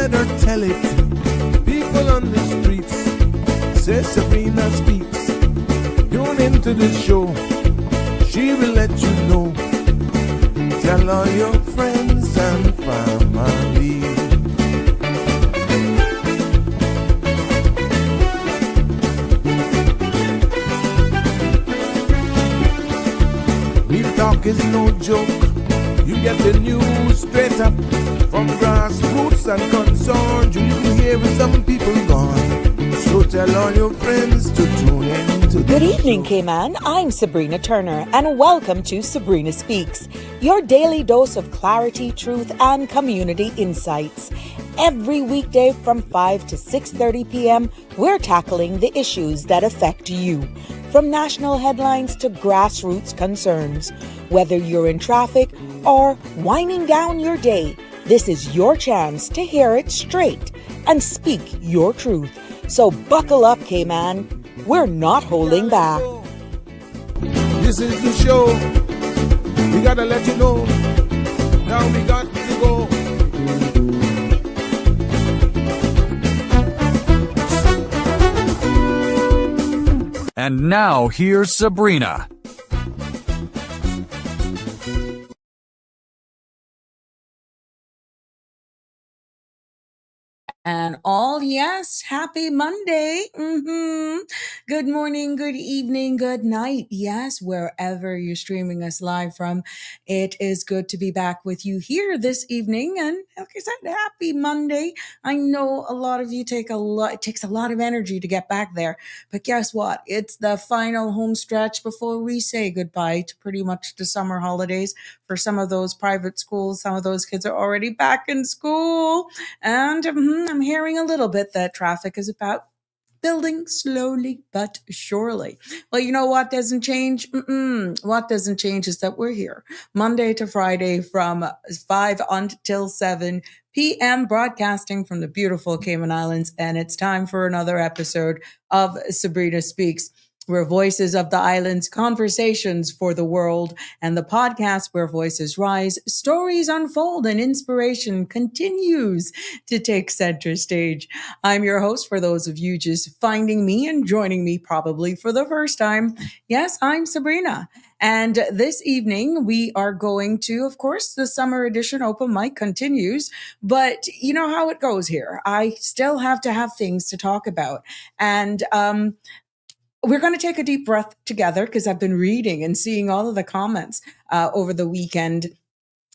let her tell it. People on the streets say Sabrina speaks. Tune into the show, she will let you know. Tell all your friends and family. Real talk is no joke. You get the news straight up from grassroots and concerned. You hear with some people gone. So tell all your friends to tune in to Good evening, Cayman. I'm Sabrina Turner, and welcome to Sabrina Speaks, your daily dose of clarity, truth, and community insights. Every weekday from 5 to 6:30 p.m., we're tackling the issues that affect you, from national headlines to grassroots concerns. Whether you're in traffic or winding down your day, this is your chance to hear it straight and speak your truth. So buckle up, Cayman. We're not holding back. This is the show. We gotta let you know. Now we got to go. And now here's Sabrina. And all, yes, happy Monday. Good morning, good evening, good night. Yes, wherever you're streaming us live from, it is good to be back with you here this evening. And like I said, happy Monday. I know a lot of you it takes a lot of energy to get back there. But guess what? It's the final home stretch before we say goodbye to pretty much the summer holidays. For some of those private schools, some of those kids are already back in school. And I'm hearing a little bit that traffic is about building slowly but surely. Well, you know what doesn't change? What doesn't change is that we're here Monday to Friday from 5 until 7 p.m. broadcasting from the beautiful Cayman Islands. And it's time for another episode of Sabrina Speaks. We're voices of the islands, conversations for the world, and the podcast where voices rise, stories unfold, and inspiration continues to take center stage. I'm your host for those of you just finding me and joining me probably for the first time. Yes, I'm Sabrina. And this evening, we are going to, of course, the summer edition open mic continues, but you know how it goes here. I still have to have things to talk about. And, we're going to take a deep breath together because I've been reading and seeing all of the comments over the weekend.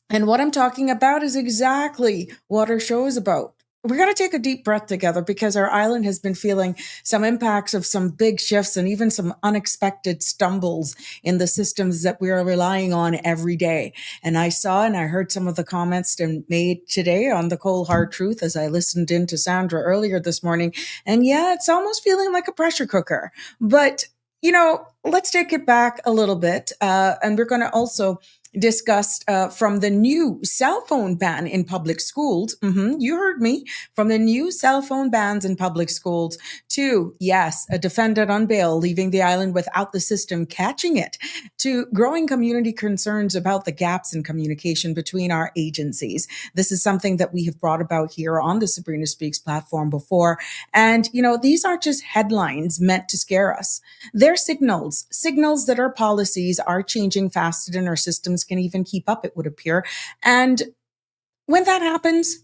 And what I'm talking about is exactly what our show is about. We're going to take a deep breath together because our island has been feeling some impacts of some big shifts and even some unexpected stumbles in the systems that we are relying on every day. And I saw and I heard some of the comments made today on the cold hard truth as I listened in to Sandra earlier this morning. And yeah, it's almost feeling like a pressure cooker. But, you know, let's take it back a little bit. And we're going to also discuss from the new cell phone ban in public schools. You heard me. From the new cell phone bans in public schools to, yes, a defendant on bail leaving the island without the system catching it, to growing community concerns about the gaps in communication between our agencies. This is something that we have brought about here on the Sabrina Speaks platform before. And, you know, these aren't just headlines meant to scare us. They're signals that our policies are changing faster than our systems can even keep up, it would appear. And when that happens,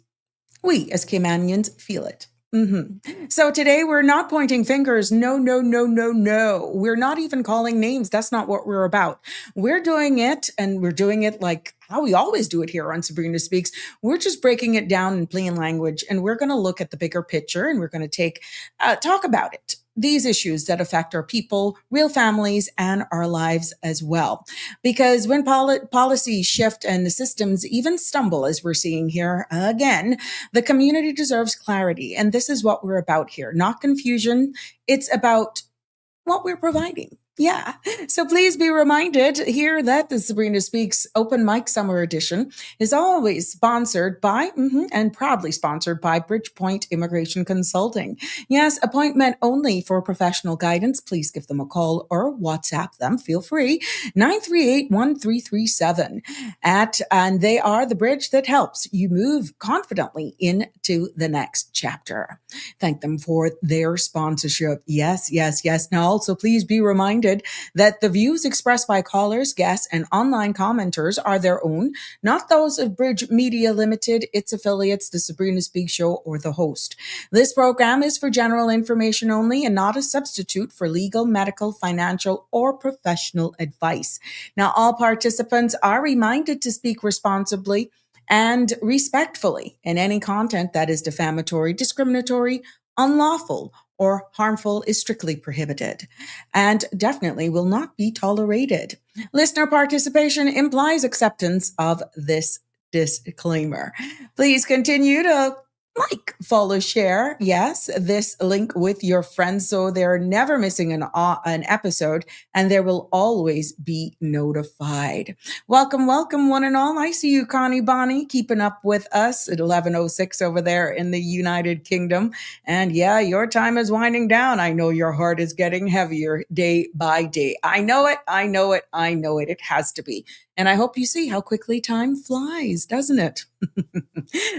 we as Caymanians feel it. So today we're not pointing fingers. No. We're not even calling names. That's not what we're about. We're doing it, and we're doing it like how we always do it here on Sabrina Speaks. We're just breaking it down in plain language, and we're going to look at the bigger picture, and we're going to talk about it. These issues that affect our people, real families, and our lives as well. Because when policies shift and the systems even stumble, as we're seeing here again, the community deserves clarity. And this is what we're about here. Not confusion. It's about what we're providing. Yeah. So please be reminded here that the Sabrina Speaks Open Mic Summer Edition is always sponsored by and proudly sponsored by Bridgepoint Immigration Consulting. Yes, appointment only for professional guidance. Please give them a call or WhatsApp them. Feel free. 938-1337 and they are the bridge that helps you move confidently into the next chapter. Thank them for their sponsorship. Yes, yes, yes. Now also please be reminded that the views expressed by callers, guests, and online commenters are their own, not those of Bridge Media Limited, its affiliates, the Sabrina Speaks Show, or the host. This program is for general information only and not a substitute for legal, medical, financial, or professional advice. Now, all participants are reminded to speak responsibly and respectfully, and any content that is defamatory, discriminatory, unlawful, or harmful is strictly prohibited and definitely will not be tolerated. Listener participation implies acceptance of this disclaimer. Please continue to like, follow, share, yes, this link with your friends so they're never missing an episode and they will always be notified. Welcome, welcome, one and all. I see you, Connie Bonnie, keeping up with us at 11:06 over there in the United Kingdom. And yeah, your time is winding down. I know your heart is getting heavier day by day. I know it, I know it, I know it. It has to be. And I hope you see how quickly time flies, doesn't it?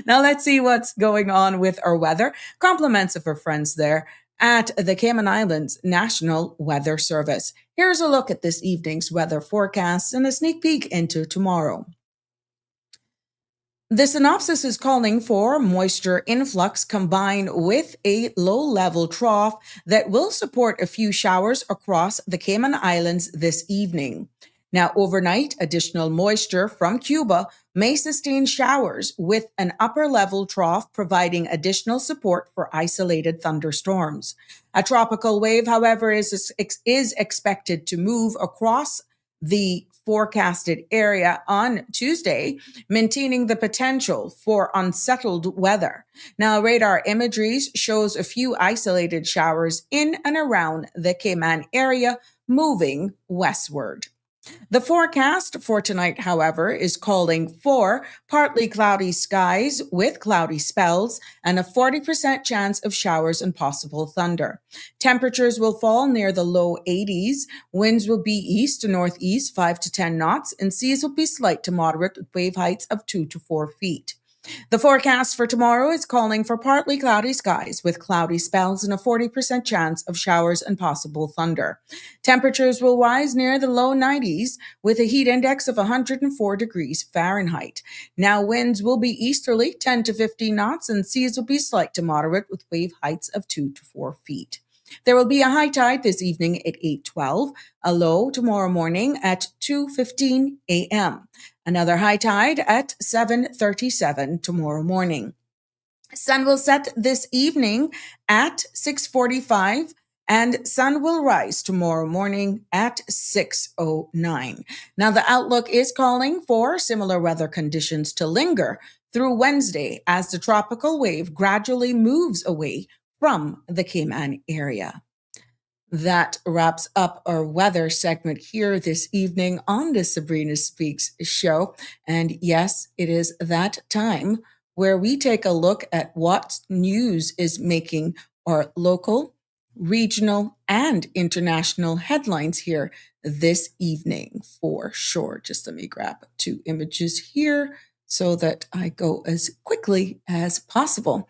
Now let's see what's going on with our weather. Compliments of our friends there at the Cayman Islands National Weather Service. Here's a look at this evening's weather forecast and a sneak peek into tomorrow. The synopsis is calling for moisture influx combined with a low-level trough that will support a few showers across the Cayman Islands this evening. Now, overnight, additional moisture from Cuba may sustain showers with an upper-level trough providing additional support for isolated thunderstorms. A tropical wave, however, is expected to move across the forecasted area on Tuesday, maintaining the potential for unsettled weather. Now, radar imagery shows a few isolated showers in and around the Cayman area moving westward. The forecast for tonight, however, is calling for partly cloudy skies with cloudy spells and a 40% chance of showers and possible thunder. Temperatures will fall near the low 80s. Winds will be east to northeast 5 to 10 knots, and seas will be slight to moderate with wave heights of 2 to 4 feet. The forecast for tomorrow is calling for partly cloudy skies with cloudy spells and a 40% chance of showers and possible thunder. Temperatures will rise near the low 90s with a heat index of 104 degrees Fahrenheit. Now winds will be easterly 10 to 15 knots and seas will be slight to moderate with wave heights of 2 to 4 feet. There will be a high tide this evening at 8:12, a low tomorrow morning at 2:15 a.m., another high tide at 7:37 tomorrow morning. Sun will set this evening at 6:45 and sun will rise tomorrow morning at 6:09. Now the outlook is calling for similar weather conditions to linger through Wednesday as the tropical wave gradually moves away from the Cayman area. That wraps up our weather segment here this evening on the Sabrina Speaks show. And yes, it is that time where we take a look at what news is making our local, regional, and international headlines here this evening for sure. Just let me grab 2 images here so that I go as quickly as possible.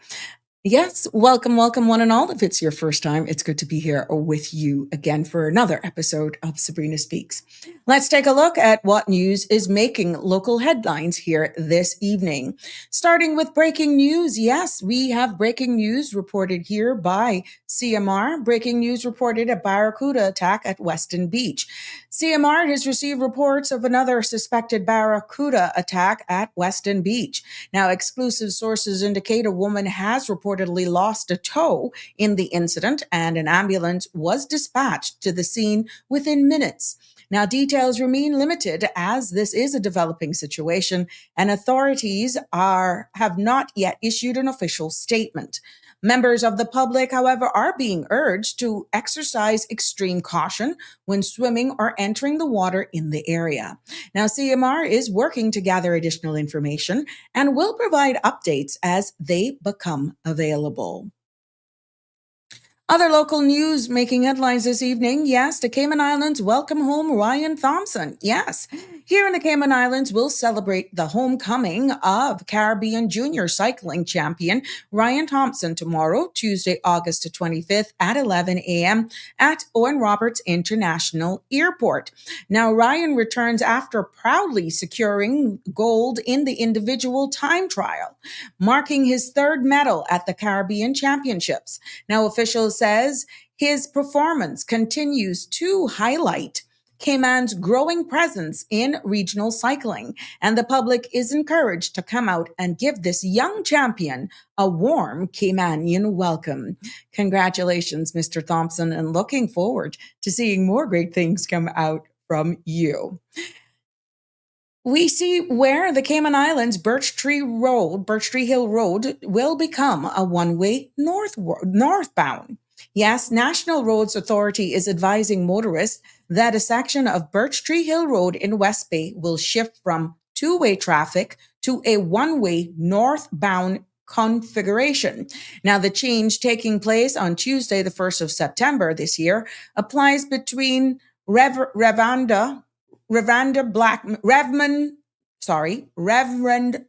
Yes, welcome, welcome, one and all. If it's your first time, it's good to be here with you again for another episode of Sabrina Speaks. Let's take a look at what news is making local headlines here this evening. Starting with breaking news. Yes, we have breaking news reported here by CMR. Breaking news reported a Barracuda attack at Weston Beach. CMR has received reports of another suspected Barracuda attack at Weston Beach. Now, exclusive sources indicate a woman has reportedly lost a toe in the incident and an ambulance was dispatched to the scene within minutes. Now, details remain limited as this is a developing situation and authorities have not yet issued an official statement. Members of the public, however, are being urged to exercise extreme caution when swimming or entering the water in the area. Now, CMR is working to gather additional information and will provide updates as they become available. Other local news making headlines this evening. Yes, the Cayman Islands welcome home Ryan Thompson. Yes, here in the Cayman Islands, we'll celebrate the homecoming of Caribbean Junior Cycling Champion Ryan Thompson tomorrow, Tuesday, August the 25th at 11 a.m. at Owen Roberts International Airport. Now, Ryan returns after proudly securing gold in the individual time trial, marking his third medal at the Caribbean Championships. Now, officials says his performance continues to highlight Cayman's growing presence in regional cycling, and the public is encouraged to come out and give this young champion a warm Caymanian welcome. Congratulations, Mr. Thompson, and looking forward to seeing more great things come out from you. We see where the Cayman Islands Birch Tree Hill Road will become a one-way northbound. Yes, National Roads Authority is advising motorists that a section of Birch Tree Hill Road in West Bay will shift from two-way traffic to a one-way northbound configuration. Now, the change taking place on Tuesday, the 1st of September this year, applies between Reverend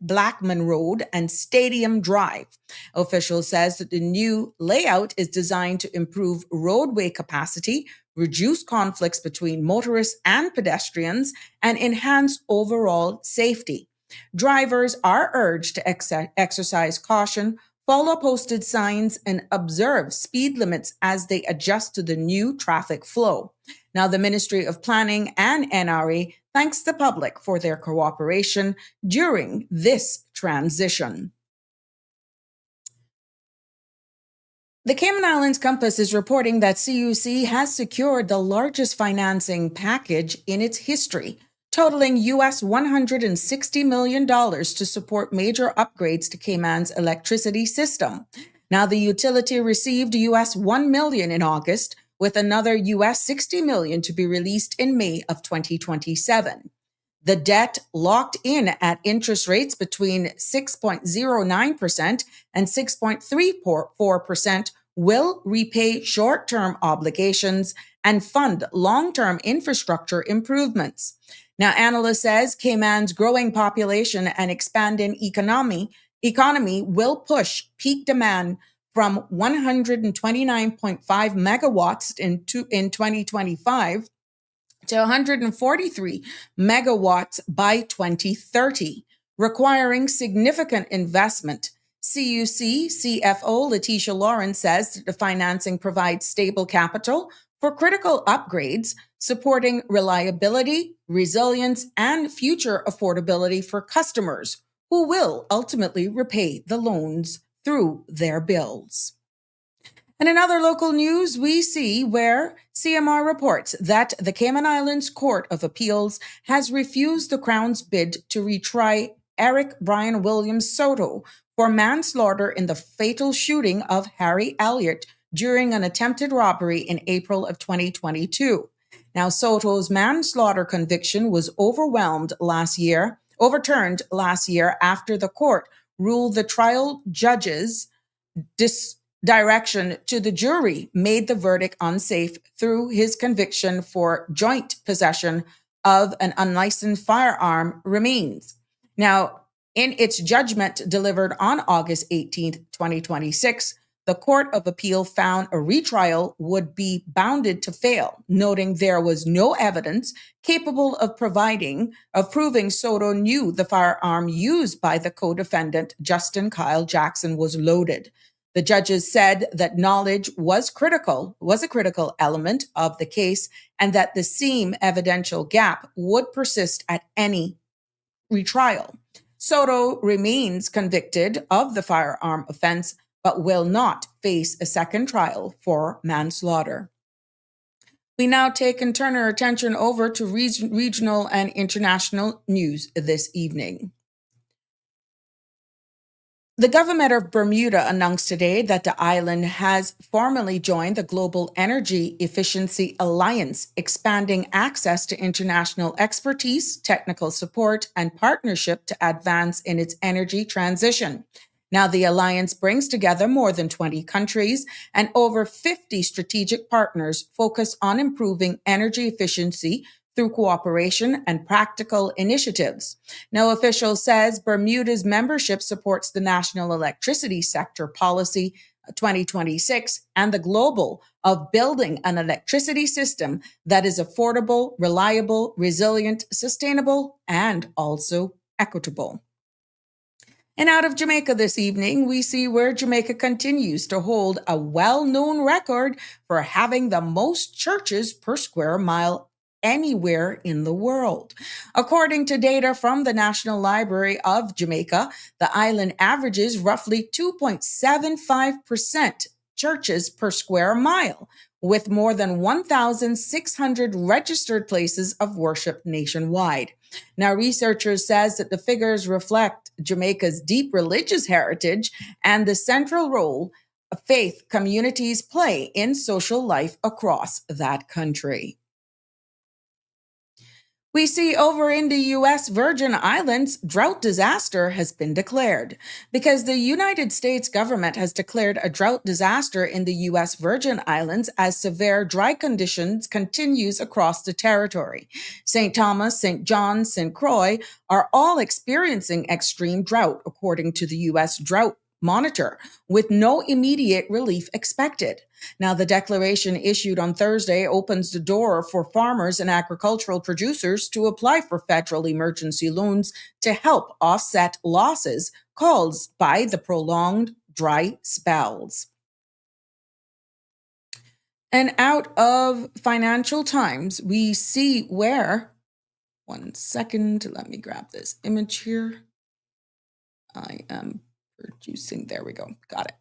Blackman Road and Stadium Drive. Officials says that the new layout is designed to improve roadway capacity, reduce conflicts between motorists and pedestrians, and enhance overall safety. Drivers are urged to exercise caution, follow posted signs, and observe speed limits as they adjust to the new traffic flow. Now, the Ministry of Planning and NRA thanks the public for their cooperation during this transition. The Cayman Islands Compass is reporting that CUC has secured the largest financing package in its history, totaling US $160 million to support major upgrades to Cayman's electricity system. Now, the utility received US $1 million in August, with another US $60 million to be released in May of 2027. The debt, locked in at interest rates between 6.09% and 6.34%, will repay short-term obligations and fund long-term infrastructure improvements. Now, analyst says Cayman's growing population and expanding economy will push peak demand from 129.5 megawatts in 2025 to 143 megawatts by 2030, requiring significant investment. CUC CFO Letitia Lawrence says that the financing provides stable capital for critical upgrades, supporting reliability, resilience, and future affordability for customers who will ultimately repay the loans through their bills. And in other local news, we see where CMR reports that the Cayman Islands Court of Appeals has refused the Crown's bid to retry Eric Brian Williams Soto for manslaughter in the fatal shooting of Harry Elliott during an attempted robbery in April of 2022. Now, Soto's manslaughter conviction was overturned last year after the court ruled the trial judge's direction to the jury made the verdict unsafe through his conviction for joint possession of an unlicensed firearm remains. Now, in its judgment delivered on August 18, 2026, the Court of Appeal found a retrial would be bounded to fail, noting there was no evidence capable of proving Soto knew the firearm used by the co-defendant Justin Kyle Jackson was loaded. The judges said that knowledge was a critical element of the case, and that the same evidential gap would persist at any retrial. Soto remains convicted of the firearm offense, but will not face a second trial for manslaughter. We now take and turn our attention over to regional and international news this evening. The government of Bermuda announced today that the island has formally joined the Global Energy Efficiency Alliance, expanding access to international expertise, technical support, and partnership to advance in its energy transition. Now, the alliance brings together more than 20 countries and over 50 strategic partners focused on improving energy efficiency through cooperation and practical initiatives. Now, official says Bermuda's membership supports the National Electricity Sector Policy 2026 and the global of building an electricity system that is affordable, reliable, resilient, sustainable, and also equitable. And out of Jamaica this evening, we see where Jamaica continues to hold a well-known record for having the most churches per square mile anywhere in the world. According to data from the National Library of Jamaica, the island averages roughly 2.75% churches per square mile, with more than 1,600 registered places of worship nationwide. Now, researchers says that the figures reflect Jamaica's deep religious heritage and the central role faith communities play in social life across that country. We see over in the U.S. Virgin Islands, drought disaster has been declared because the United States government has declared a drought disaster in the U.S. Virgin Islands as severe dry conditions continues across the territory. St. Thomas, St. John, St. Croix are all experiencing extreme drought, according to the U.S. Drought Monitor, with no immediate relief expected. Now, the declaration issued on Thursday opens the door for farmers and agricultural producers to apply for federal emergency loans to help offset losses caused by the prolonged dry spells. And out of Financial Times, we see where, one second, let me grab this image here. I am producing, there we go, got it.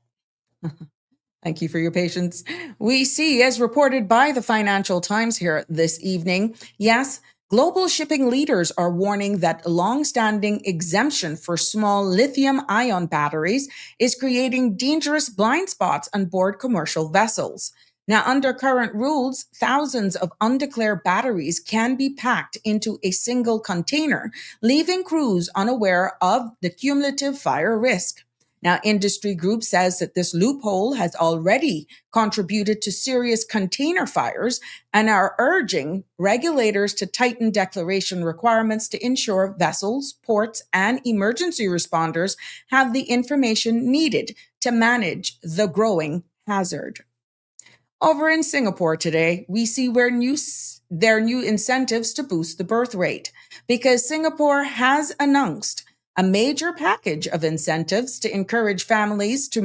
Thank you for your patience. We see, as reported by the Financial Times here this evening, yes, global shipping leaders are warning that long-standing exemption for small lithium-ion batteries is creating dangerous blind spots on board commercial vessels. Now, under current rules, thousands of undeclared batteries can be packed into a single container, leaving crews unaware of the cumulative fire risk. Now, industry group says that this loophole has already contributed to serious container fires and are urging regulators to tighten declaration requirements to ensure vessels, ports, and emergency responders have the information needed to manage the growing hazard. Over in Singapore today, we see where their new incentives to boost the birth rate, because Singapore has announced a major package of incentives to encourage families to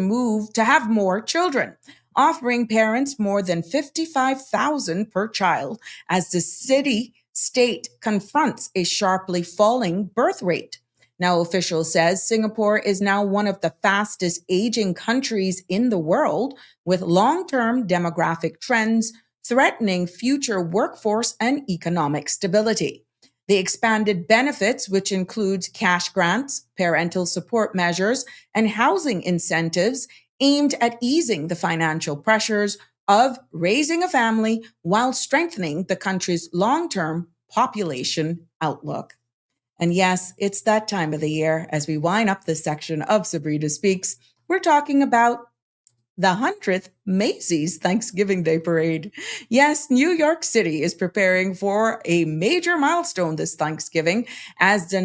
have more children, offering parents more than $55,000 per child as the state confronts a sharply falling birth rate. Now, officials says Singapore is now one of the fastest aging countries in the world, with long-term demographic trends threatening future workforce and economic stability. The expanded benefits, which includes cash grants, parental support measures, and housing incentives aimed at easing the financial pressures of raising a family while strengthening the country's long-term population outlook. And yes, it's that time of the year as we wind up this section of Sabrina Speaks. We're talking about the 100th Macy's Thanksgiving Day Parade. Yes, New York City is preparing for a major milestone this Thanksgiving as the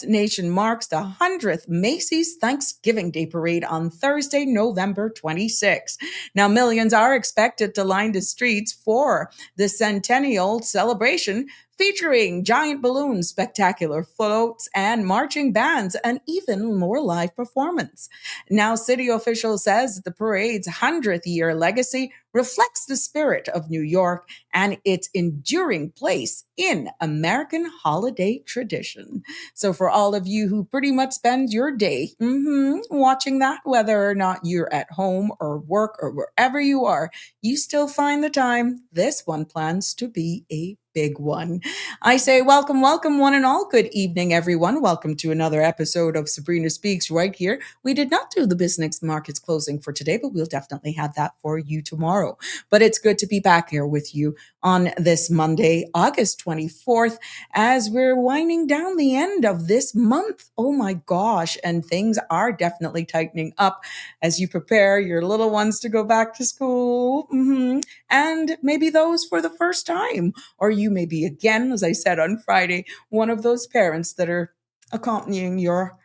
nation marks the 100th Macy's Thanksgiving Day Parade on Thursday, November 26. Now, millions are expected to line the streets for the centennial celebration, featuring giant balloons, spectacular floats, and marching bands, and even more live performance. Now, city officials says the parade's 100th year legacy reflects the spirit of New York and its enduring place in American holiday tradition. So for all of you who pretty much spend your day watching that, whether or not you're at home or work or wherever you are, you still find the time. This one plans to be a big one. I say welcome, welcome, one and all. Good evening, everyone. Welcome to another episode of Sabrina Speaks right here. We did not do the business markets closing for today, but we'll definitely have that for you tomorrow. But it's good to be back here with you on this Monday, August 24th, as we're winding down the end of this month. Oh my gosh. And things are definitely tightening up as you prepare your little ones to go back to school. And maybe those for the first time, or you may be again, as I said on Friday, one of those parents that are accompanying your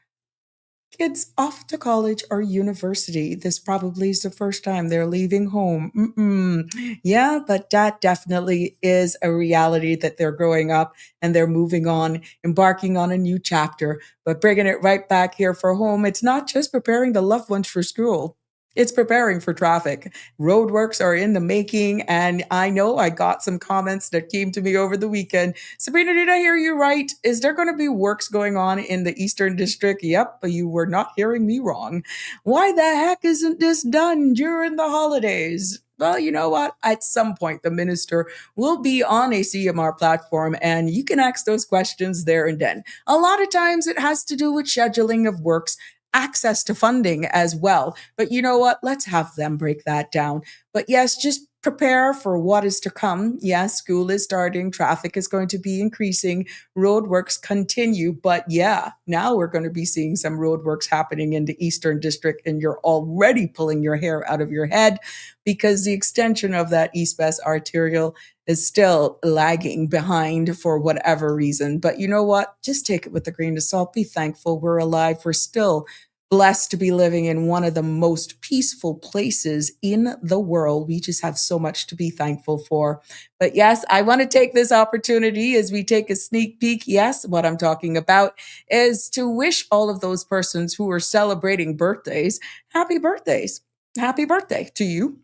kids off to college or university. This probably is the first time they're leaving home. Yeah, but that definitely is a reality that they're growing up and they're moving on, embarking on a new chapter, but bringing it right back here for home. It's not just preparing the loved ones for school. It's preparing for traffic. Roadworks are in the making. And I know I got some comments that came to me over the weekend. Sabrina, did I hear you right? Is there going to be works going on in the Eastern District? Yep, but you were not hearing me wrong. Why the heck isn't this done during the holidays? Well, you know what? At some point, the minister will be on a CMR platform and you can ask those questions there and then. A lot of times it has to do with scheduling of works, access to funding as well. But you know what? Let's have them break that down. But yes, just prepare for what is to come. Yes, school is starting. Traffic is going to be increasing. Roadworks continue. But yeah, now we're going to be seeing some roadworks happening in the Eastern District, and you're already pulling your hair out of your head because the extension of that east-west arterial is still lagging behind for whatever reason. But you know what? Just take it with a grain of salt. Be thankful we're alive. We're still blessed to be living in one of the most peaceful places in the world. We just have so much to be thankful for. But yes, I want to take this opportunity as we take a sneak peek. Yes, what I'm talking about is to wish all of those persons who are celebrating birthdays, happy birthdays. Happy birthday to you.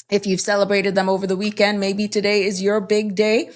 If you've celebrated them over the weekend, maybe today is your big day.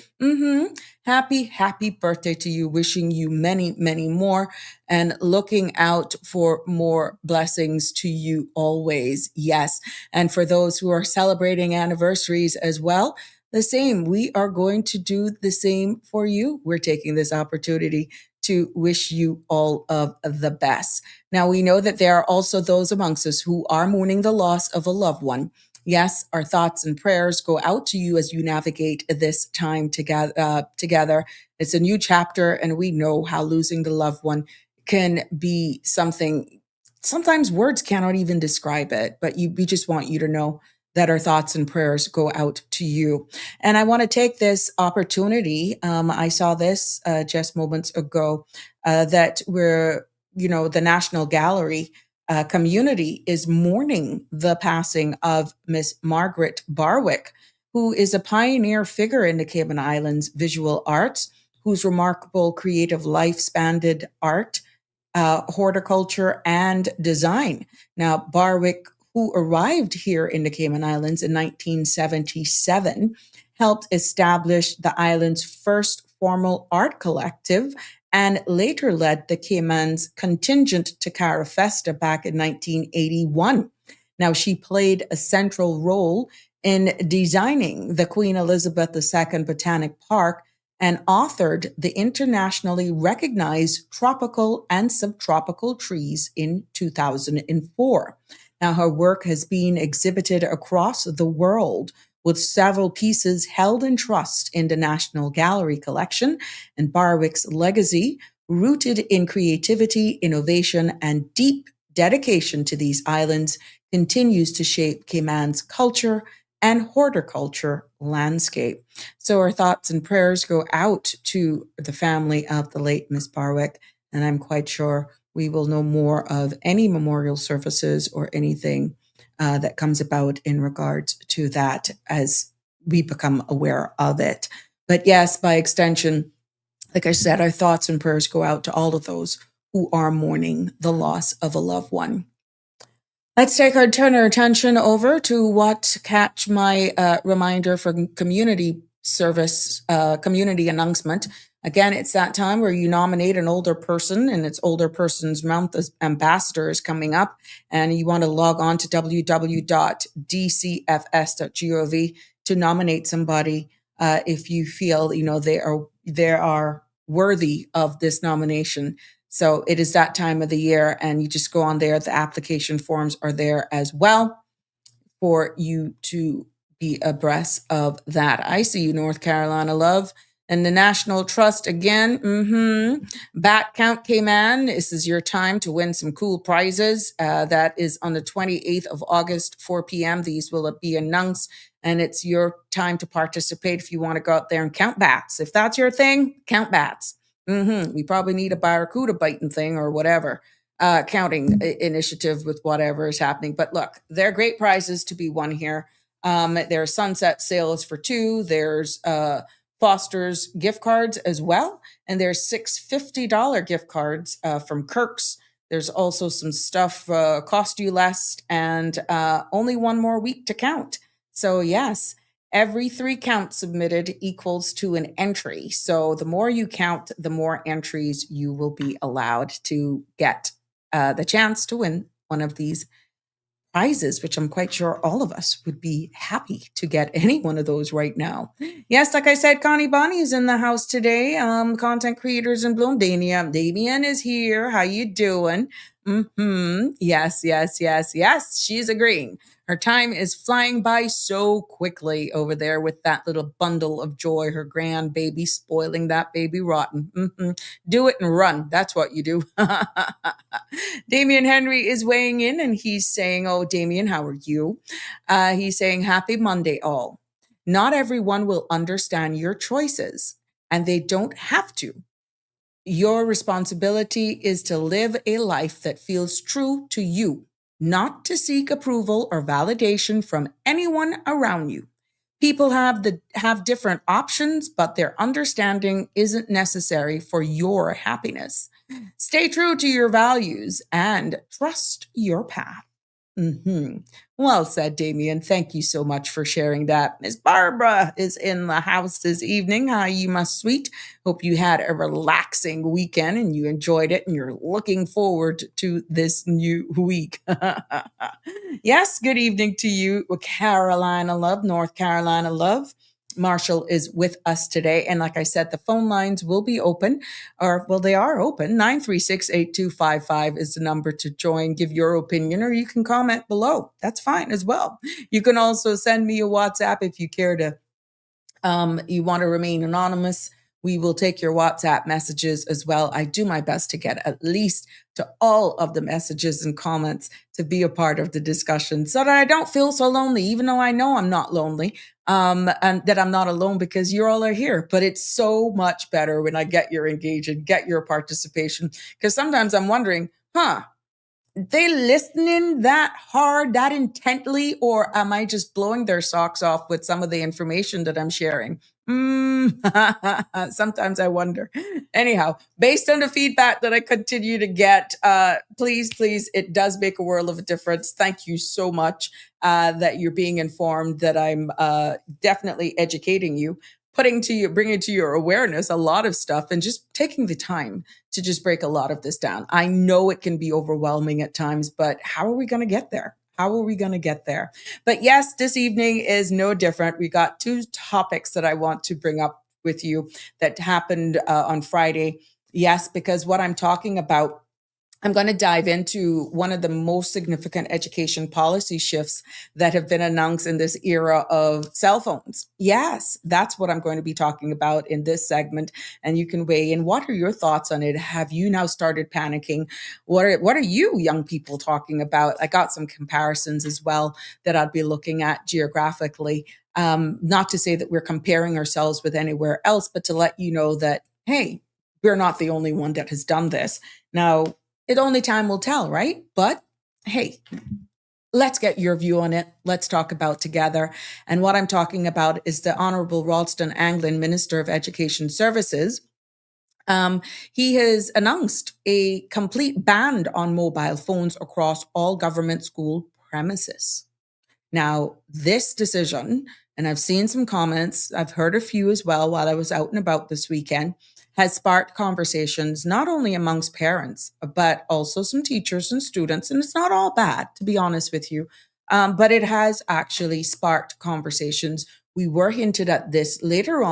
Happy birthday to you. Wishing you many, many more and looking out for more blessings to you always. Yes. And for those who are celebrating anniversaries as well, the same. We are going to do the same for you. We're taking this opportunity to wish you all of the best. Now, we know that there are also those amongst us who are mourning the loss of a loved one. Yes, our thoughts and prayers go out to you as you navigate this time together. It's a new chapter, and we know how losing the loved one can be something. Sometimes words cannot even describe it, but we just want you to know that our thoughts and prayers go out to you. And I want to take this opportunity. I saw this just moments ago that the National Gallery community is mourning the passing of Miss Margaret Barwick, who is a pioneer figure in the Cayman Islands visual arts, whose remarkable creative life spanned art, horticulture, and design. Now, Barwick, who arrived here in the Cayman Islands in 1977, helped establish the island's first formal art collective and later led the Cayman's contingent to Cara Festa back in 1981. Now, she played a central role in designing the Queen Elizabeth II Botanic Park and authored the internationally recognized tropical and subtropical trees in 2004. Now, her work has been exhibited across the world, with several pieces held in trust in the National Gallery collection, and Barwick's legacy, rooted in creativity, innovation, and deep dedication to these islands, continues to shape Cayman's culture and horticulture landscape. So our thoughts and prayers go out to the family of the late Miss Barwick, and I'm quite sure we will know more of any memorial services or anything that comes about in regards to that as we become aware of it. But yes, by extension, like I said, our thoughts and prayers go out to all of those who are mourning the loss of a loved one. Let's turn our attention over to what catch my reminder for community service, community announcement. Again, it's that time where you nominate an older person, and it's Older Persons Month Ambassador is coming up, and you want to log on to www.𝗪𝗵𝗲.gov to nominate somebody if you feel, they are worthy of this nomination. So it is that time of the year, and you just go on there. The application forms are there as well for you to be abreast of that. I see you, North Carolina love. And the National Trust again. Bat count came in. This is your time to win some cool prizes. That is on the 28th of August, 4 p.m. These will be announced, and it's your time to participate if you want to go out there and count bats. If that's your thing, count bats. We probably need a barracuda biting thing or whatever, counting initiative with whatever is happening. But look, there are great prizes to be won here. There's sunset sales for 2. There's Foster's gift cards as well. And there's 6 $50 gift cards from Kirk's. There's also some stuff cost you less, and only one more week to count. So yes, every 3 counts submitted equals to an entry. So the more you count, the more entries you will be allowed to get the chance to win one of these prizes, which I'm quite sure all of us would be happy to get any one of those right now. Yes, like I said, Connie Bonnie is in the house today. Content creators in Bloom. Damien is here. How you doing? Yes. She's agreeing. Her time is flying by so quickly over there with that little bundle of joy, her grandbaby, spoiling that baby rotten. Do it and run. That's what you do. Damien Henry is weighing in, and he's saying, oh, Damien, how are you? He's saying, happy Monday, all. Not everyone will understand your choices, and they don't have to. Your responsibility is to live a life that feels true to you, not to seek approval or validation from anyone around you. People have different options, but their understanding isn't necessary for your happiness. Stay true to your values and trust your path. Well said, Damien. Thank you so much for sharing that. Miss Barbara is in the house this evening. Hi, you my sweet. Hope you had a relaxing weekend and you enjoyed it and you're looking forward to this new week. Yes, good evening to you, Carolina love, North Carolina love. Marshall is with us today. And like I said, the phone lines will be open, they are open. 936-8255 is the number to join, give your opinion, or you can comment below. That's fine as well. You can also send me a WhatsApp if you care to, you want to remain anonymous. We will take your WhatsApp messages as well. I do my best to get at least to all of the messages and comments to be a part of the discussion so that I don't feel so lonely, even though I know I'm not lonely, and that I'm not alone because you all are here. But it's so much better when I get your engagement, get your participation, because sometimes I'm wondering, they listening that hard, that intently, or am I just blowing their socks off with some of the information that I'm sharing? Sometimes I wonder. Anyhow, based on the feedback that I continue to get, please, it does make a world of a difference. Thank you so much that you're being informed, that I'm definitely educating you, bringing to your awareness a lot of stuff, and just taking the time to just break a lot of this down. I know it can be overwhelming at times, but how are we going to get there? But yes, this evening is no different. We got 2 topics that I want to bring up with you that happened on Friday. Yes, because what I'm talking about, I'm going to dive into one of the most significant education policy shifts that have been announced in this era of cell phones. Yes, that's what I'm going to be talking about in this segment. And you can weigh in. What are your thoughts on it? Have you now started panicking? What are you young people talking about? I got some comparisons as well that I'd be looking at geographically. Not to say that we're comparing ourselves with anywhere else, but to let you know that, hey, we're not the only one that has done this. Now, only time will tell, right? But hey, let's get your view on it. Let's talk about together. And what I'm talking about is the Honorable Ralston Anglin, Minister of Education Services. He has announced a complete ban on mobile phones across all government school premises. Now, this decision, and I've seen some comments, I've heard a few as well while I was out and about this weekend, has sparked conversations not only amongst parents, but also some teachers and students. And it's not all bad, to be honest with you, but it has actually sparked conversations. We were hinted at this earlier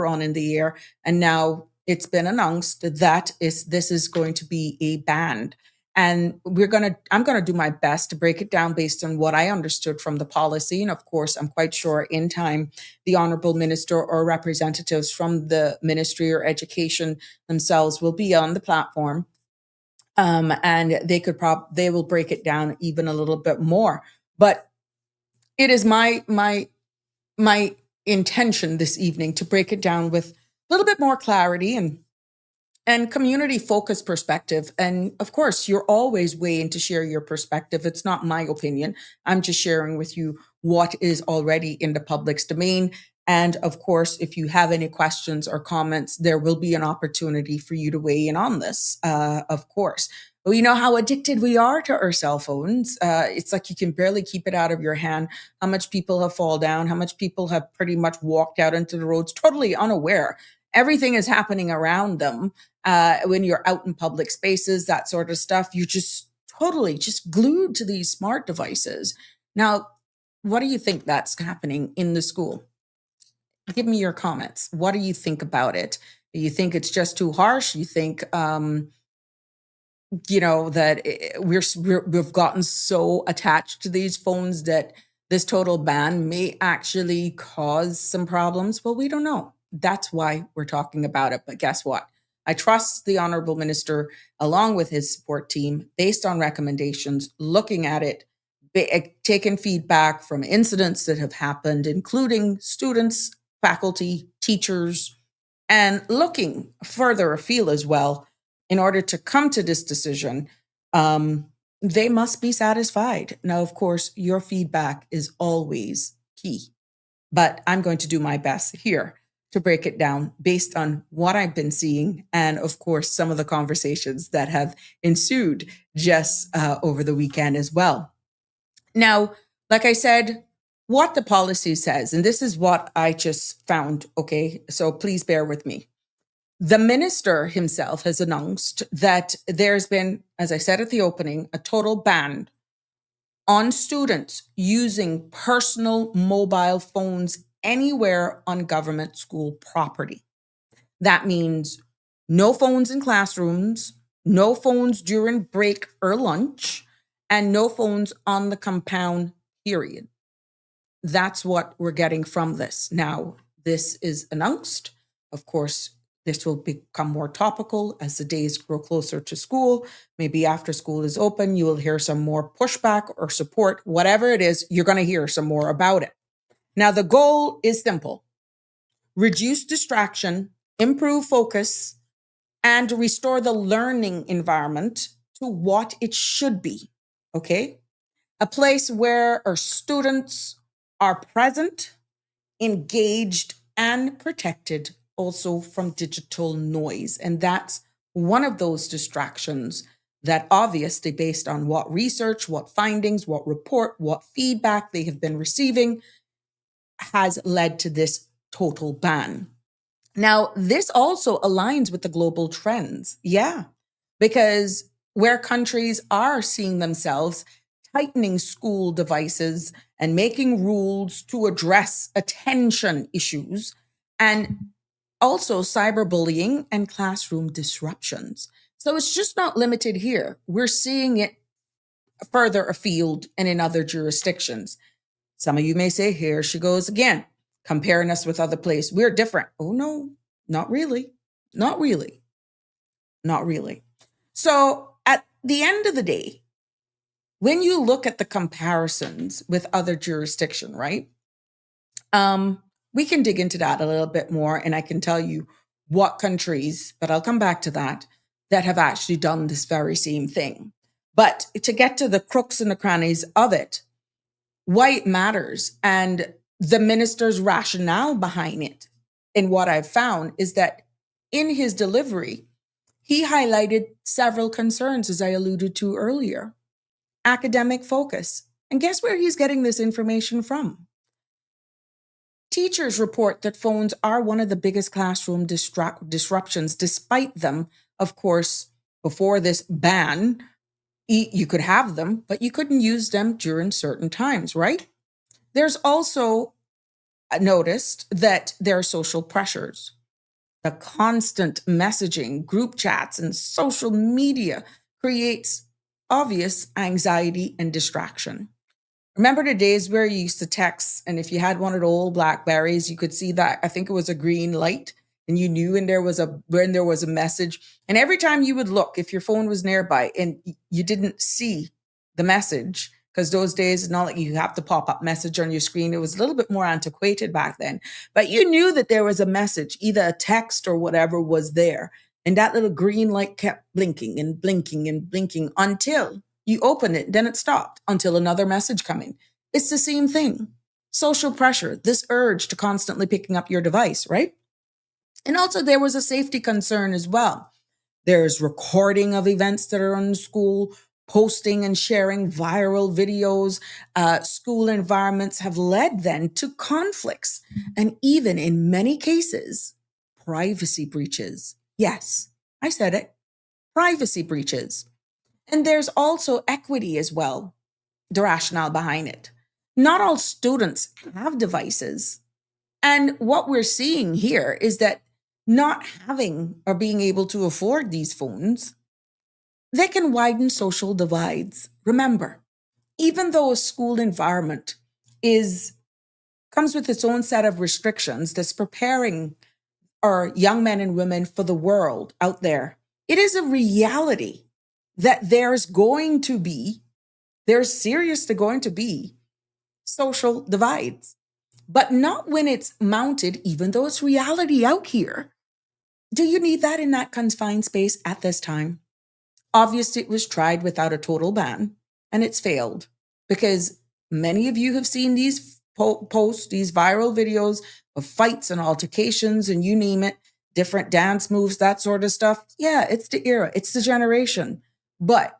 on in the year, and now it's been announced that this is going to be a ban. And I'm gonna do my best to break it down based on what I understood from the policy. And of course, I'm quite sure in time the honorable minister or representatives from the ministry or education themselves will be on the platform. And they will break it down even a little bit more. But it is my intention this evening to break it down with a little bit more clarity and community focused perspective. And of course, you're always waiting to share your perspective. It's not my opinion. I'm just sharing with you what is already in the public's domain. And of course, if you have any questions or comments, there will be an opportunity for you to weigh in on this, of course. We know how addicted we are to our cell phones. It's like you can barely keep it out of your hand. How much people have fallen down, how much people have pretty much walked out into the roads totally unaware. Everything is happening around them. When you're out in public spaces, that sort of stuff, you're just totally just glued to these smart devices. Now, what do you think that's happening in the school? Give me your comments. What do you think about it? Do you think it's just too harsh? You think, that we've gotten so attached to these phones that this total ban may actually cause some problems? Well, we don't know. That's why we're talking about it. But guess what? I trust the honorable minister along with his support team based on recommendations, looking at it, taking feedback from incidents that have happened, including students, faculty, teachers, and looking further afield as well in order to come to this decision. They must be satisfied. Now, of course, your feedback is always key, but I'm going to do my best here to break it down based on what I've been seeing and, of course, some of the conversations that have ensued just over the weekend as well. Now, like I said, what the policy says, and this is what I just found, okay? So please bear with me. The minister himself has announced that there's been, as I said at the opening, a total ban on students using personal mobile phones anywhere on government school property. That means no phones in classrooms, no phones during break or lunch, and no phones on the compound, period. That's what we're getting from this. Now, this is announced. Of course, this will become more topical as the days grow closer to school. Maybe after school is open, you will hear some more pushback or support. Whatever it is, you're going to hear some more about it. Now, the goal is simple: reduce distraction, improve focus, and restore the learning environment to what it should be, okay? A place where our students are present, engaged, and protected also from digital noise. And that's one of those distractions that obviously, based on what research, what findings, what report, what feedback they have been receiving, has led to this total ban. Now, this also aligns with the global trends. Yeah, because where countries are seeing themselves tightening school devices and making rules to address attention issues and also cyberbullying and classroom disruptions. So it's just not limited here. We're seeing it further afield and in other jurisdictions. Some of you may say, here she goes again, comparing us with other places. We're different. Oh, no, not really. Not really. Not really. So at the end of the day, when you look at the comparisons with other jurisdiction, right? We can dig into that a little bit more, and I can tell you what countries, but I'll come back to that have actually done this very same thing. But to get to the crooks and the crannies of it, why it matters, and the minister's rationale behind it, and what I've found is that in his delivery, he highlighted several concerns, as I alluded to earlier. Academic focus. And guess where he's getting this information from? Teachers report that phones are one of the biggest classroom disruptions, despite them, of course, before this ban, you could have them, but you couldn't use them during certain times, right? There's also noticed that there are social pressures. The constant messaging, group chats, and social media creates obvious anxiety and distraction. Remember the days where you used to text, and if you had one of the old Blackberries, you could see that, I think it was a green light, and you knew when there was a message. And every time you would look, if your phone was nearby and you didn't see the message, because those days, it's not like you have to pop up message on your screen. It was a little bit more antiquated back then. But you knew that there was a message, either a text or whatever was there. And that little green light kept blinking and blinking and blinking until you open it. Then it stopped until another message coming. It's the same thing. Social pressure, this urge to constantly picking up your device, right? And also there was a safety concern as well. There's recording of events that are on school, posting and sharing viral videos. School environments have led then to conflicts and even in many cases, privacy breaches. Yes, I said it, privacy breaches. And there's also equity as well, the rationale behind it. Not all students have devices. And what we're seeing here is that not having or being able to afford these phones, they can widen social divides. Remember, even though a school environment comes with its own set of restrictions that's preparing our young men and women for the world out there, it is a reality that there's going to be social divides, but not when it's mounted, even though it's reality out here. Do you need that in that confined space at this time? Obviously, it was tried without a total ban, and it's failed because many of you have seen these posts, these viral videos of fights and altercations and you name it, different dance moves, that sort of stuff. Yeah, it's the era, it's the generation. But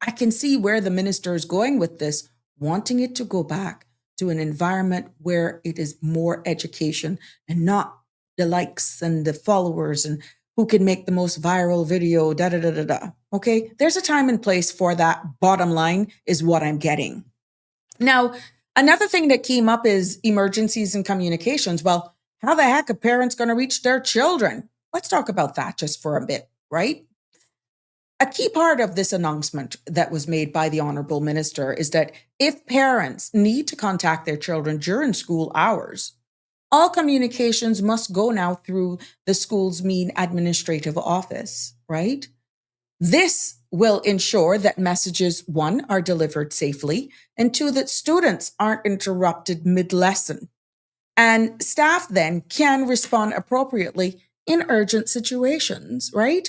I can see where the minister is going with this, wanting it to go back to an environment where it is more education and not the likes and the followers and who can make the most viral video, da-da-da-da-da. Okay, there's a time and place for that. Bottom line is what I'm getting. Now, another thing that came up is emergencies and communications. Well, how the heck are parents going to reach their children? Let's talk about that just for a bit, right? A key part of this announcement that was made by the Honorable Minister is that if parents need to contact their children during school hours, all communications must go now through the school's main administrative office, right? This will ensure that messages, one, are delivered safely, and two, that students aren't interrupted mid-lesson. And staff then can respond appropriately in urgent situations, right?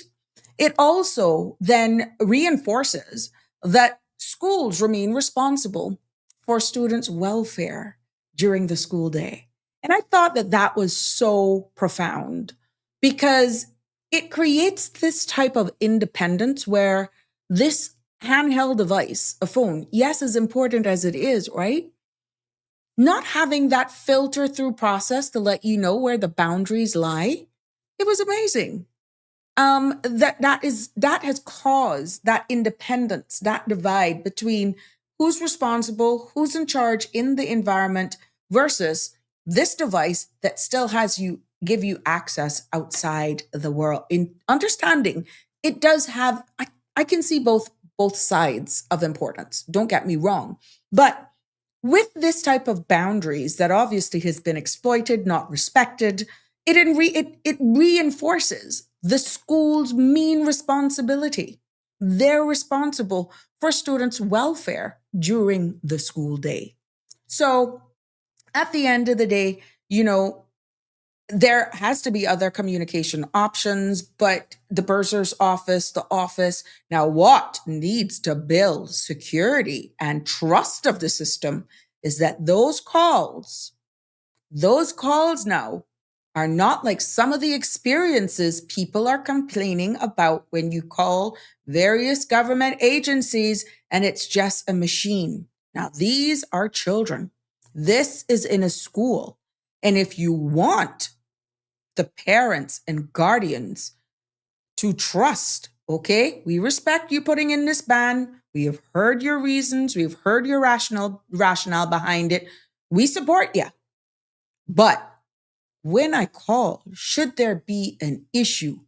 It also then reinforces that schools remain responsible for students' welfare during the school day. And I thought that that was so profound because it creates this type of independence where this handheld device, a phone, yes, as important as it is, right? Not having that filter through process to let you know where the boundaries lie, it was amazing. That has caused that independence, that divide between who's responsible, who's in charge in the environment versus this device that still give you access outside the world. In understanding, it does have, I can see both sides of importance. Don't get me wrong. But with this type of boundaries that obviously has been exploited, not respected, it reinforces the school's main responsibility. They're responsible for students' welfare during the school day. So at the end of the day, there has to be other communication options, but the bursar's office, the office, now what needs to build security and trust of the system is that those calls now are not like some of the experiences people are complaining about when you call various government agencies and it's just a machine. Now, these are children. This is in a school. And if you want the parents and guardians to trust, okay, we respect you putting in this ban. We have heard your reasons. We've heard your rationale behind it. We support you. But when I call, should there be an issue,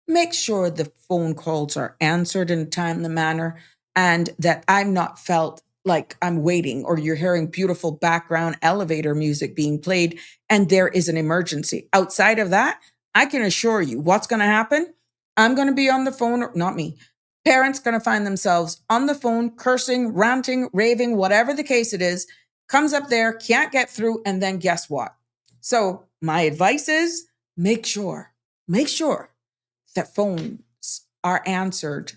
make sure the phone calls are answered in a timely manner and that I'm not felt like I'm waiting or you're hearing beautiful background elevator music being played and there is an emergency. Outside of that, I can assure you what's going to happen. I'm going to be on the phone, not me. Parents going to find themselves on the phone, cursing, ranting, raving, whatever the case it is, comes up there, can't get through, and then guess what? So my advice is make sure that phones are answered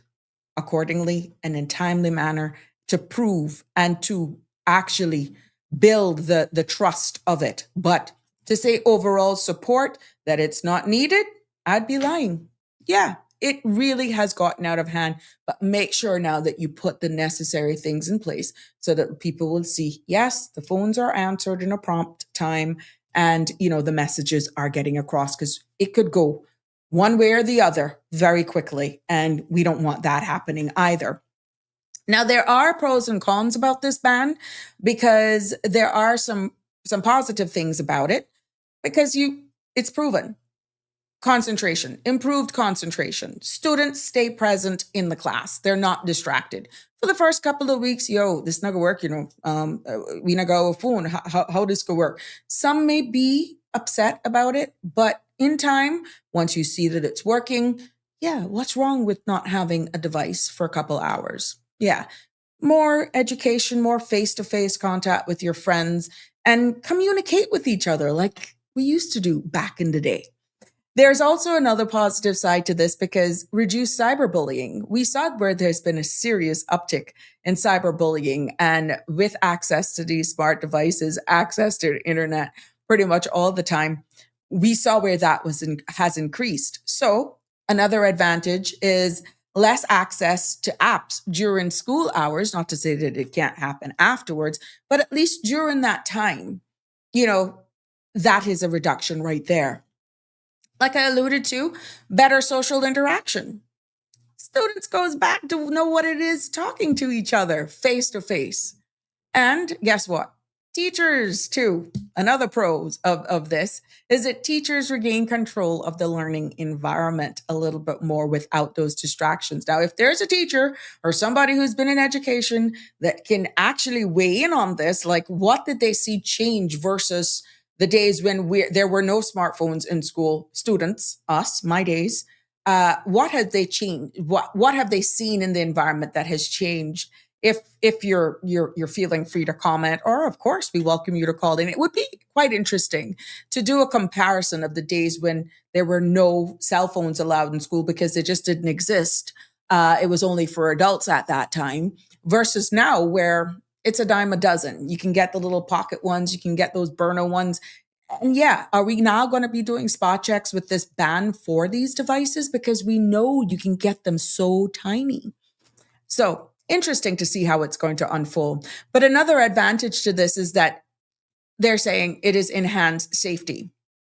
accordingly and in timely manner to prove and to actually build the trust of it. But to say overall support that it's not needed, I'd be lying. Yeah, it really has gotten out of hand, but make sure now that you put the necessary things in place so that people will see, yes, the phones are answered in a prompt time and, the messages are getting across because it could go one way or the other very quickly. And we don't want that happening either. Now, there are pros and cons about this ban because there are some positive things about it because it's proven. Concentration, improved concentration. Students stay present in the class. They're not distracted. For the first couple of weeks, this not gonna work, we not go phone. How this go work? Some may be upset about it, but in time, once you see that it's working, what's wrong with not having a device for a couple hours? Yeah, more education, more face-to-face contact with your friends and communicate with each other like we used to do back in the day. There's also another positive side to this because reduced cyberbullying. We saw where there's been a serious uptick in cyberbullying, and with access to these smart devices, access to the internet pretty much all the time, we saw where that has increased. So another advantage is less access to apps during school hours, not to say that it can't happen afterwards, but at least during that time, that is a reduction right there. Like I alluded to, better social interaction. Students goes back to know what it is talking to each other face to face. And guess what? Teachers too. Another pros of this is that teachers regain control of the learning environment a little bit more without those distractions. Now, if there's a teacher or somebody who's been in education that can actually weigh in on this, like what did they see change versus the days when there were no smartphones in school, students, us, my days, what have they changed? What have they seen in the environment that has changed? If you're feeling free to comment, or of course, we welcome you to call in. It would be quite interesting to do a comparison of the days when there were no cell phones allowed in school because they just didn't exist. It was only for adults at that time versus now where it's a dime a dozen. You can get the little pocket ones. You can get those burner ones. And are we now going to be doing spot checks with this ban for these devices? Because we know you can get them so tiny. So interesting to see how it's going to unfold. But another advantage to this is that they're saying it is enhanced safety.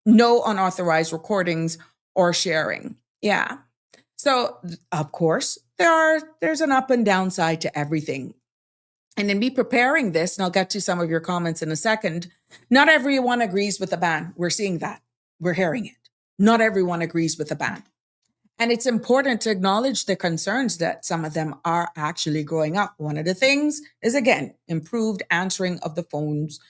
No unauthorized recordings or sharing. Yeah. So of course, there's an up and down side to everything. And in me preparing this, and I'll get to some of your comments in a second, not everyone agrees with the ban. We're seeing that. We're hearing it. Not everyone agrees with the ban. And it's important to acknowledge the concerns that some of them are actually growing up. One of the things is, again, improved answering of the phones,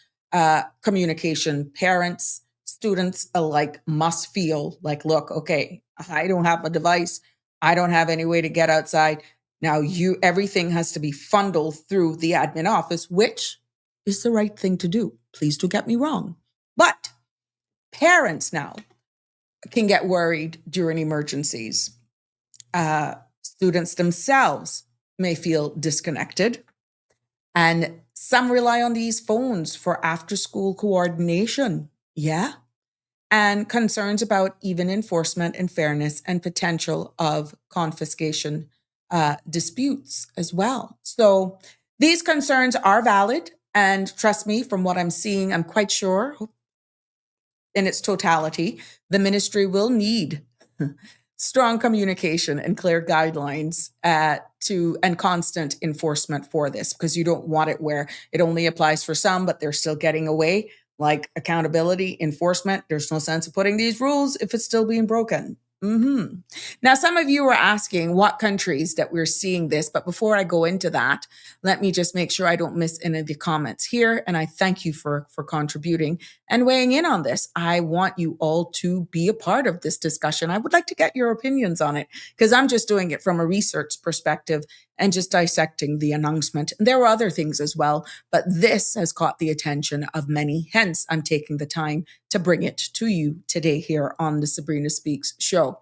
communication. Parents, students alike must feel like, look, okay, I don't have a device. I don't have any way to get outside. Now everything has to be funneled through the admin office, which is the right thing to do. Please don't get me wrong. But parents now can get worried during emergencies. Students themselves may feel disconnected. And some rely on these phones for after-school coordination. Yeah. And concerns about even enforcement and fairness and potential of confiscation disputes as well. So these concerns are valid. And trust me, from what I'm seeing, I'm quite sure in its totality, the ministry will need strong communication and clear guidelines and constant enforcement for this, because you don't want it where it only applies for some, but they're still getting away. like accountability, enforcement. There's no sense of putting these rules if it's still being broken. Now, some of you were asking what countries that we're seeing this, but before I go into that, let me just make sure I don't miss any of the comments here. And I thank you for contributing and weighing in on this. I want you all to be a part of this discussion. I would like to get your opinions on it because I'm just doing it from a research perspective and just dissecting the announcement. There were other things as well, but this has caught the attention of many. Hence, I'm taking the time to bring it to you today here on the Sabrina Speaks show.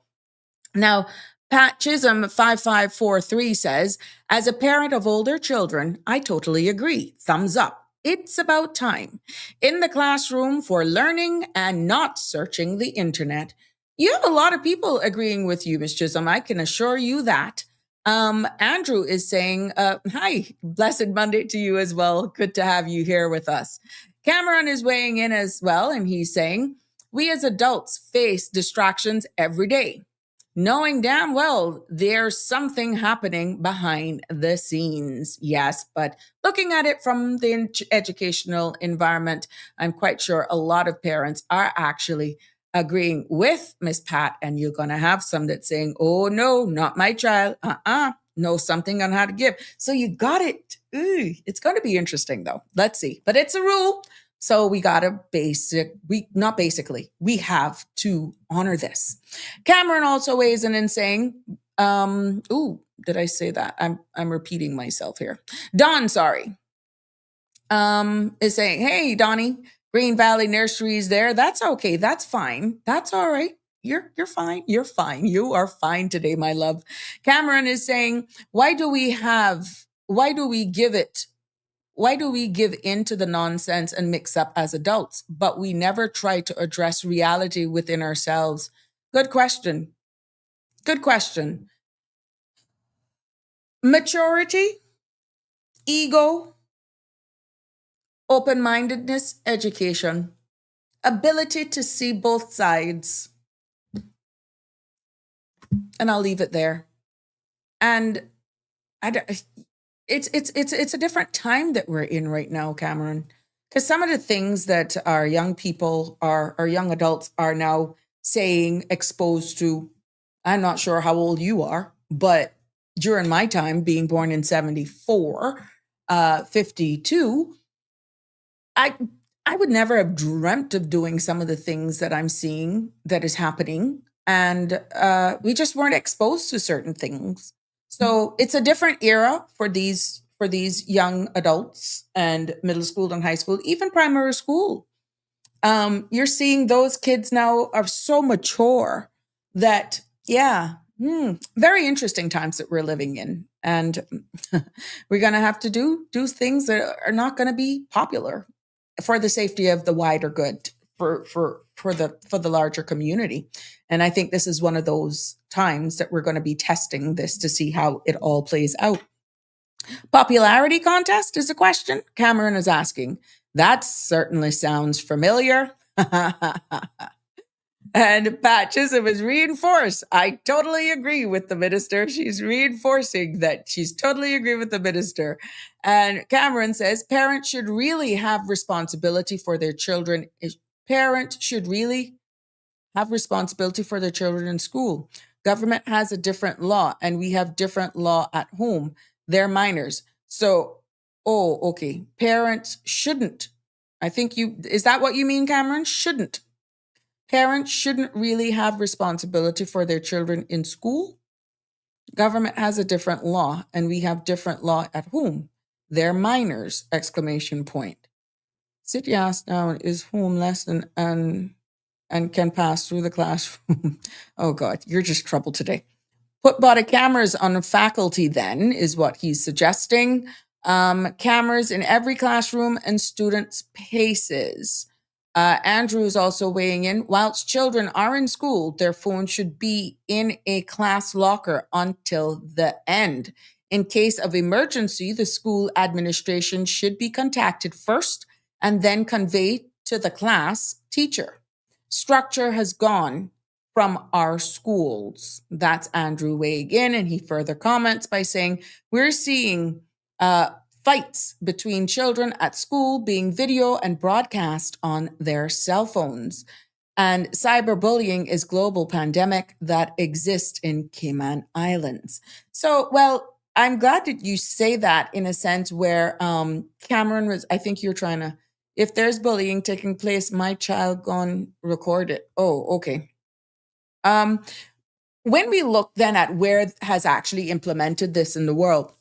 Now, Pat Chisholm 5543 says, as a parent of older children, I totally agree. Thumbs up. It's about time. In the classroom for learning and not searching the internet. You have a lot of people agreeing with you, Ms. Chisholm. I can assure you that. Andrew is saying, hi, blessed Monday to you as well. Good to have you here with us. Cameron is weighing in as well, and he's saying, we as adults face distractions every day, knowing damn well there's something happening behind the scenes. Yes, but looking at it from the educational environment, I'm quite sure a lot of parents are actually agreeing with Miss Pat, and you're going to have some that's saying, oh, no, not my child. Know something on how to give. So you got it. Ooh, it's going to be interesting, though. Let's see. But it's a rule. So we got to we have to honor this. Cameron also weighs in and saying, did I say that? I'm repeating myself here. Don, sorry, is saying, hey, Donnie, Green Valley Nurseries there. That's okay. That's fine. That's all right. You're fine. You're fine. You are fine today, my love. Cameron is saying, why do we give in to the nonsense and mix up as adults, but we never try to address reality within ourselves? Good question. Good question. Maturity, ego, open-mindedness, education, ability to see both sides. And I'll leave it there. And it's a different time that we're in right now, Cameron, because some of the things that our young people, our young adults are now saying, exposed to, I'm not sure how old you are, but during my time, being born in 74, 52, I would never have dreamt of doing some of the things that I'm seeing that is happening. And we just weren't exposed to certain things. So it's a different era for these young adults and middle school and high school, even primary school. You're seeing those kids now are so mature that, very interesting times that we're living in. And we're going to have to do things that are not going to be popular for the safety of the wider good, for the larger community. And I think this is one of those times that we're going to be testing this to see how it all plays out. Popularity contest is a question Cameron is asking. That certainly sounds familiar. And Pat Chisholm is reinforced. I totally agree with the minister. She's reinforcing that she's totally agree with the minister. And Cameron says parents should really have responsibility for their children. Parents should really have responsibility for their children in school. Government has a different law, and we have different law at home. They're minors. So, okay. Parents shouldn't. Is that what you mean, Cameron? Shouldn't. Parents shouldn't really have responsibility for their children in school. Government has a different law, and we have different law at home. They're minors, ! City asked now is homeless and can pass through the classroom. Oh God, you're just trouble today. Put body cameras on faculty then is what he's suggesting. Cameras in every classroom and students' paces. Andrew is also weighing in. Whilst children are in school, their phone should be in a class locker until the end. In case of emergency, the school administration should be contacted first and then conveyed to the class teacher. Structure has gone from our schools. That's Andrew weighing in, and he further comments by saying, we're seeing fights between children at school being video and broadcast on their cell phones. And cyberbullying is global pandemic that exists in Cayman Islands. So, well, I'm glad that you say that in a sense where Cameron was, I think you're trying to, if there's bullying taking place, my child gone record it. Oh, okay. When we look then at where it has actually implemented this in the world,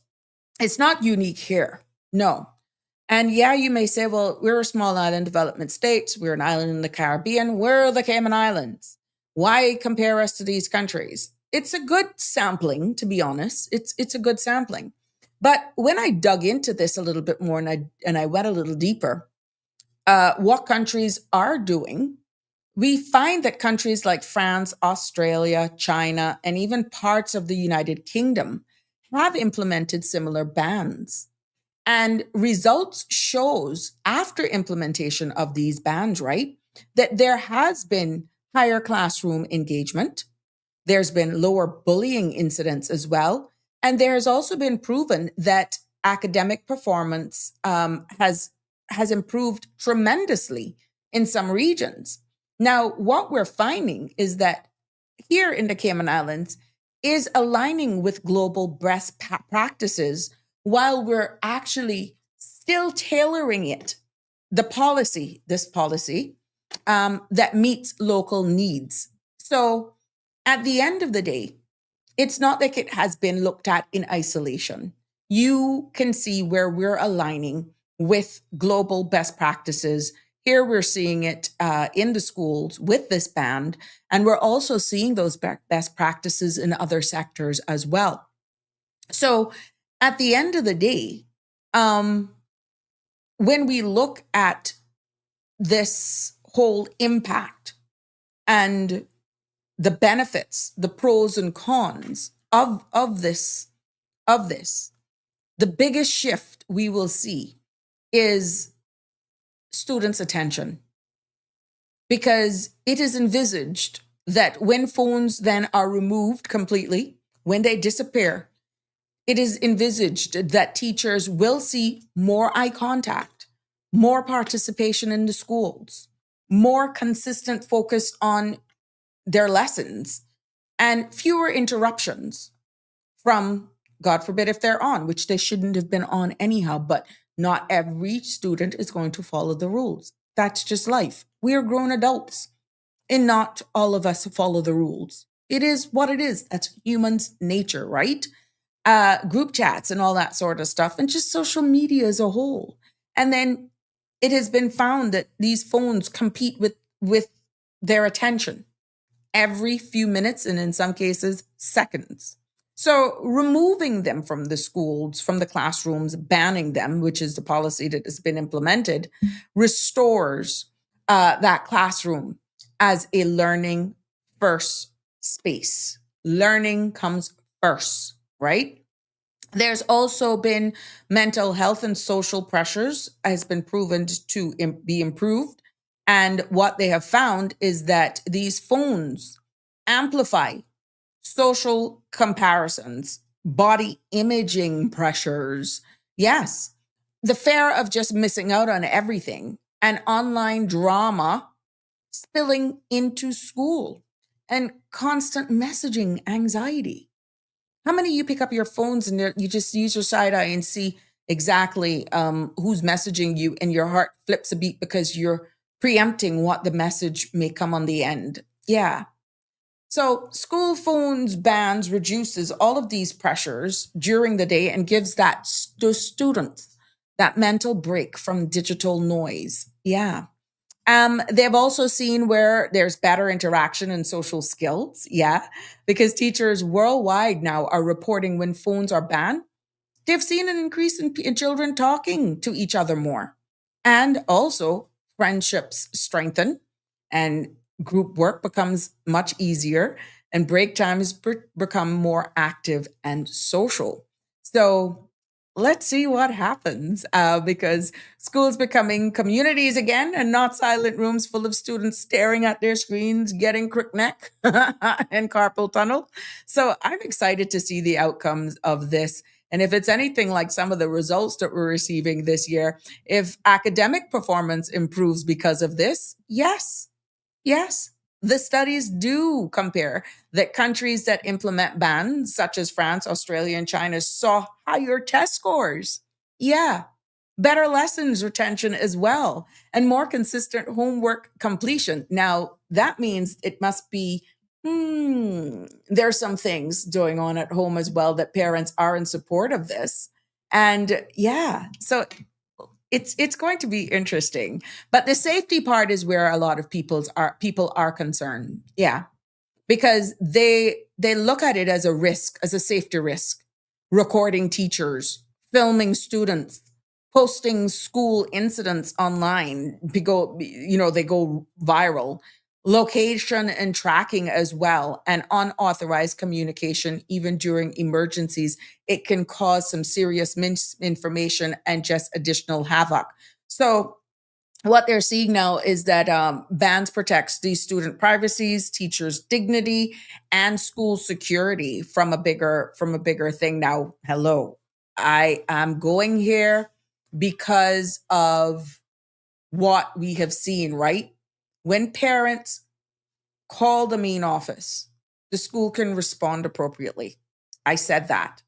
it's not unique here. No. And yeah, you may say, well, we're a small island development state. We're an island in the Caribbean. We're the Cayman Islands. Why compare us to these countries? It's a good sampling, to be honest. It's a good sampling. But when I dug into this a little bit more and I went a little deeper, what countries are doing, we find that countries like France, Australia, China, and even parts of the United Kingdom have implemented similar bans. And results shows after implementation of these bans, right, that there has been higher classroom engagement. There's been lower bullying incidents as well. And there has also been proven that academic performance has improved tremendously in some regions. Now, what we're finding is that here in the Cayman Islands is aligning with global best practices while we're actually still tailoring it, this policy that meets local needs. So at the end of the day, it's not like it has been looked at in isolation. You can see where we're aligning with global best practices. Here we're seeing it in the schools with this band, and we're also seeing those best practices in other sectors as well. So at the end of the day, when we look at this whole impact and the benefits, the pros and cons of this, the biggest shift we will see is students' attention, because it is envisaged that when phones then are removed completely, when they disappear, it is envisaged that teachers will see more eye contact, more participation in the schools, more consistent focus on their lessons, and fewer interruptions from, God forbid, if they're on, which they shouldn't have been on anyhow, but not every student is going to follow the rules. That's just life. We are grown adults, and not all of us follow the rules. It is what it is. That's humans' nature, right? Group chats and all that sort of stuff, and just social media as a whole. And then it has been found that these phones compete with their attention every few minutes, and in some cases, seconds. So removing them from the schools, from the classrooms, banning them, which is the policy that has been implemented, restores that classroom as a learning first space. Learning comes first, right? There's also been mental health and social pressures has been proven to be improved. And what they have found is that these phones amplify social comparisons, body imaging pressures. Yes, the fear of just missing out on everything, and online drama spilling into school, and constant messaging anxiety. How many of you pick up your phones and you just use your side eye and see exactly who's messaging you, and your heart flips a beat because you're preempting what the message may come on the end? Yeah. So school phones bans reduces all of these pressures during the day and gives the students that mental break from digital noise. Yeah. They've also seen where there's better interaction and social skills. Yeah. Because teachers worldwide now are reporting when phones are banned, they've seen an increase in children talking to each other more. And also friendships strengthen, and group work becomes much easier, and break times become more active and social. So let's see what happens, because schools becoming communities again and not silent rooms full of students staring at their screens, getting crook neck and carpal tunnel. So I'm excited to see the outcomes of this. And if it's anything like some of the results that we're receiving this year, if academic performance improves because of this, yes, yes. The studies do compare that countries that implement bans, such as France, Australia, and China, saw higher test scores. Yeah. Better lessons retention as well, and more consistent homework completion. Now, that means it must be, there's some things going on at home as well that parents are in support of this. And yeah, so it's going to be interesting. But the safety part is where a lot of people are concerned. Yeah. Because they look at it as a risk, as a safety risk, recording teachers, filming students, posting school incidents online, they go viral, location and tracking as well, and unauthorized communication, even during emergencies. It can cause some serious misinformation and just additional havoc. So what they're seeing now is that bans protects the student privacies, teachers' dignity, and school security from a bigger thing. Now, hello, I am going here because of what we have seen, right? When parents call the main office, the school can respond appropriately. I said that.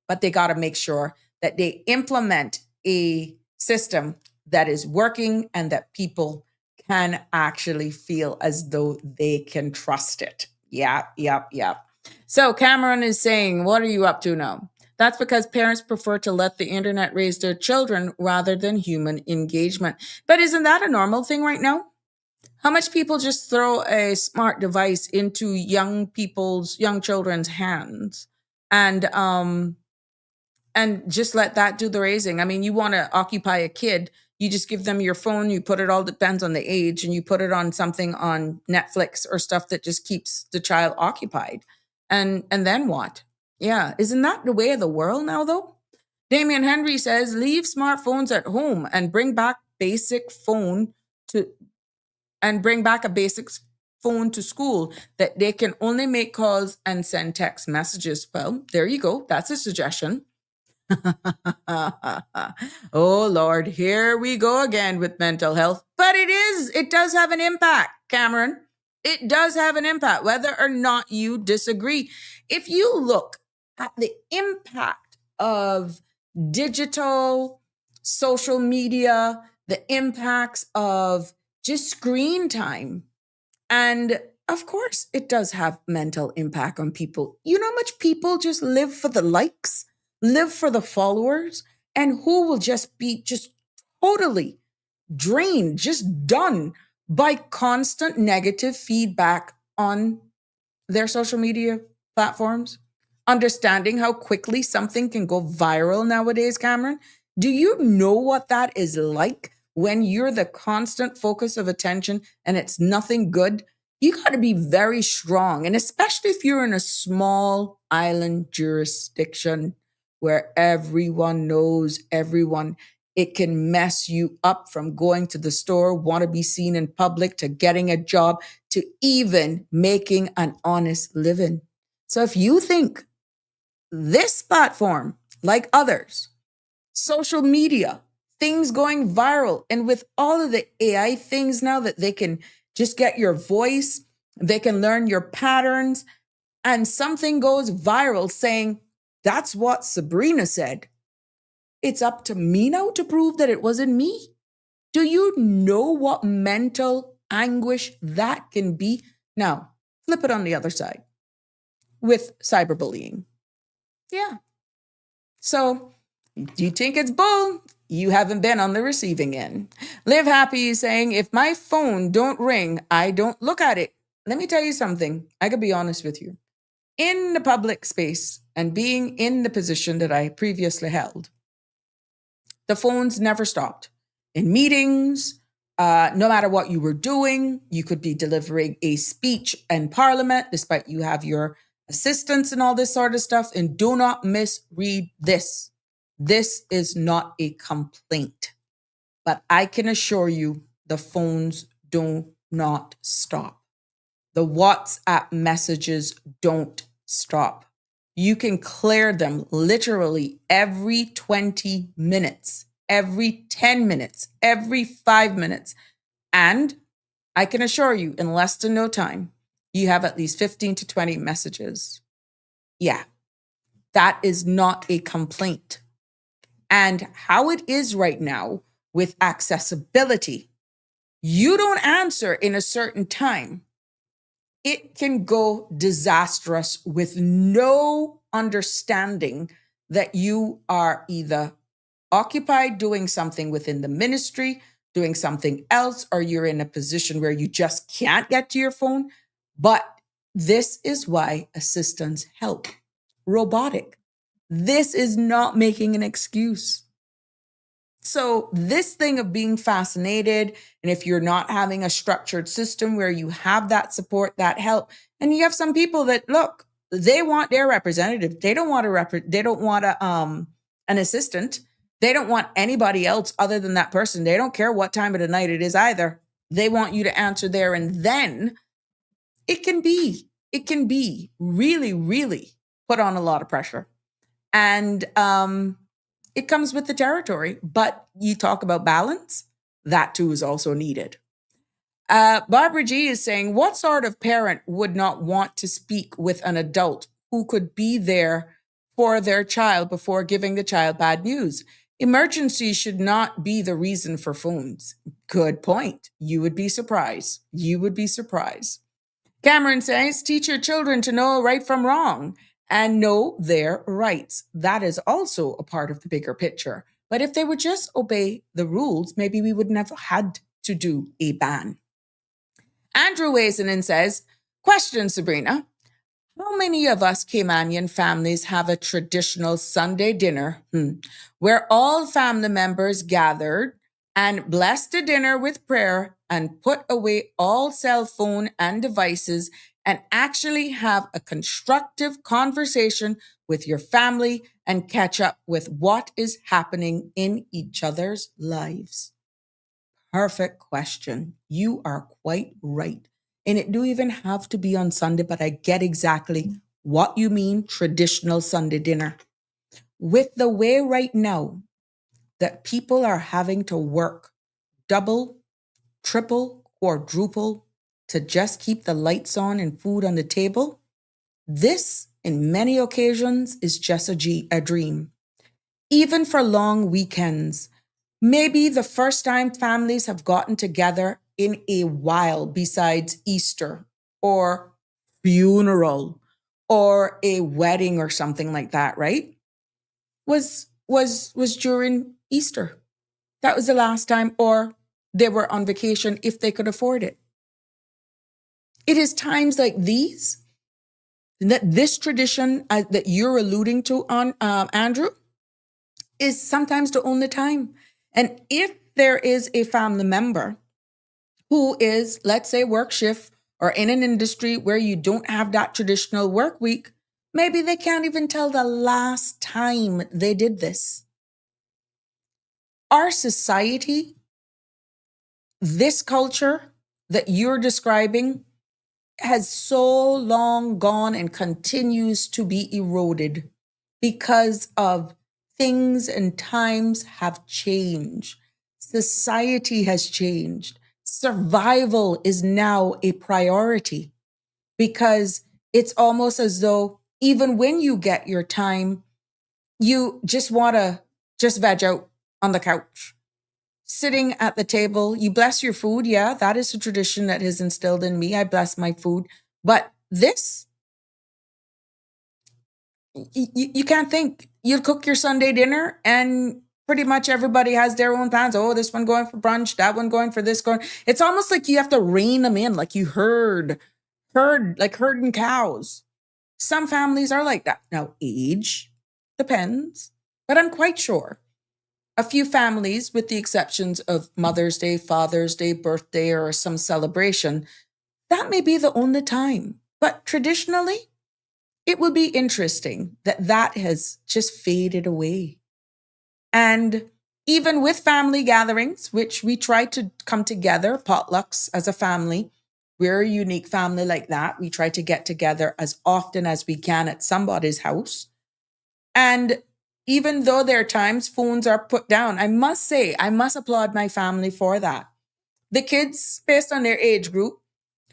But they got to make sure that they implement a system that is working and that people can actually feel as though they can trust it. Yeah. So Cameron is saying, what are you up to now? That's because parents prefer to let the internet raise their children rather than human engagement. But isn't that a normal thing right now? How much people just throw a smart device into young children's hands and just let that do the raising? I mean, you want to occupy a kid, you just give them your phone, you put it, all depends on the age, and you put it on something on Netflix or stuff that just keeps the child occupied. And then what? Yeah, isn't that the way of the world now, though? Damian Henry says, leave smartphones at home and bring back a basic phone to school that they can only make calls and send text messages. Well, there you go. That's a suggestion. Oh, Lord, here we go again with mental health. But it does have an impact, Cameron. It does have an impact, whether or not you disagree. If you look at the impact of digital, social media, the impacts of just screen time, and of course, it does have mental impact on people. You know how much people just live for the likes, live for the followers, and who will just be just totally drained, just done by constant negative feedback on their social media platforms. Understanding how quickly something can go viral nowadays, Cameron. Do you know what that is like when you're the constant focus of attention and it's nothing good? You got to be very strong. And especially if you're in a small island jurisdiction where everyone knows everyone, it can mess you up from going to the store, want to be seen in public, to getting a job, to even making an honest living. So if you think this platform, like others, social media, things going viral, and with all of the AI things now that they can just get your voice, they can learn your patterns, and something goes viral saying, that's what Sabrina said. It's up to me now to prove that it wasn't me. Do you know what mental anguish that can be? Now, flip it on the other side with cyberbullying. Yeah. So, do you think it's bull? You haven't been on the receiving end. Live Happy is saying, if my phone don't ring, I don't look at it. Let me tell you something. I could be honest with you. In the public space and being in the position that I previously held, the phones never stopped. In meetings, no matter what you were doing, you could be delivering a speech in Parliament, despite you have your assistants and all this sort of stuff. And do not misread this. This is not a complaint. But I can assure you the phones do not stop. The WhatsApp messages don't stop. You can clear them literally every 20 minutes, every 10 minutes, every 5 minutes. And I can assure you, in less than no time, you have at least 15 to 20 messages. Yeah, that is not a complaint. And how it is right now with accessibility, you don't answer in a certain time, it can go disastrous with no understanding that you are either occupied doing something within the ministry, doing something else, or you're in a position where you just can't get to your phone. But this is why assistants help. Robotic. This is not making an excuse. So this thing of being fascinated, and if you're not having a structured system where you have that support, that help, and you have some people that, look, they want their representative. They don't want an assistant. They don't want anybody else other than that person. They don't care what time of the night it is either. They want you to answer there and then. It can be really, really put on a lot of pressure. And it comes with the territory, but you talk about balance, that too is also needed. Barbara G is saying, what sort of parent would not want to speak with an adult who could be there for their child before giving the child bad news? Emergencies should not be the reason for phones. Good point. You would be surprised. Cameron says, teach your children to know right from wrong and know their rights. That is also a part of the bigger picture. But if they would just obey the rules, maybe we wouldn't have had to do a ban. Andrew weighs in and says, question, Sabrina. How many of us Caymanian families have a traditional Sunday dinner where all family members gathered and bless the dinner with prayer and put away all cell phone and devices and actually have a constructive conversation with your family and catch up with what is happening in each other's lives? Perfect question. You are quite right. And it do even have to be on Sunday, but I get exactly what you mean, traditional Sunday dinner. With the way right now that people are having to work double, triple, quadruple to just keep the lights on and food on the table, this, in many occasions, is just a dream. Even for long weekends, maybe the first time families have gotten together in a while besides Easter or funeral or a wedding or something like that, right? Was during Easter. That was the last time, or they were on vacation if they could afford it. It is times like these that this tradition that you're alluding to, on Andrew, is sometimes the only time. And if there is a family member who is, let's say, work shift or in an industry where you don't have that traditional work week, maybe they can't even tell the last time they did this. Our society, this culture that you're describing, has so long gone and continues to be eroded because of things and times have changed. Society has changed. Survival is now a priority because it's almost as though even when you get your time, you just want to just veg out on the couch. Sitting at the table, you bless your food. Yeah, that is a tradition that is instilled in me. I bless my food. But this, you can't think. You cook your Sunday dinner and pretty much everybody has their own plans. Oh, this one going for brunch, that one going for this going. It's almost like you have to rein them in, like you herd like herding cows. Some families are like that. Now, age depends, but I'm quite sure a few families, with the exceptions of Mother's Day, Father's Day, birthday, or some celebration, that may be the only time. But traditionally, it would be interesting that has just faded away. And even with family gatherings, which we try to come together, potlucks as a family, We're a unique family like that. We try to get together as often as we can at somebody's house. And even though there are times phones are put down, I must say, I must applaud my family for that. The kids, based on their age group,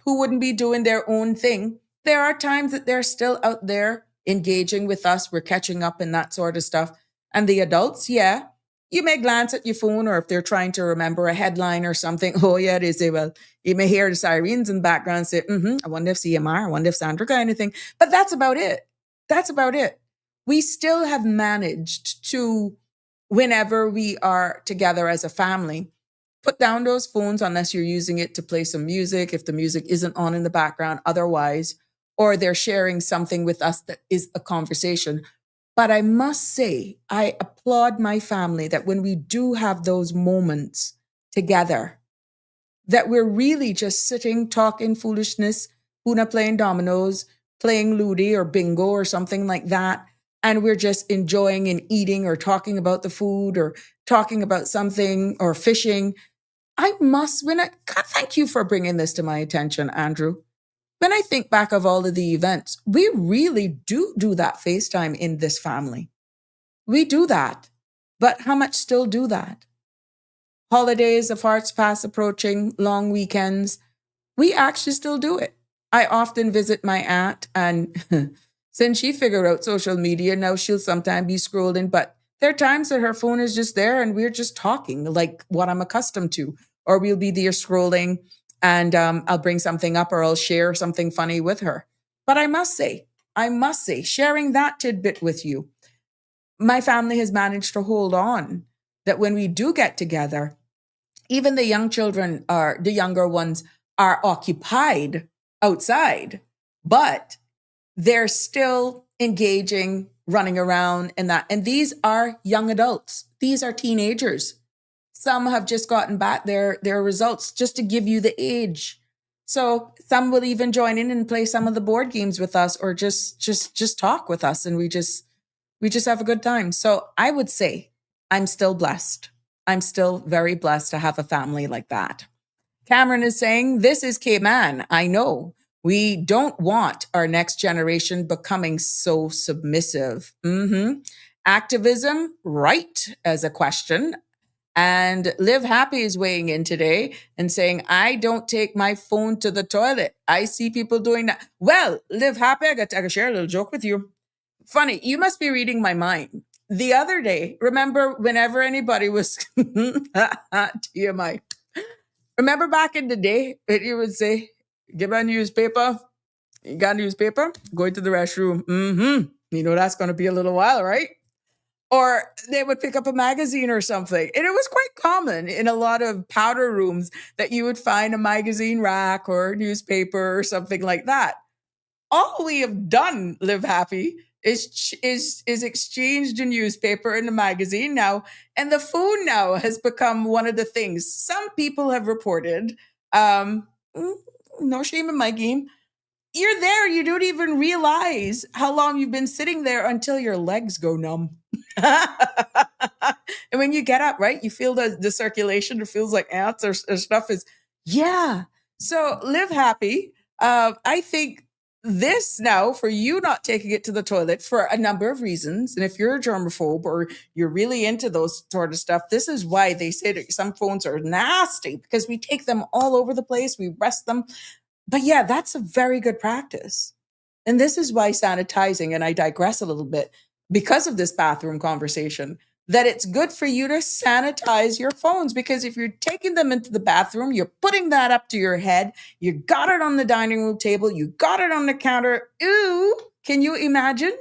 who wouldn't be doing their own thing, there are times that they're still out there engaging with us. We're catching up and that sort of stuff. And the adults, yeah, you may glance at your phone, or if they're trying to remember a headline or something, oh yeah, they say, well, you may hear the sirens in the background say, I wonder if CMR, I wonder if Sandra got anything. But that's about it. That's about it. We still have managed to, whenever we are together as a family, put down those phones unless you're using it to play some music, if the music isn't on in the background otherwise, or they're sharing something with us that is a conversation. But I must say, I applaud my family that when we do have those moments together, that we're really just sitting, talking foolishness, Una playing dominoes, playing Ludi or bingo or something like that. And we're just enjoying and eating or talking about the food or talking about something or fishing. Thank you for bringing this to my attention, Andrew. When I think back of all of the events, we really do that FaceTime in this family. We do that. But how much still do that? Holidays of hearts fast approaching, long weekends, we actually still do it. I often visit my aunt, and since she figured out social media, now she'll sometimes be scrolling, but there are times that her phone is just there and we're just talking like what I'm accustomed to. Or we'll be there scrolling and I'll bring something up or I'll share something funny with her. But I must say, sharing that tidbit with you, my family has managed to hold on that when we do get together, even the young children the younger ones are occupied outside, but they're still engaging, running around and that. And these are young adults. These are teenagers. Some have just gotten back their results, just to give you the age. So some will even join in and play some of the board games with us, or just talk with us, and we just have a good time. So I would say I'm still blessed. I'm still very blessed to have a family like that. Cameron is saying, this is K-Man. I know. We don't want our next generation becoming so submissive. Activism, right, as a question. And 𝗪𝗵𝗲 is weighing in today and saying, I don't take my phone to the toilet. I see people doing that. Well, 𝗪𝗵𝗲, I gotta share a little joke with you. Funny, you must be reading my mind. The other day, remember whenever anybody was TMI. Remember back in the day, you would say, give a newspaper. You got a newspaper? Going to the restroom. You know that's going to be a little while, right? Or they would pick up a magazine or something. And it was quite common in a lot of powder rooms that you would find a magazine rack or a newspaper or something like that. All we have done, 𝗪𝗵𝗲, is exchanged a newspaper and a magazine now. And the phone now has become one of the things. Some people have reported, no shame in my game, you're there, you don't even realize how long you've been sitting there until your legs go numb. And when you get up, right, you feel the circulation, it feels like ants or stuff is, yeah. So 𝗪𝗵𝗲, I think this now, for you not taking it to the toilet for a number of reasons, and if you're a germaphobe or you're really into those sort of stuff, this is why they say that some phones are nasty, because we take them all over the place, we rest them. But yeah, that's a very good practice. And this is why sanitizing, and I digress a little bit because of this bathroom conversation, that it's good for you to sanitize your phones, because if you're taking them into the bathroom, you're putting that up to your head, you got it on the dining room table, you got it on the counter. Ooh, can you imagine?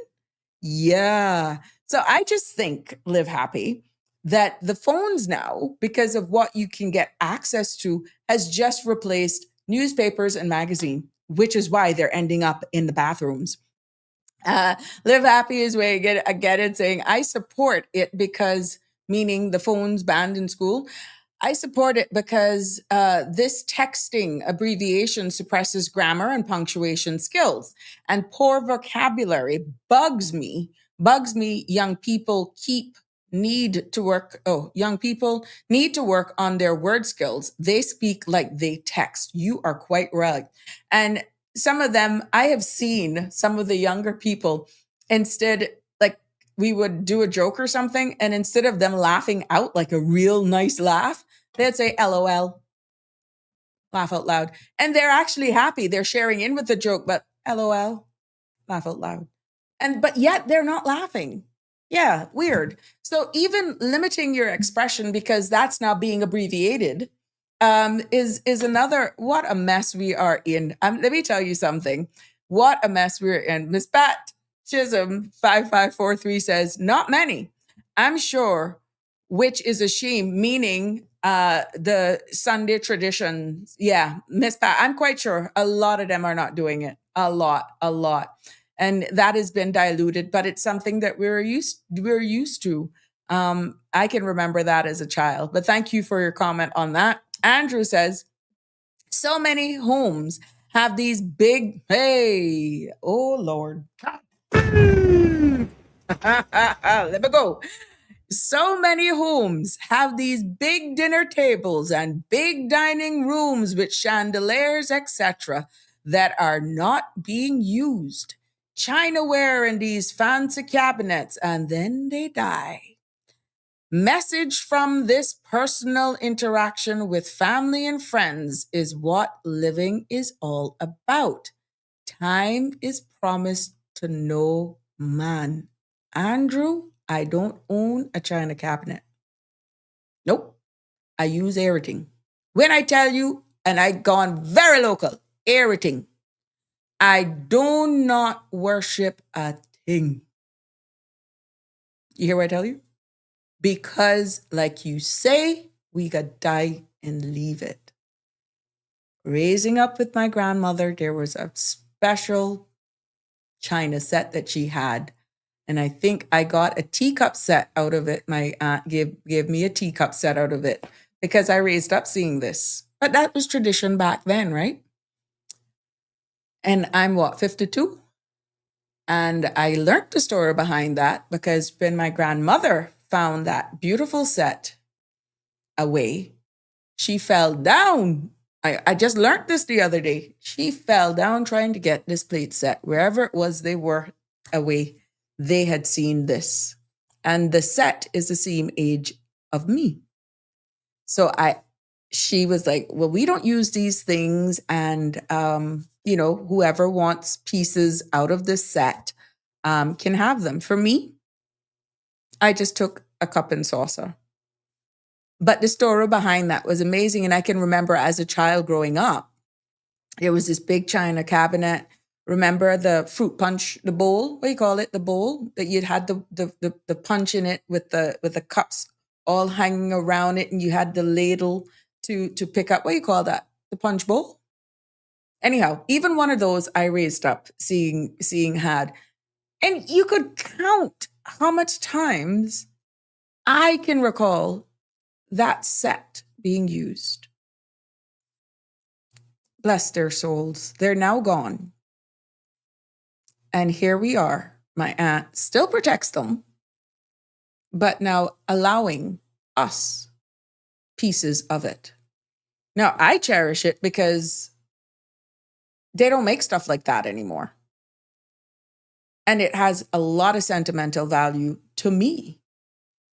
Yeah. So I just think, 𝗪𝗵𝗲, that the phones now, because of what you can get access to, has just replaced newspapers and magazine, which is why they're ending up in the bathrooms. 𝗪𝗵𝗲 is way again and saying, I support it because, meaning the phones banned in school, I support it because this texting abbreviation suppresses grammar and punctuation skills, and poor vocabulary bugs me young people keep need to work, young people need to work on their word skills. They speak like they text. You are quite right. And some of them, I have seen some of the younger people, instead, like we would do a joke or something, and instead of them laughing out like a real nice laugh, they'd say LOL, laugh out loud. And they're actually happy. They're sharing in with the joke, but LOL, laugh out loud. But yet they're not laughing. Yeah, weird. So even limiting your expression because that's now being abbreviated is another, what a mess we are in. Let me tell you something. What a mess we're in. Miss Pat Chisholm 5543 says, not many. I'm sure, which is a shame, meaning the Sunday traditions. Yeah, Miss Pat, I'm quite sure a lot of them are not doing it. A lot. And that has been diluted, but it's something that we're used to. I can remember that as a child, but thank you for your comment on that. Andrew says, so many homes have these big, hey, oh Lord. Let me go. So many homes have these big dinner tables and big dining rooms with chandeliers, etc., that are not being used. Chinaware in these fancy cabinets, and then they die. Message from this personal interaction with family and friends is what living is all about. Time is promised to no man. Andrew, I don't own a china cabinet. Nope. I use everything. When I tell you, and I gone very local, everything. I do not worship a thing. You hear what I tell you? Because, like you say, we got die and leave it. Raising up with my grandmother, there was a special china set that she had. And I think I got a teacup set out of it. My aunt gave me a teacup set out of it because I raised up seeing this. But that was tradition back then, right? And I'm 52? And I learned the story behind that because when my grandmother found that beautiful set away, she fell down. I just learned this the other day. She fell down trying to get this plate set. Wherever it was they were away, they had seen this. And the set is the same age of me. So she was like, well, we don't use these things. And, whoever wants pieces out of this set can have them. For me, I just took a cup and saucer. But the story behind that was amazing. And I can remember as a child growing up, there was this big china cabinet. Remember the fruit punch, the bowl? What do you call it? The bowl that you'd had the punch in it with the cups all hanging around it, and you had the ladle to pick up. What do you call that? The punch bowl? Anyhow, even one of those I raised up seeing had. And you could count how much times I can recall that set being used. Bless their souls. They're now gone. And here we are. My aunt still protects them, but now allowing us pieces of it. Now, I cherish it because they don't make stuff like that anymore. And it has a lot of sentimental value to me.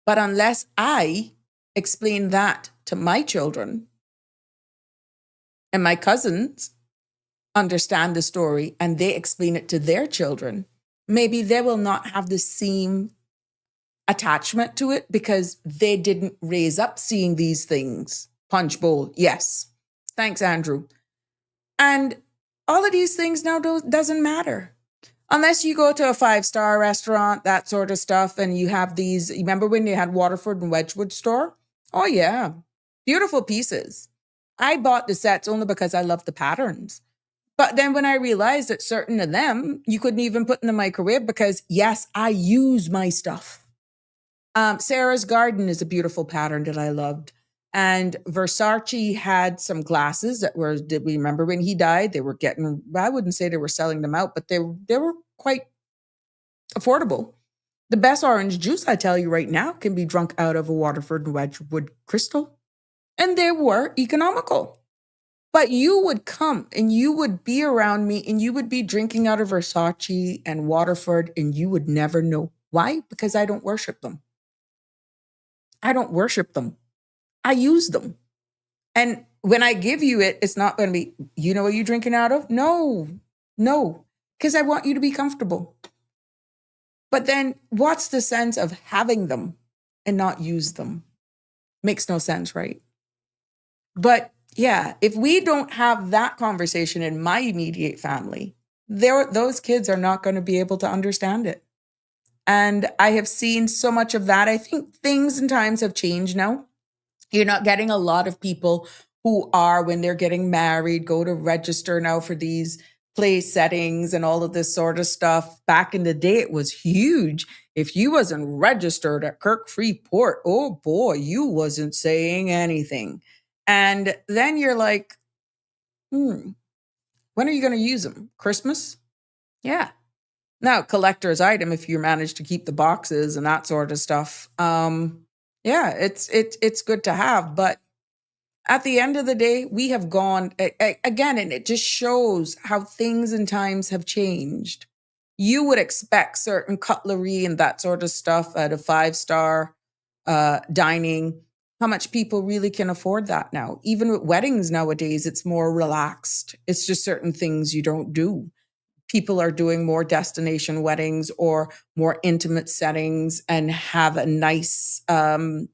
But unless I explain that to my children and my cousins understand the story and they explain it to their children, maybe they will not have the same attachment to it because they didn't raise up seeing these things. Punch bowl, yes. Thanks, Andrew. And all of these things now doesn't matter. Unless you go to a 5-star restaurant, that sort of stuff, and you have these, remember when they had Waterford and Wedgwood store? Oh yeah, beautiful pieces. I bought the sets only because I love the patterns. But then when I realized that certain of them, you couldn't even put in the microwave because yes, I use my stuff. Sarah's Garden is a beautiful pattern that I loved. And 𝗪𝗏 had some glasses that were, did we remember when he died? They were getting, I wouldn't say they were selling them out, but they were quite affordable. The best orange juice, I tell you right now, can be drunk out of a Waterford and Wedgwood crystal. And they were economical. But you would come and you would be around me and you would be drinking out of 𝗪𝗪𝗀 and Waterford and you would never know. Why? Because I don't worship them. I don't worship them. I use them. And when I give you it, it's not going to be, you know what you're drinking out of? No, because I want you to be comfortable. But then what's the sense of having them and not use them? Makes no sense, right? But yeah, if we don't have that conversation in my immediate family, those kids are not going to be able to understand it. And I have seen so much of that. I think things and times have changed now. You're not getting a lot of people who are, when they're getting married, go to register now for these place settings and all of this sort of stuff. Back in the day, it was huge. If you wasn't registered at Kirk Freeport, oh boy, you wasn't saying anything. And then you're like, when are you going to use them? Christmas? Yeah. Now, collector's item, if you manage to keep the boxes and that sort of stuff. Yeah, it's good to have. But at the end of the day, we have gone, again, and it just shows how things and times have changed. You would expect certain cutlery and that sort of stuff at a 5-star dining. How much people really can afford that now? Even with weddings nowadays, it's more relaxed. It's just certain things you don't do. People are doing more destination weddings or more intimate settings and have a nice, a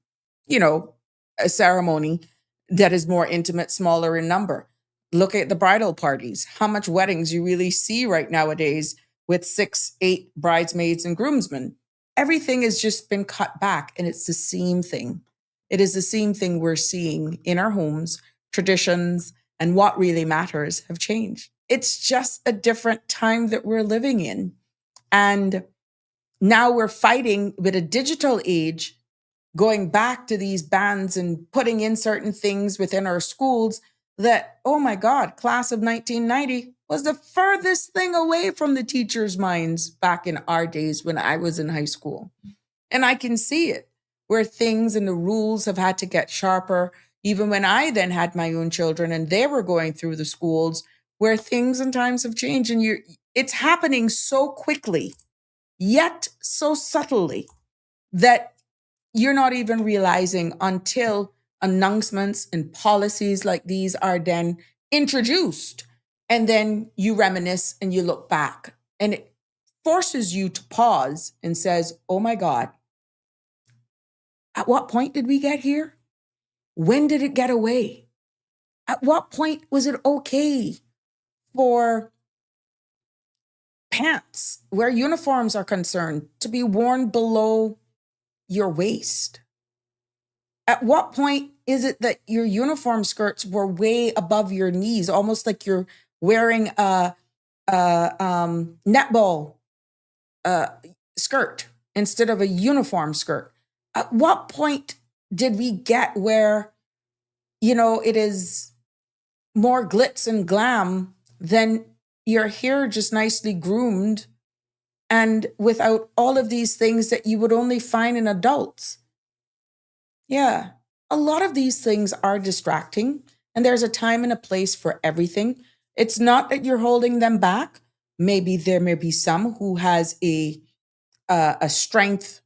ceremony that is more intimate, smaller in number. Look at the bridal parties. How much weddings you really see right nowadays with 6, 8 bridesmaids and groomsmen. Everything has just been cut back, and it's the same thing. It is the same thing we're seeing in our homes. Traditions and what really matters have changed. It's just a different time that we're living in. And now we're fighting with a digital age, going back to these bans and putting in certain things within our schools that, oh my God, class of 1990 was the furthest thing away from the teachers' minds back in our days when I was in high school. And I can see it, where things and the rules have had to get sharper, even when I then had my own children and they were going through the schools, where things and times have changed. And it's happening so quickly, yet so subtly, that you're not even realizing until announcements and policies like these are then introduced. And then you reminisce and you look back. And it forces you to pause and says, oh my God, at what point did we get here? When did it get away? At what point was it okay for pants, where uniforms are concerned, to be worn below your waist? At what point is it that your uniform skirts were way above your knees, almost like you're wearing a netball skirt instead of a uniform skirt? At what point did we get where, it is more glitz and glam than your hair just nicely groomed and without all of these things that you would only find in adults? Yeah, a lot of these things are distracting, and there's a time and a place for everything. It's not that you're holding them back. Maybe there may be some who has a strength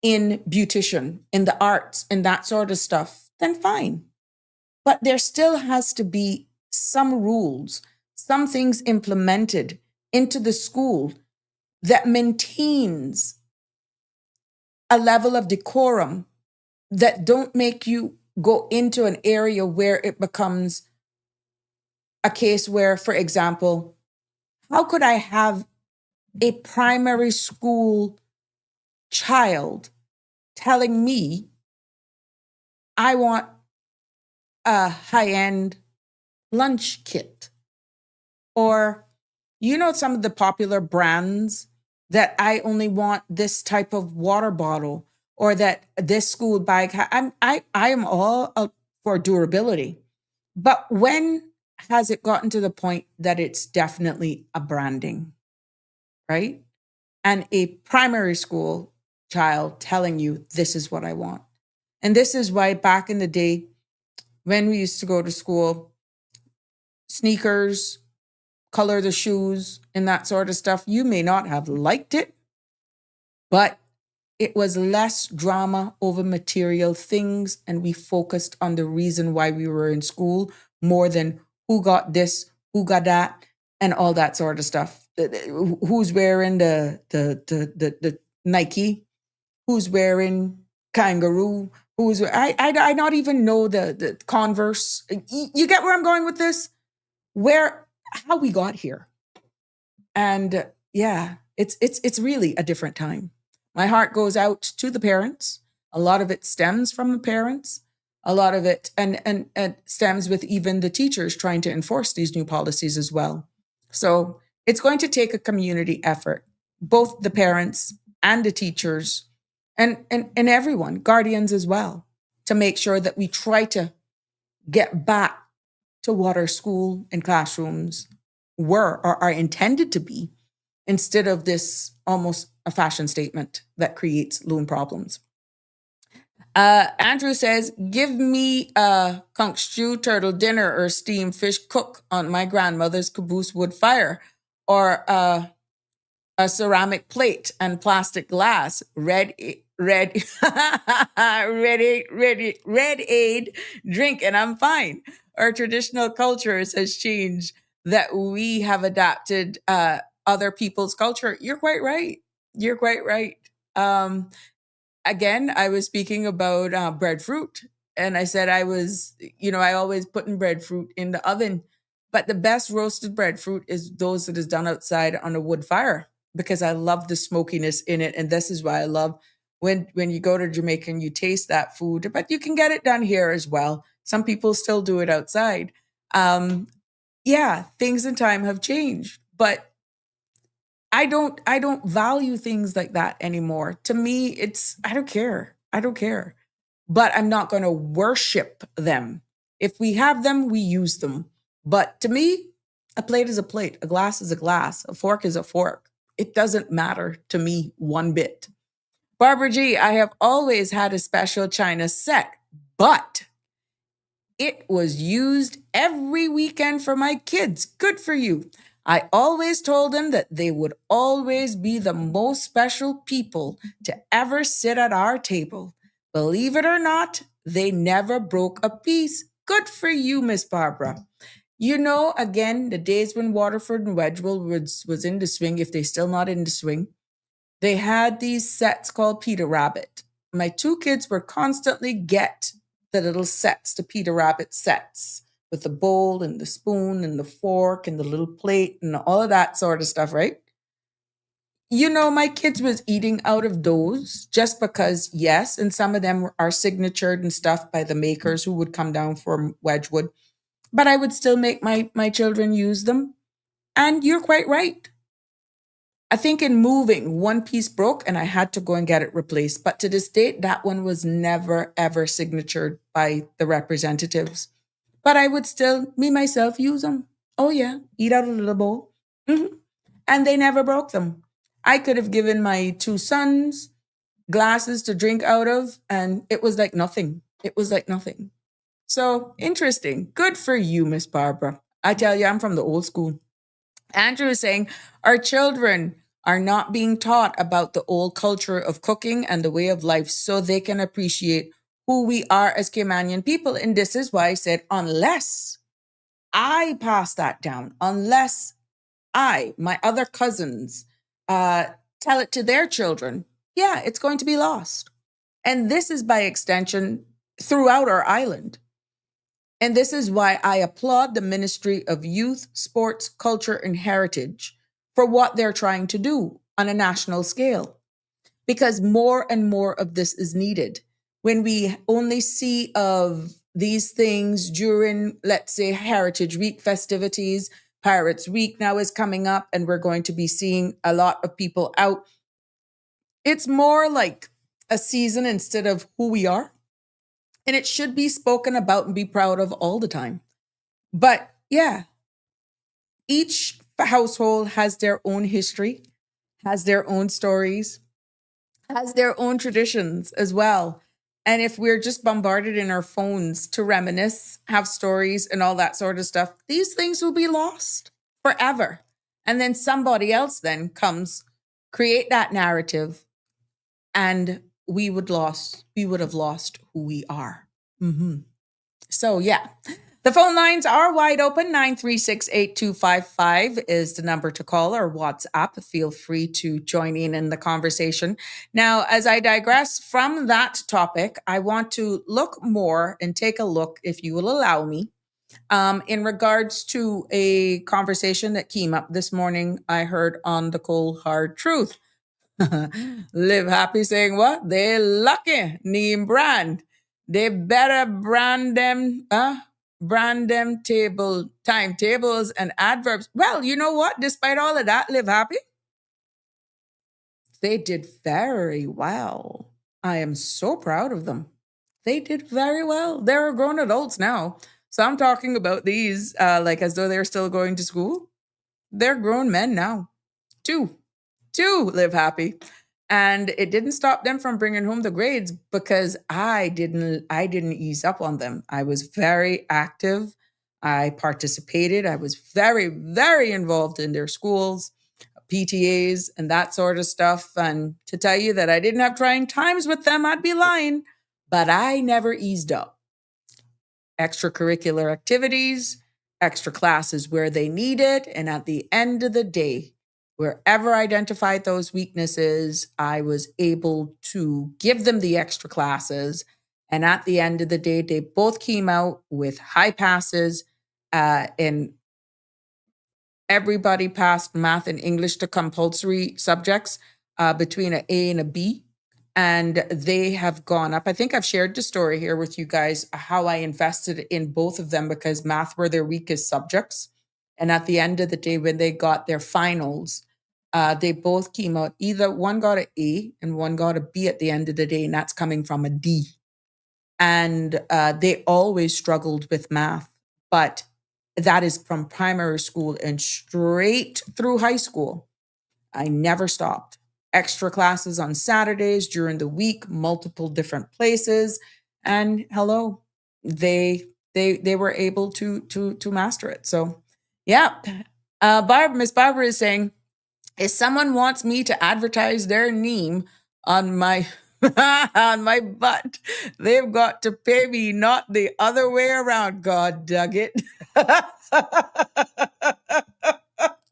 in beautician, in the arts, and that sort of stuff, then fine. But there still has to be some rules, some things implemented into the school that maintains a level of decorum that don't make you go into an area where it becomes a case where, for example, how could I have a primary school child telling me I want a high-end lunch kit? Or, some of the popular brands that I only want this type of water bottle, or that this school bag. I am all up for durability. But when has it gotten to the point that it's definitely a branding, right? And a primary school child telling you, this is what I want. And this is why back in the day, when we used to go to school, sneakers, color the shoes, and that sort of stuff, you may not have liked it, but it was less drama over material things, and we focused on the reason why we were in school more than who got this, who got that, and all that sort of stuff. Who's wearing the Nike? Who's wearing kangaroo? I not even know the Converse. You get where I'm going with this? How we got here. And yeah, it's really a different time. My heart goes out to the parents. A lot of it stems from the parents. A lot of it and stems with even the teachers trying to enforce these new policies as well. So it's going to take a community effort, both the parents and the teachers and everyone, guardians as well, to make sure that we try to get back to what our school and classrooms were or are intended to be, instead of this almost a fashion statement that creates loom problems. Andrew says, give me a conch stew, turtle dinner, or steamed fish cook on my grandmother's caboose wood fire, or a ceramic plate and plastic glass, red aid drink, and I'm fine. Our traditional cultures has changed, that we have adapted other people's culture. You're quite right. You're quite right. Again, I was speaking about breadfruit, and I said I always put in breadfruit in the oven, but the best roasted breadfruit is those that is done outside on a wood fire, because I love the smokiness in it. And this is why I love when you go to Jamaica and you taste that food, but you can get it done here as well. Some people still do it outside. Yeah, things in time have changed, but I don't value things like that anymore. To me, I don't care. But I'm not going to worship them. If we have them, we use them. But to me, a plate is a plate, a glass is a glass, a fork is a fork. It doesn't matter to me one bit. Barbara G, I have always had a special china set, but it was used every weekend for my kids. Good for you. I always told them that they would always be the most special people to ever sit at our table. Believe it or not, they never broke a piece. Good for you, Miss Barbara. You know, again, the days when Waterford and Wedgwood was in the swing, if they're still not in the swing, they had these sets called Peter Rabbit. My two kids were constantly get the little sets, the Peter Rabbit sets, with the bowl and the spoon and the fork and the little plate and all of that sort of stuff, right? You know, my kids was eating out of those just because, yes, and some of them are signatured and stuff by the makers who would come down from Wedgwood, but I would still make my children use them. And you're quite right. I think in moving, one piece broke and I had to go and get it replaced. But to this date, that one was never, ever signatured by the representatives. But I would still, me, myself, use them. Oh, yeah. Eat out of a little bowl. Mm-hmm. And they never broke them. I could have given my two sons glasses to drink out of, and it was like nothing. It was like nothing. So interesting. Good for you, Miss Barbara. I tell you, I'm from the old school. Andrew is saying, our children are not being taught about the old culture of cooking and the way of life so they can appreciate who we are as Caymanian people. And this is why I said, unless I pass that down, unless my other cousins, tell it to their children, yeah, it's going to be lost. And this is by extension throughout our island. And this is why I applaud the Ministry of Youth, Sports, Culture, and Heritage for what they're trying to do on a national scale, because more and more of this is needed. When we only see of these things during, let's say, Heritage Week festivities, Pirates Week now is coming up, and we're going to be seeing a lot of people out. It's more like a season instead of who we are. And it should be spoken about and be proud of all the time. But yeah, each household has their own history, has their own stories. has their own traditions as well. And if we're just bombarded in our phones to reminisce, have stories and all that sort of stuff, these things will be lost forever. And then somebody else then comes, create that narrative, and we would have lost who we are. So yeah, the phone lines are wide open. 936-8255 is the number to call, or WhatsApp. Feel free to join in the conversation. Now, as I digress from that topic, I want to look more and take a look, if you will allow me, in regards to a conversation that came up this morning. I heard on the Cold Hard Truth. 𝗧𝗵𝗶𝗀𝗀𝗀 saying what? They lucky, name brand. They better brand them timetables and adverbs. Well, you know what? Despite all of that, 𝗧𝗵𝗶𝗀𝗀𝗧, they did very well. I am so proud of them. They did very well. They're grown adults now. So I'm talking about these like as though they're still going to school. They're grown men now. Two 𝗧𝗵𝗶𝗀𝗀𝗀𝗧. And it didn't stop them from bringing home the grades, because I didn't ease up on them. I was very active. I participated. I was very, very involved in their schools, PTAs, and that sort of stuff. And to tell you that I didn't have trying times with them, I'd be lying. But I never eased up. Extracurricular activities, extra classes where they need it. And at the end of the day, wherever I identified those weaknesses, I was able to give them the extra classes. And at the end of the day, they both came out with high passes, and everybody passed math and English to compulsory subjects between an A and a B. And they have gone up. I think I've shared the story here with you guys, how I invested in both of them because math were their weakest subjects. And at the end of the day, when they got their finals, they both came out, either one got an A and one got a B at the end of the day, and that's coming from a D. And they always struggled with math, but that is from primary school and straight through high school. I never stopped. Extra classes on Saturdays, during the week, multiple different places. And hello, they were able to master it. So yeah, Miss Barbara is saying, if someone wants me to advertise their name on my on my butt, they've got to pay me, not the other way around. God dug it.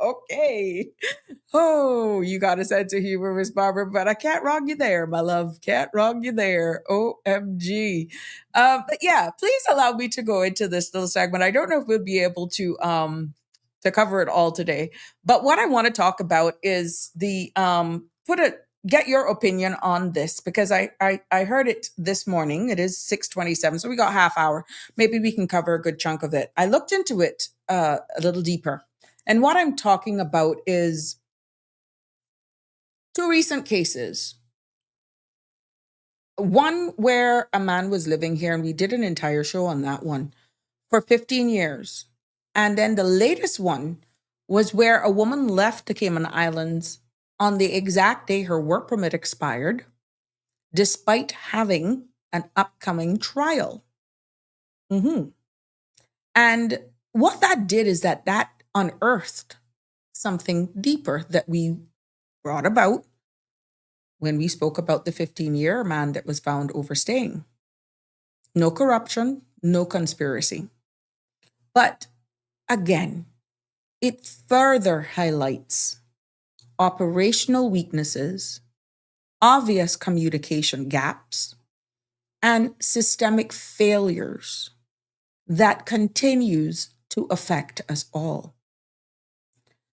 Okay. Oh, you got a sense of humor, Miss Barbara, but I can't wrong you there, my love. Can't wrong you there. OMG. But yeah, please allow me to go into this little segment. I don't know if we'll be able to cover it all today, but what I want to talk about is the get your opinion on this, because I heard it this morning. It is 6:27, so we got half hour. Maybe we can cover a good chunk of it. I looked into it a little deeper. And what I'm talking about is two recent cases. One where a man was living here, and we did an entire show on that one, for 15 years. And then the latest one was where a woman left the Cayman Islands on the exact day her work permit expired, despite having an upcoming trial. And what that did is that unearthed something deeper that we brought about when we spoke about the 15-year man that was found overstaying. No corruption, no conspiracy. But again, it further highlights operational weaknesses, obvious communication gaps, and systemic failures that continues to affect us all.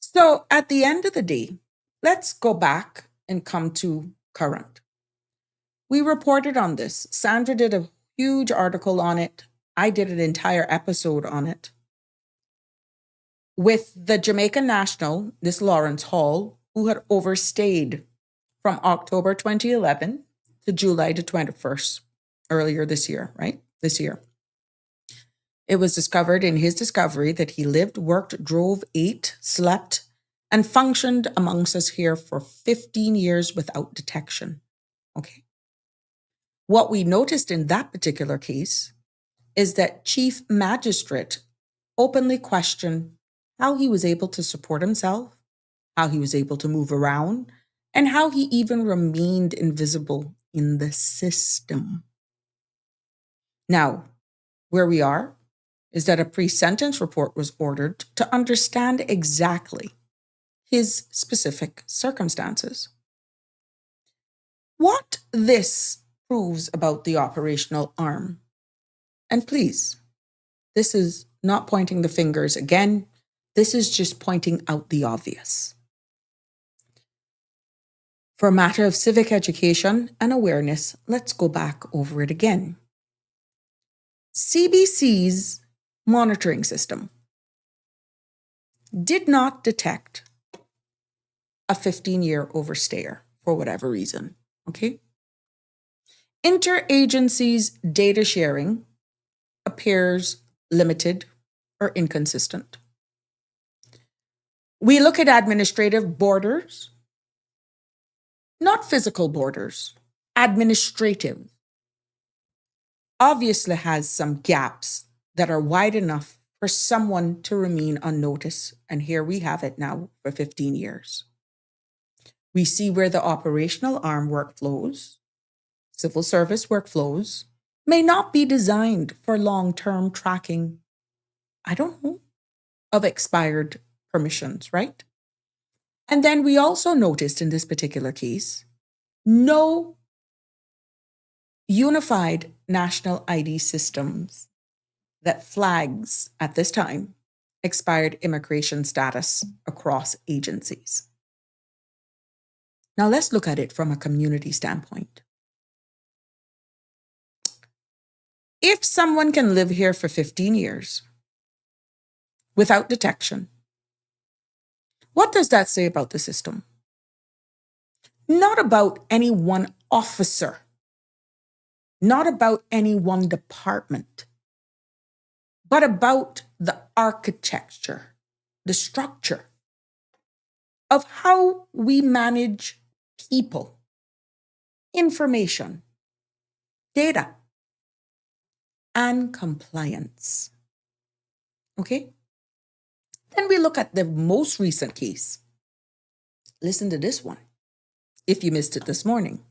So at the end of the day, let's go back and come to current. We reported on this. Sandra did a huge article on it. I did an entire episode on it. With the Jamaican national, this Lawrence Hall, who had overstayed from October 2011 to July the 21st, earlier this year, right? This year. It was discovered in his discovery that he lived, worked, drove, ate, slept, and functioned amongst us here for 15 years without detection. Okay. What we noticed in that particular case is that Chief Magistrate openly questioned how he was able to support himself, how he was able to move around, and how he even remained invisible in the system. Now, where we are is that a pre-sentence report was ordered to understand exactly his specific circumstances. What this proves about the operational arm, and please, this is not pointing the fingers again, this is just pointing out the obvious. For a matter of civic education and awareness, let's go back over it again. CBC's monitoring system did not detect a 15-year overstayer for whatever reason, okay? Interagencies data sharing appears limited or inconsistent. We look at administrative borders, not physical borders, administrative, obviously has some gaps that are wide enough for someone to remain unnoticed. And here we have it now for 15 years. We see where the operational arm workflows, civil service workflows, may not be designed for long-term tracking, of expired permissions, right? And then we also noticed in this particular case, no unified national ID systems that flags at this time expired immigration status across agencies. Now let's look at it from a community standpoint. If someone can live here for 15 years without detection, what does that say about the system? Not about any one officer, not about any one department, but about the architecture, the structure of how we manage people, information, data, and compliance. Okay? Then we look at the most recent case. Listen to this one, if you missed it this morning.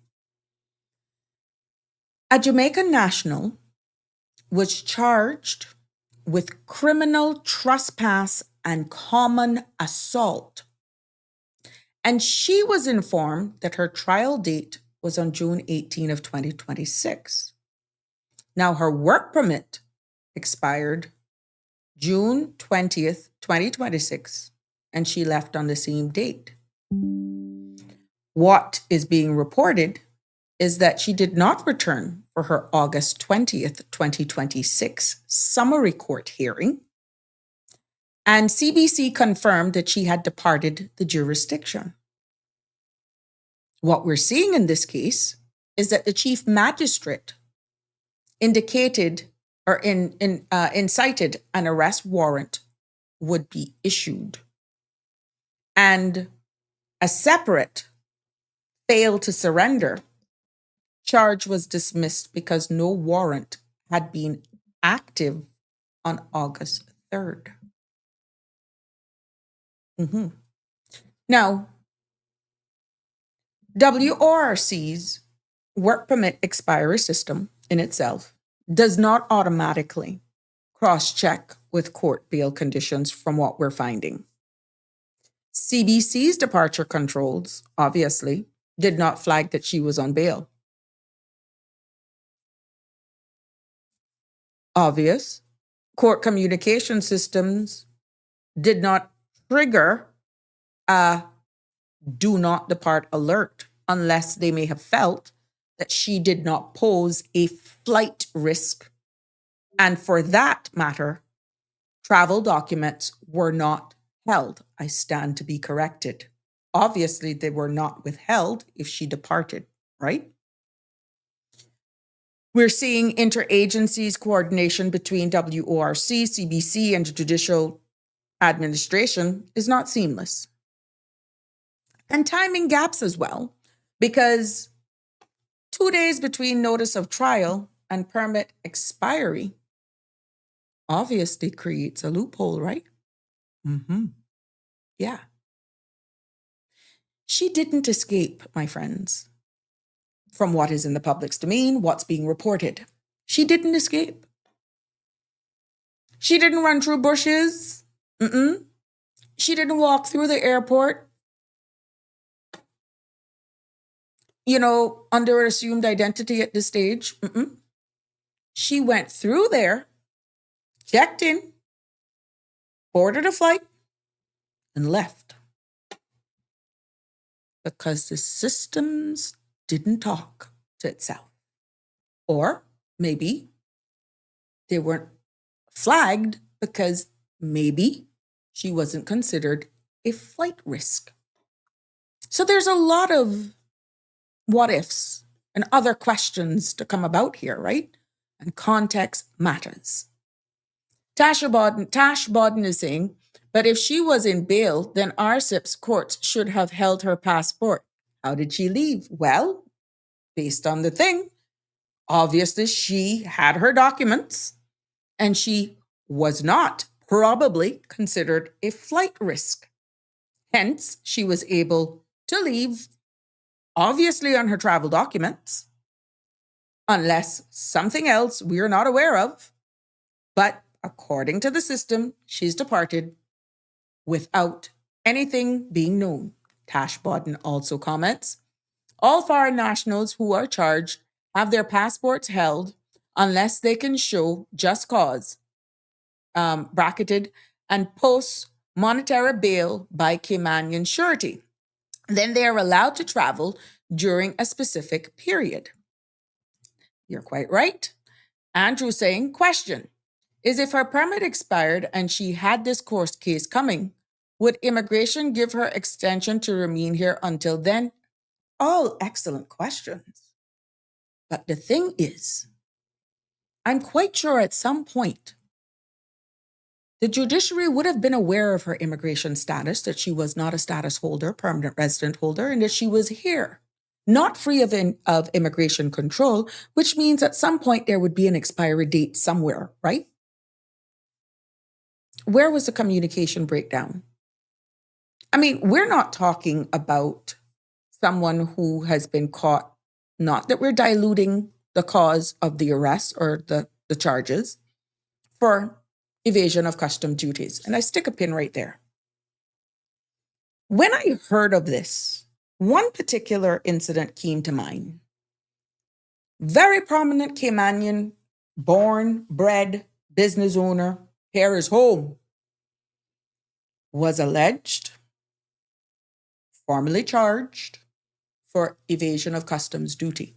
A Jamaican national was charged with criminal trespass and common assault. And she was informed that her trial date was on June 18 of 2026. Now her work permit expired June 20th, 2026, and she left on the same date. What is being reported is that she did not return for her August 20th, 2026 summary court hearing, and CBC confirmed that she had departed the jurisdiction. What we're seeing in this case is that the chief magistrate indicated or incited an arrest warrant would be issued, and a separate fail to surrender charge was dismissed because no warrant had been active on August 3rd. Now, WORC's work permit expiry system in itself does not automatically cross-check with court bail conditions from what we're finding. CBC's departure controls, obviously, did not flag that she was on bail. Obvious, court communication systems did not trigger a do not depart alert unless they may have felt that she did not pose a flight risk. And for that matter, travel documents were not held. I stand to be corrected. Obviously, they were not withheld if she departed, right? We're seeing interagencies coordination between WORC, CBC, and the judicial administration is not seamless. And timing gaps as well, because 2 days between notice of trial and permit expiry obviously creates a loophole, right? Yeah. She didn't escape, my friends, from what is in the public's domain, what's being reported. She didn't escape. She didn't run through bushes. She didn't walk through the airport, under an assumed identity at this stage. She went through there, checked in, boarded a flight, and left. Because the systems didn't talk to itself. Or maybe they weren't flagged because maybe she wasn't considered a flight risk. So there's a lot of what ifs and other questions to come about here, right? And context matters. Tash Bodden is saying, but if she was in bail, then RCIP's courts should have held her passport. How did she leave? Well, based on the thing, obviously she had her documents and she was not probably considered a flight risk. Hence, she was able to leave, obviously on her travel documents, unless something else we're not aware of. But according to the system, she's departed without anything being known. Tash Bodden also comments, all foreign nationals who are charged have their passports held unless they can show just cause, bracketed, and post monetary bail by 𝗪𝗵𝗲 surety. Then they are allowed to travel during a specific period. You're quite right. Andrew saying, question, is if her permit expired and she had this court case coming, would immigration give her extension to remain here until then? All excellent questions. But the thing is, I'm quite sure at some point, the judiciary would have been aware of her immigration status, that she was not a status holder, permanent resident holder, and that she was here, not free of immigration control, which means at some point there would be an expiry date somewhere, right? Where was the communication breakdown? I mean, we're not talking about someone who has been caught, not that we're diluting the cause of the arrest or the charges for evasion of custom duties. And I stick a pin right there. When I heard of this, one particular incident came to mind. Very prominent Caymanian, born, bred, business owner, here is home, was alleged, formally charged for evasion of customs duty.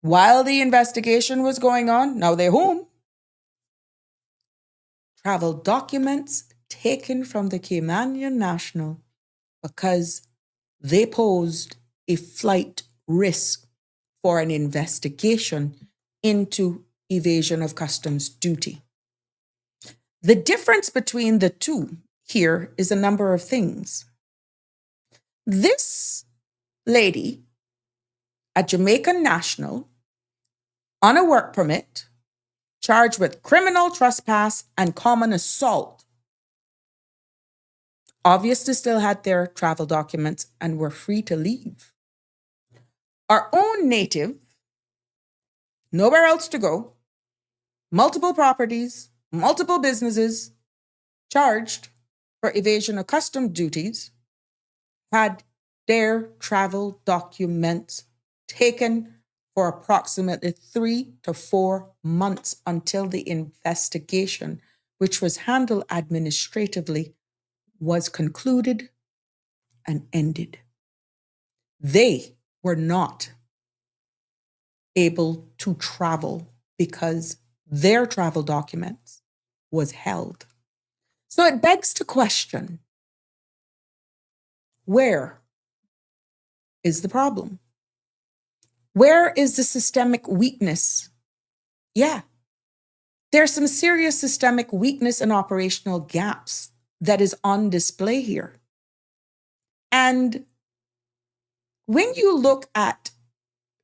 While the investigation was going on, now they're home, travel documents taken from the Caymanian national because they posed a flight risk for an investigation into evasion of customs duty. The difference between the two here is a number of things. This lady, a Jamaican national, on a work permit, charged with criminal trespass and common assault, obviously still had their travel documents and were free to leave. Our own native, nowhere else to go, multiple properties, multiple businesses, charged for evasion of custom duties, had their travel documents taken for approximately 3 to 4 months until the investigation, which was handled administratively, was concluded and ended. They were not able to travel because their travel documents was held. So it begs to question, where is the problem? Where is the systemic weakness? Yeah, there's some serious systemic weakness and operational gaps that is on display here. And when you look at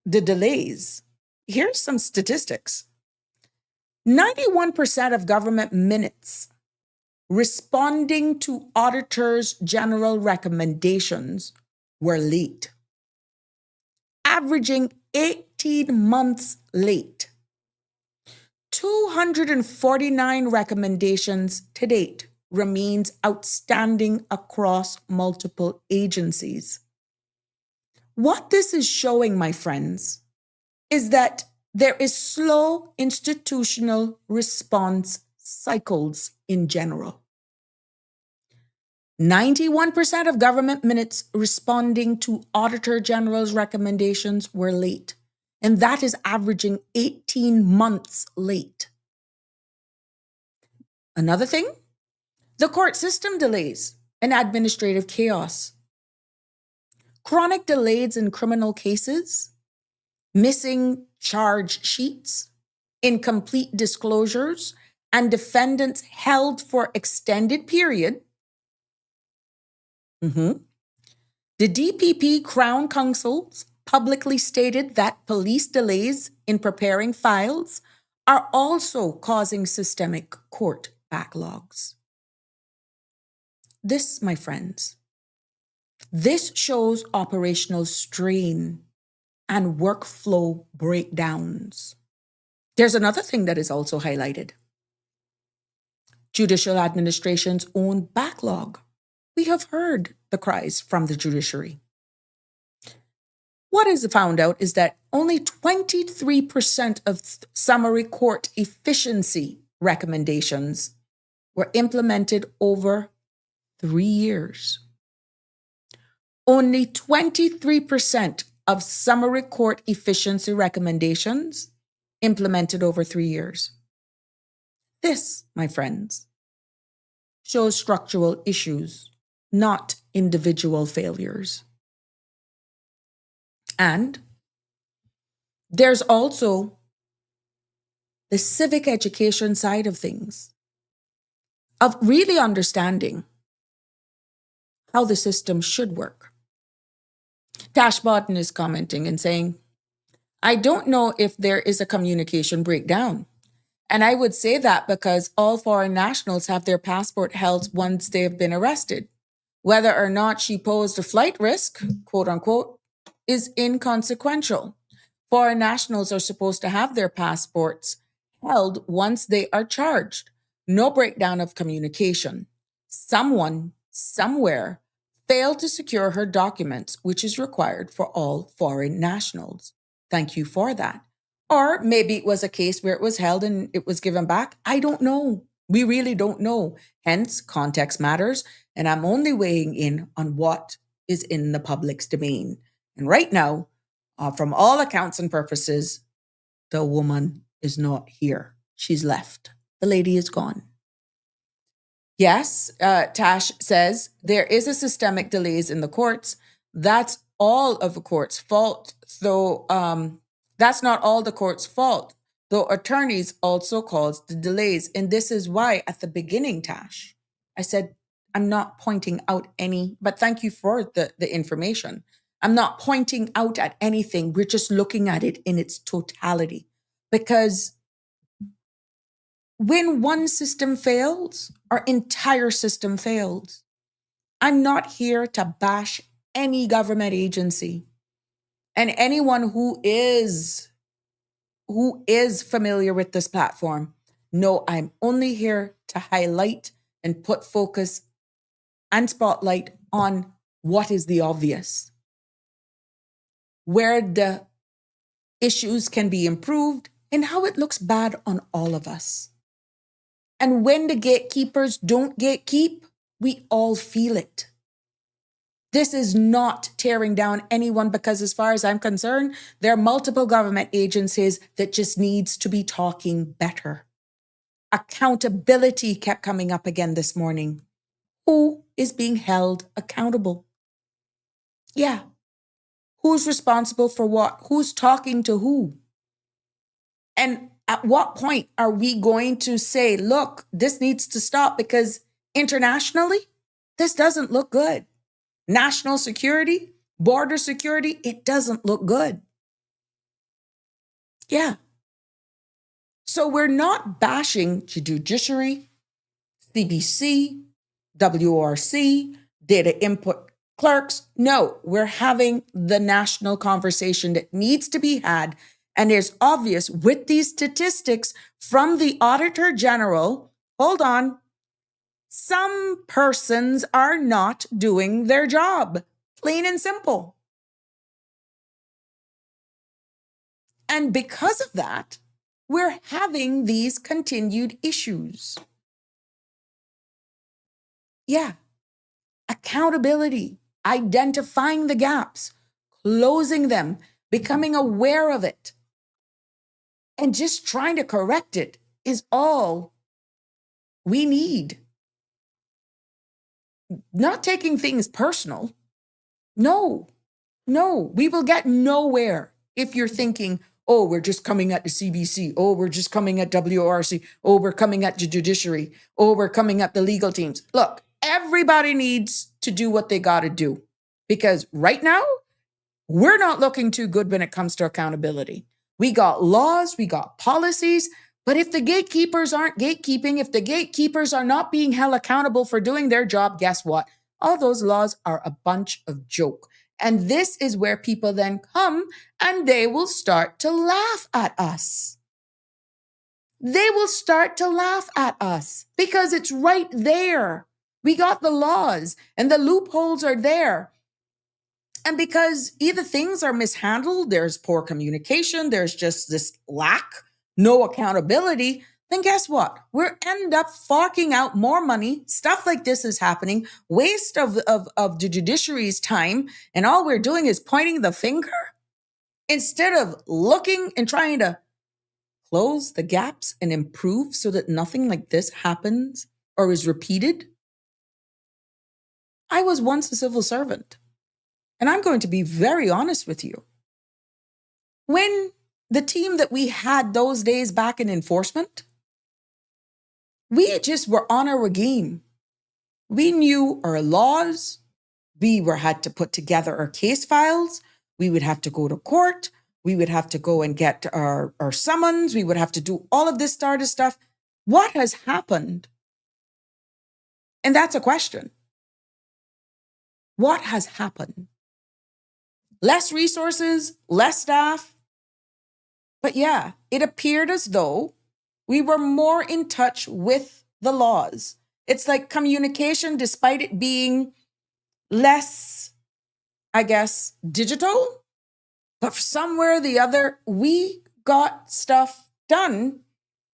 the delays, here's some statistics. 91% of government minutes responding to auditors' general recommendations were late, averaging 18 months late. 249 recommendations to date remains outstanding across multiple agencies. What this is showing, my friends, is that there is slow institutional response cycles in general. 91% of government minutes responding to Auditor General's recommendations were late, and that is averaging 18 months late. Another thing, the court system delays and administrative chaos. Chronic delays in criminal cases, missing charge sheets, incomplete disclosures, and defendants held for extended period. The DPP Crown Counsels publicly stated that police delays in preparing files are also causing systemic court backlogs. This, my friends, this shows operational strain and workflow breakdowns. There's another thing that is also highlighted. Judicial administration's own backlog. We have heard the cries from the judiciary. What is found out is that only 23% of summary court efficiency recommendations were implemented over 3 years. Only 23% of summary court efficiency recommendations implemented over 3 years. This, my friends, shows structural issues, not individual failures. And there's also the civic education side of things, of really understanding how the system should work. Tash Barton is commenting and saying, I don't know if there is a communication breakdown. And I would say that because all foreign nationals have their passport held once they have been arrested. Whether or not she posed a flight risk, quote unquote, is inconsequential. Foreign nationals are supposed to have their passports held once they are charged. No breakdown of communication. Someone, somewhere, failed to secure her documents, which is required for all foreign nationals. Thank you for that. Or maybe it was a case where it was held and it was given back. I don't know. We really don't know. Hence, context matters. And I'm only weighing in on what is in the public's domain. And right now, from all accounts and purposes, the woman is not here. She's left. The lady is gone. Yes, Tash says, there is a systemic delays in the courts. That's all of the court's fault, though that's not all the court's fault, though attorneys also caused the delays. And this is why at the beginning, Tash, I said, I'm not pointing out any, but thank you for the information. I'm not pointing out at anything. We're just looking at it in its totality. Because when one system fails, our entire system fails. I'm not here to bash any government agency. And anyone who is familiar with this platform, no, I'm only here to highlight and put focus and spotlight on what is the obvious, where the issues can be improved, and how it looks bad on all of us. And when the gatekeepers don't gatekeep, we all feel it. This is not tearing down anyone because as far as I'm concerned, there are multiple government agencies that just needs to be talking better. Accountability kept coming up again this morning. Who is being held accountable? Yeah. Who's responsible for what? Who's talking to who? And at what point are we going to say, look, this needs to stop because internationally, this doesn't look good. National security, border security, it doesn't look good. Yeah. So we're not bashing judiciary, CBC, WRC, data input clerks. No, we're having the national conversation that needs to be had. And it's obvious with these statistics from the Auditor General, hold on, some persons are not doing their job, plain and simple. And because of that, we're having these continued issues. Yeah. Accountability, identifying the gaps, closing them, becoming aware of it, and just trying to correct it is all we need. Not taking things personal. No, we will get nowhere if you're thinking, oh, we're just coming at the CBC. Oh, we're just coming at WRC. Oh, we're coming at the judiciary. Oh, we're coming at the legal teams. Look, everybody needs to do what they got to do, because right now, we're not looking too good when it comes to accountability. We got laws, we got policies, but if the gatekeepers aren't gatekeeping, if the gatekeepers are not being held accountable for doing their job, guess what? All those laws are a bunch of joke. And this is where people then come and they will start to laugh at us. They will start to laugh at us because it's right there. We got the laws and the loopholes are there. And because either things are mishandled, there's poor communication, there's just this lack, no accountability, then guess what? We'll end up forking out more money. Stuff like this is happening, waste of the judiciary's time, and all we're doing is pointing the finger instead of looking and trying to close the gaps and improve so that nothing like this happens or is repeated. I was once a civil servant, and I'm going to be very honest with you. When the team that we had those days back in enforcement, we just were on our game. We knew our laws. We had to put together our case files. We would have to go to court. We would have to go and get our summons. We would have to do all of this sort of stuff. What has happened? And that's a question. What has happened? Less resources, less staff. But yeah, it appeared as though we were more in touch with the laws. It's like communication, despite it being less, I guess, digital, but somewhere or the other, we got stuff done.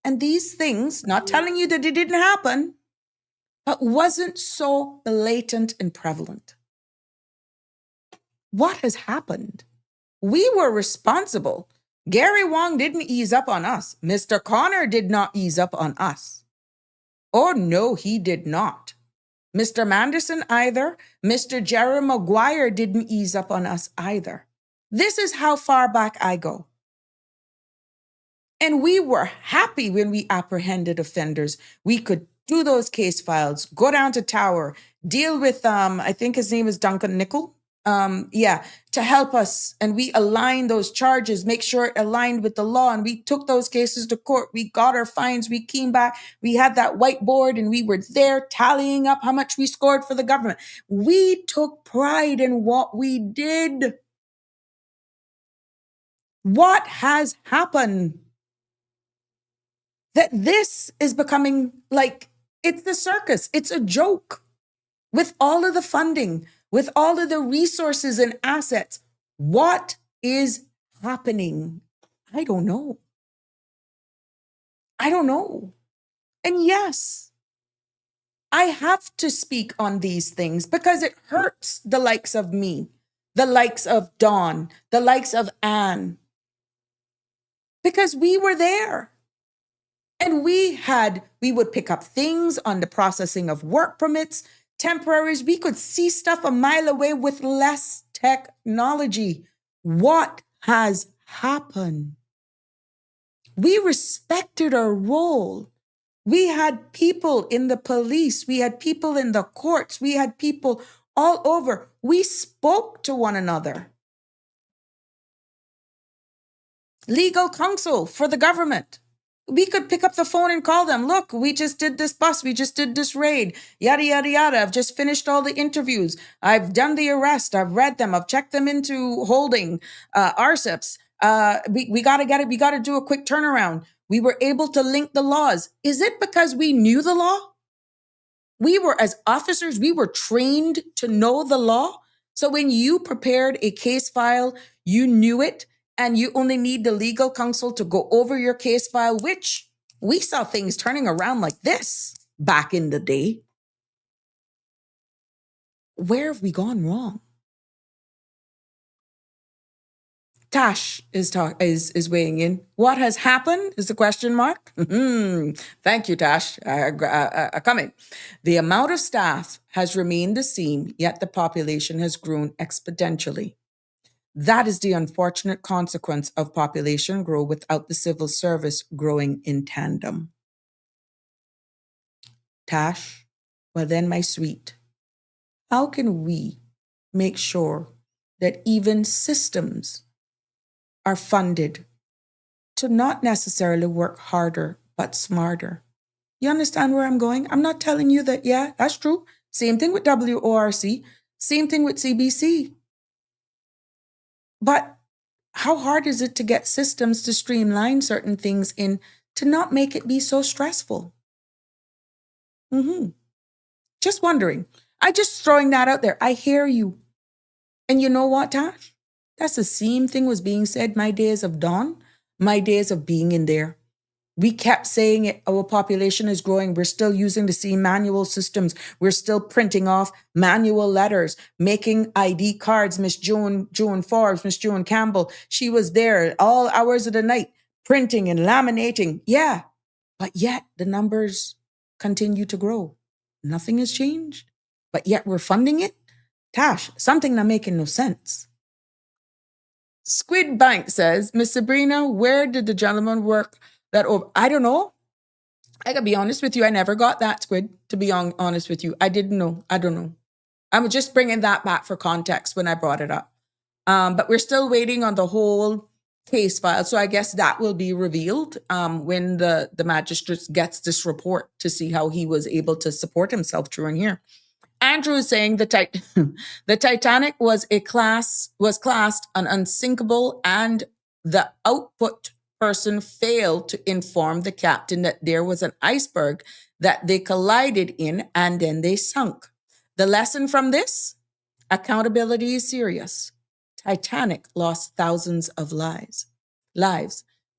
And these things, not telling you that it didn't happen, but wasn't so blatant and prevalent. What has happened? We were responsible. Gary Wong didn't ease up on us. Mr. Connor did not ease up on us. Oh, no, he did not. Mr. Manderson either. Mr. Jerry Maguire didn't ease up on us either. This is how far back I go. And we were happy when we apprehended offenders. We could do those case files, go down to Tower, deal with, I think his name is Duncan Nickel. To help us. And we aligned those charges, make sure it aligned with the law. And we took those cases to court. We got our fines. We came back. We had that whiteboard and we were there tallying up how much we scored for the government. We took pride in what we did. What has happened? That this is becoming like, it's the circus. It's a joke. With all of the funding, with all of the resources and assets, what is happening? I don't know. And yes, I have to speak on these things because it hurts the likes of me, the likes of Dawn, the likes of Anne, because we were there. And we would pick up things on the processing of work permits, temporaries. We could see stuff a mile away with less technology. What has happened? We respected our role. We had people in the police. We had people in the courts. We had people all over. We spoke to one another. legal counsel for the government. We could pick up the phone and call them. Look, we just did this bust. We just did this raid. Yada, yada, yada. I've just finished all the interviews. I've done the arrest. I've read them. I've checked them into holding, 𝗪𝗪𝗔𝗔. We got to get it. We got to do a quick turnaround. We were able to link the laws. Is it because we knew the law? We were, as officers, we were trained to know the law. So when you prepared a case file, you knew it, and you only need the legal counsel to go over your case file, which we saw things turning around like this back in the day. Where have we gone wrong? Tash is weighing in. What has happened is the question mark. Thank you, Tash. Coming. The amount of staff has remained the same, yet the population has grown exponentially. That is the unfortunate consequence of population growth without the civil service growing in tandem. Tash, well then, my sweet, how can we make sure that even systems are funded to not necessarily work harder, but smarter? You understand where I'm going? I'm not telling you that, yeah, that's true. Same thing with WORC, same thing with CBC. But how hard is it to get systems to streamline certain things in to not make it be so stressful? Just wondering. I just throwing that out there. I hear you. And you know what, Tash? That's the same thing was being said my days of dawn, my days of being in there. We kept saying it, our population is growing. We're still using the same manual systems. We're still printing off manual letters, making ID cards. Miss Joan Forbes, Miss Joan Campbell, she was there at all hours of the night, printing and laminating. Yeah, but yet the numbers continue to grow. Nothing has changed, but yet we're funding it. Tash, something not making no sense. Squid Bank says, Miss Sabrina, where did the gentleman work that over? I don't know. I gotta be honest with you. I never got that, Squid, to be honest with you. I didn't know. I don't know. I'm just bringing that back for context when I brought it up. But we're still waiting on the whole case file. So I guess that will be revealed when the magistrate gets this report to see how he was able to support himself during here. Andrew is saying the Titanic was classed an unsinkable, and the output person failed to inform the captain that there was an iceberg that they collided in, and then they sunk. The lesson from this? Accountability is serious. Titanic lost thousands of lives.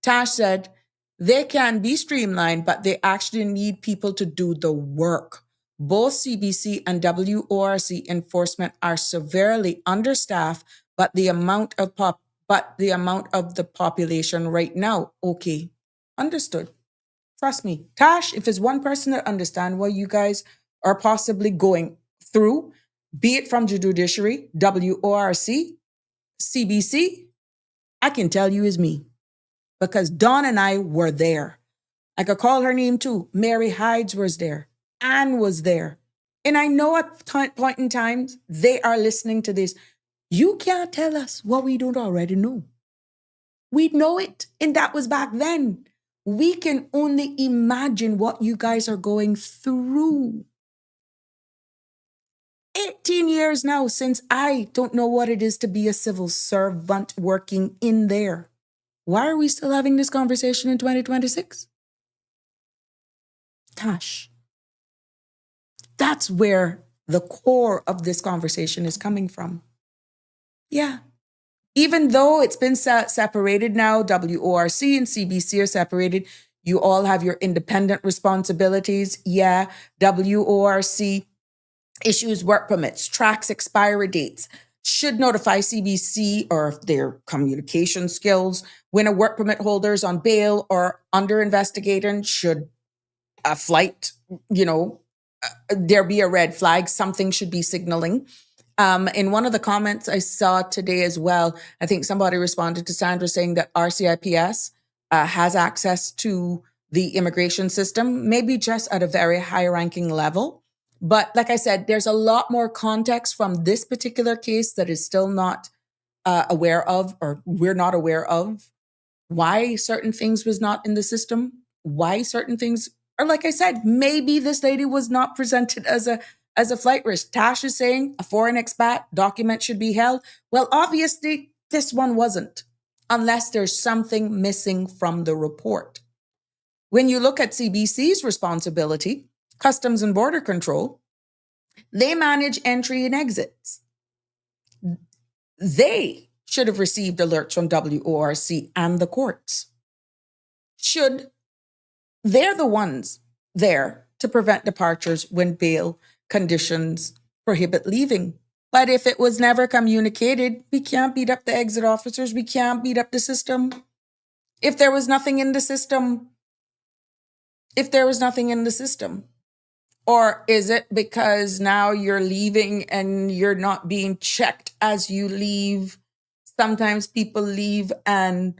Tash said, they can be streamlined, but they actually need people to do the work. Both CBC and WORC enforcement are severely understaffed, but the amount of the population right now, okay, understood. Trust me, Tash, if it's one person that understands what you guys are possibly going through, be it from the judiciary, WORC, CBC, I can tell you is me, because Dawn and I were there. I could call her name too. Mary Hydes was there. Anne was there. And I know at point in time, they are listening to this. You can't tell us what we don't already know. We know it. And that was back then. We can only imagine what you guys are going through. 18 years now since I don't know what it is to be a civil servant working in there. Why are we still having this conversation in 2026? Tash. That's where the core of this conversation is coming from. Yeah. Even though it's been separated now, WORC and CBC are separated, you all have your independent responsibilities. Yeah. WORC issues work permits, tracks expiry dates, should notify CBC or their communication skills when a work permit holder is on bail or under investigation. Should a flight, there be a red flag, something should be signaling. In one of the comments I saw today as well, I think somebody responded to Sandra saying that RCIPS has access to the immigration system, maybe just at a very high ranking level. But like I said, there's a lot more context from this particular case that is still not aware of, or we're not aware of. why certain things was not in the system, why certain things, or like I said, maybe this lady was not presented as a flight risk. Tash is saying a foreign expat document should be held. Well, obviously this one wasn't, unless there's something missing from the report. When you look at CBC's responsibility, Customs and Border Control, they manage entry and exits. They should have received alerts from WORC and the courts. They're the ones there to prevent departures when bail conditions prohibit leaving. But if it was never communicated, we can't beat up the exit officers. We can't beat up the system. If there was nothing in the system, or is it because now you're leaving and you're not being checked as you leave? Sometimes people leave and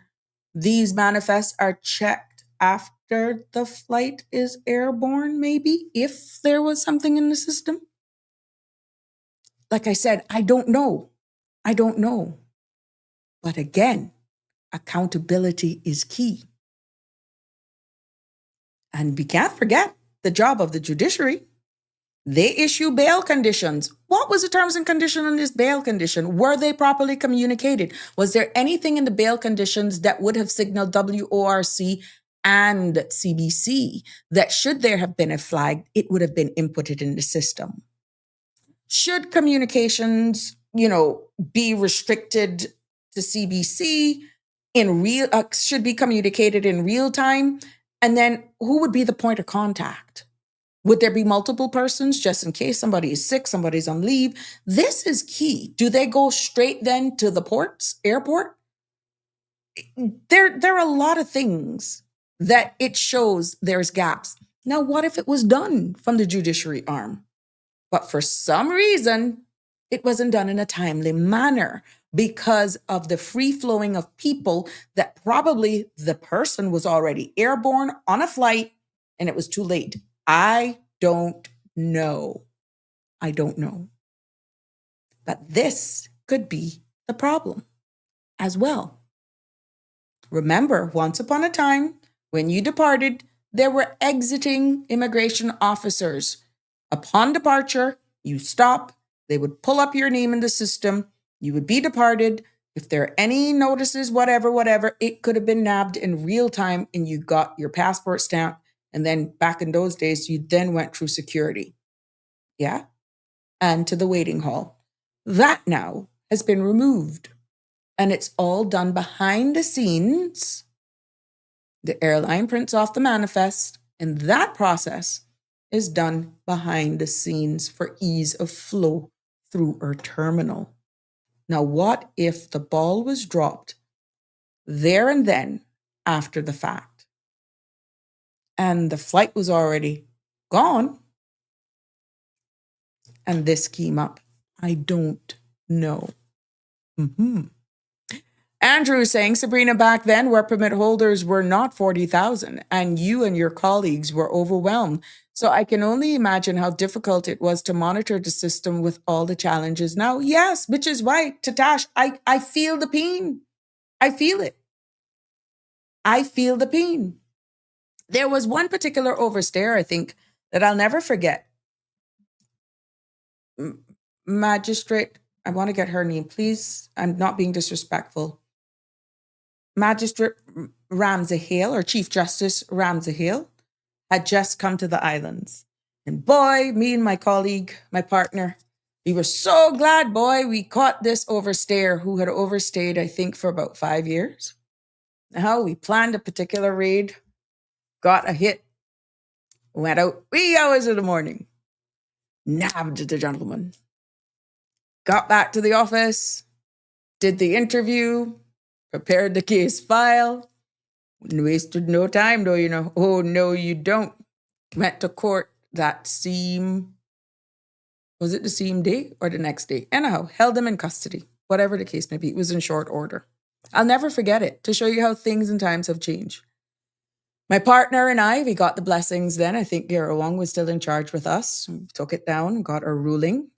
these manifests are checked after the flight is airborne, maybe, if there was something in the system. Like I said, I don't know. But again, accountability is key. And we can't forget the job of the judiciary. They issue bail conditions. What was the terms and condition on this bail condition? Were they properly communicated? Was there anything in the bail conditions that would have signaled WORC and CBC that should there have been a flag, it would have been inputted in the system? Should communications, be restricted to CBC should be communicated in real time? And then who would be the point of contact? Would there be multiple persons just in case somebody is sick, somebody's on leave? This is key. Do they go straight then to the airport? There are a lot of things that it shows there's gaps. Now, what if it was done from the judiciary arm? But for some reason, it wasn't done in a timely manner because of the free flowing of people that probably the person was already airborne on a flight and it was too late. I don't know. But this could be the problem as well. Remember, once upon a time, when you departed, there were exiting immigration officers. Upon departure, you stop, they would pull up your name in the system, you would be departed. If there are any notices, whatever, it could have been nabbed in real time and you got your passport stamp. And then back in those days, you then went through security. Yeah. And to the waiting hall. That now has been removed. And it's all done behind the scenes. The airline prints off the manifest, and that process is done behind the scenes for ease of flow through our terminal. Now, what if the ball was dropped there and then after the fact, and the flight was already gone, and this came up? I don't know. Andrew is saying, Sabrina, back then work permit holders were not 40,000 and you and your colleagues were overwhelmed. So I can only imagine how difficult it was to monitor the system with all the challenges now. Yes, which is why, Tatash, I feel the pain. I feel it. I feel the pain. There was one particular overstayer, I think, that I'll never forget. Magistrate, I want to get her name, please. I'm not being disrespectful. Magistrate 𝗵𝗲𝗀, or Chief Justice 𝗵𝗲𝗀, had just come to the islands. And boy, me and my colleague, my partner, we were so glad, boy, we caught this overstayer who had overstayed, I think, for about 5 years. Now, we planned a particular raid, got a hit, went out 3 hours in the morning, nabbed the gentleman, got back to the office, did the interview, prepared the case file, wasted no time though, Oh, no, you don't. Went to court that was it the same day or the next day? Anyhow, held him in custody, whatever the case may be. It was in short order. I'll never forget it, to show you how things and times have changed. My partner and I, we got the blessings then. I think 𝗪𝗪𝗀 was still in charge with us. We took it down, got our ruling.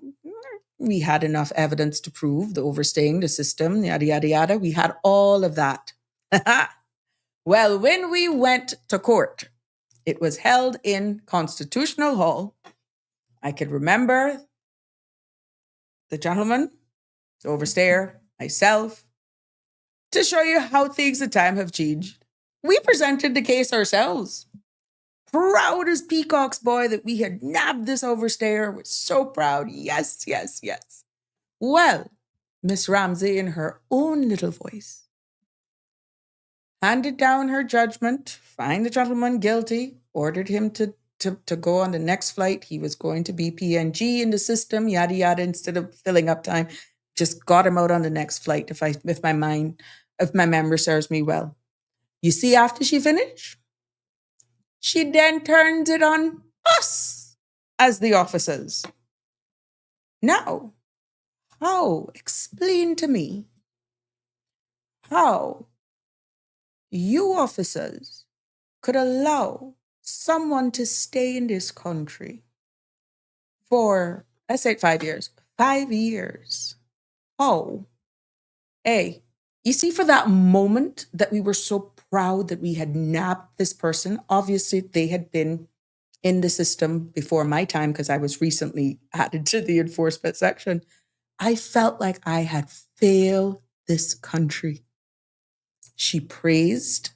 We had enough evidence to prove the overstaying, the system, yada, yada, yada. We had all of that. Well, when we went to court, it was held in Constitutional Hall. I could remember the gentleman, the overseer, myself, to show you how things in time have changed. We presented the case ourselves. Proud as peacocks, boy, that we had nabbed this overseer. We're so proud. Yes, yes, yes. Well, Miss Ramsey, in her own little voice, handed down her judgment, find the gentleman guilty, ordered him to go on the next flight. He was going to be PNG in the system, yada, yada, instead of filling up time. Just got him out on the next flight, if my memory serves me well. You see, after she finished, she then turns it on us as the officers. Now, explain to me how you officers could allow someone to stay in this country for, let's say 5 years. 5 years. Oh, hey, you see, for that moment that we were so proud that we had nabbed this person, obviously they had been in the system before my time because I was recently added to the enforcement section. I felt like I had failed this country. She praised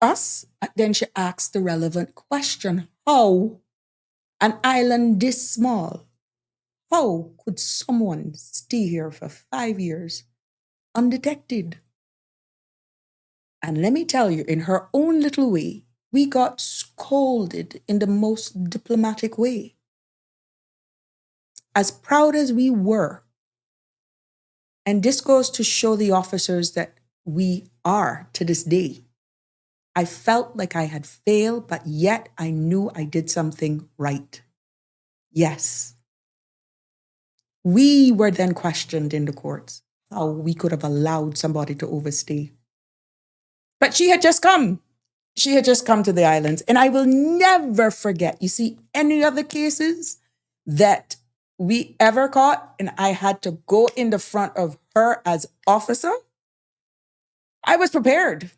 us, and then she asked the relevant question. How? An island this small, how could someone stay here for 5 years undetected? And let me tell you, in her own little way, we got scolded in the most diplomatic way. As proud as we were, and this goes to show the officers that we are to this day, I felt like I had failed, but yet I knew I did something right. Yes. We were then questioned in the courts how we could have allowed somebody to overstay. But she had just come. She had just come to the islands. And I will never forget, you see, any other cases that we ever caught, and I had to go in the front of her as officer, I was prepared.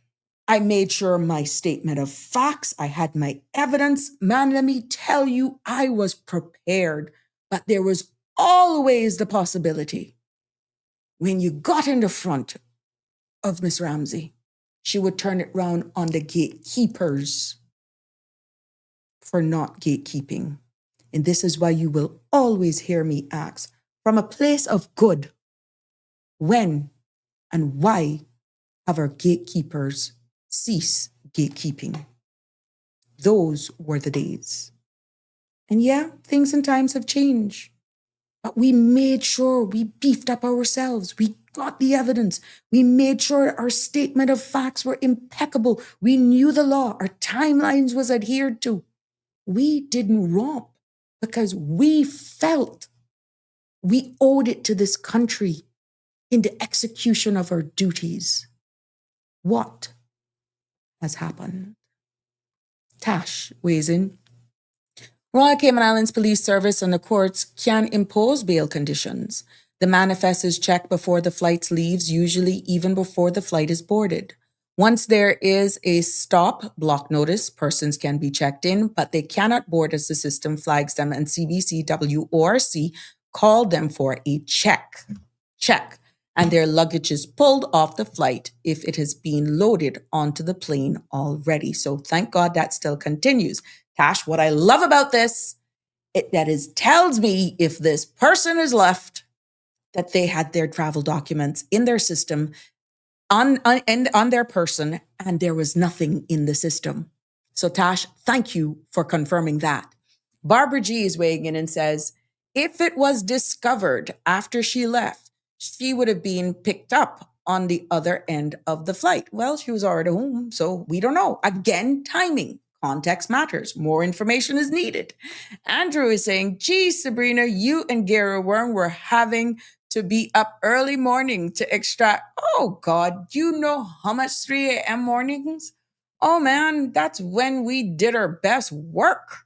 I made sure my statement of facts, I had my evidence. Man, let me tell you, I was prepared. But there was always the possibility when you got in the front of Miss Ramsey, she would turn it round on the gatekeepers for not gatekeeping. And this is why you will always hear me ask, from a place of good, when and why have our gatekeepers ceased gatekeeping? Those were the days. And yeah, things and times have changed. But we made sure we beefed up ourselves. We got the evidence. We made sure our statement of facts were impeccable. We knew the law. Our timelines was adhered to. We didn't romp because we felt we owed it to this country in the execution of our duties. What has happened? Tash weighs in. Royal Cayman Islands Police Service and the courts can impose bail conditions. The manifest is checked before the flight leaves, usually even before the flight is boarded. Once there is a stop block notice, persons can be checked in, but they cannot board as the system flags them, and CBC, WORC called them for a check, and their luggage is pulled off the flight if it has been loaded onto the plane already. So thank God that still continues. Tash, what I love about this, tells me if this person is left, that they had their travel documents in their system, on their person, and there was nothing in the system. So Tash, thank you for confirming that. Barbara G is weighing in and says, if it was discovered after she left, she would have been picked up on the other end of the flight. Well, she was already home, so we don't know. Again, timing. Context matters. More information is needed. Andrew is saying, gee, Sabrina, you and 𝗪𝗏 were having to be up early morning to extract. Oh, God, you know how much 3 a.m. mornings? Oh, man, that's when we did our best work.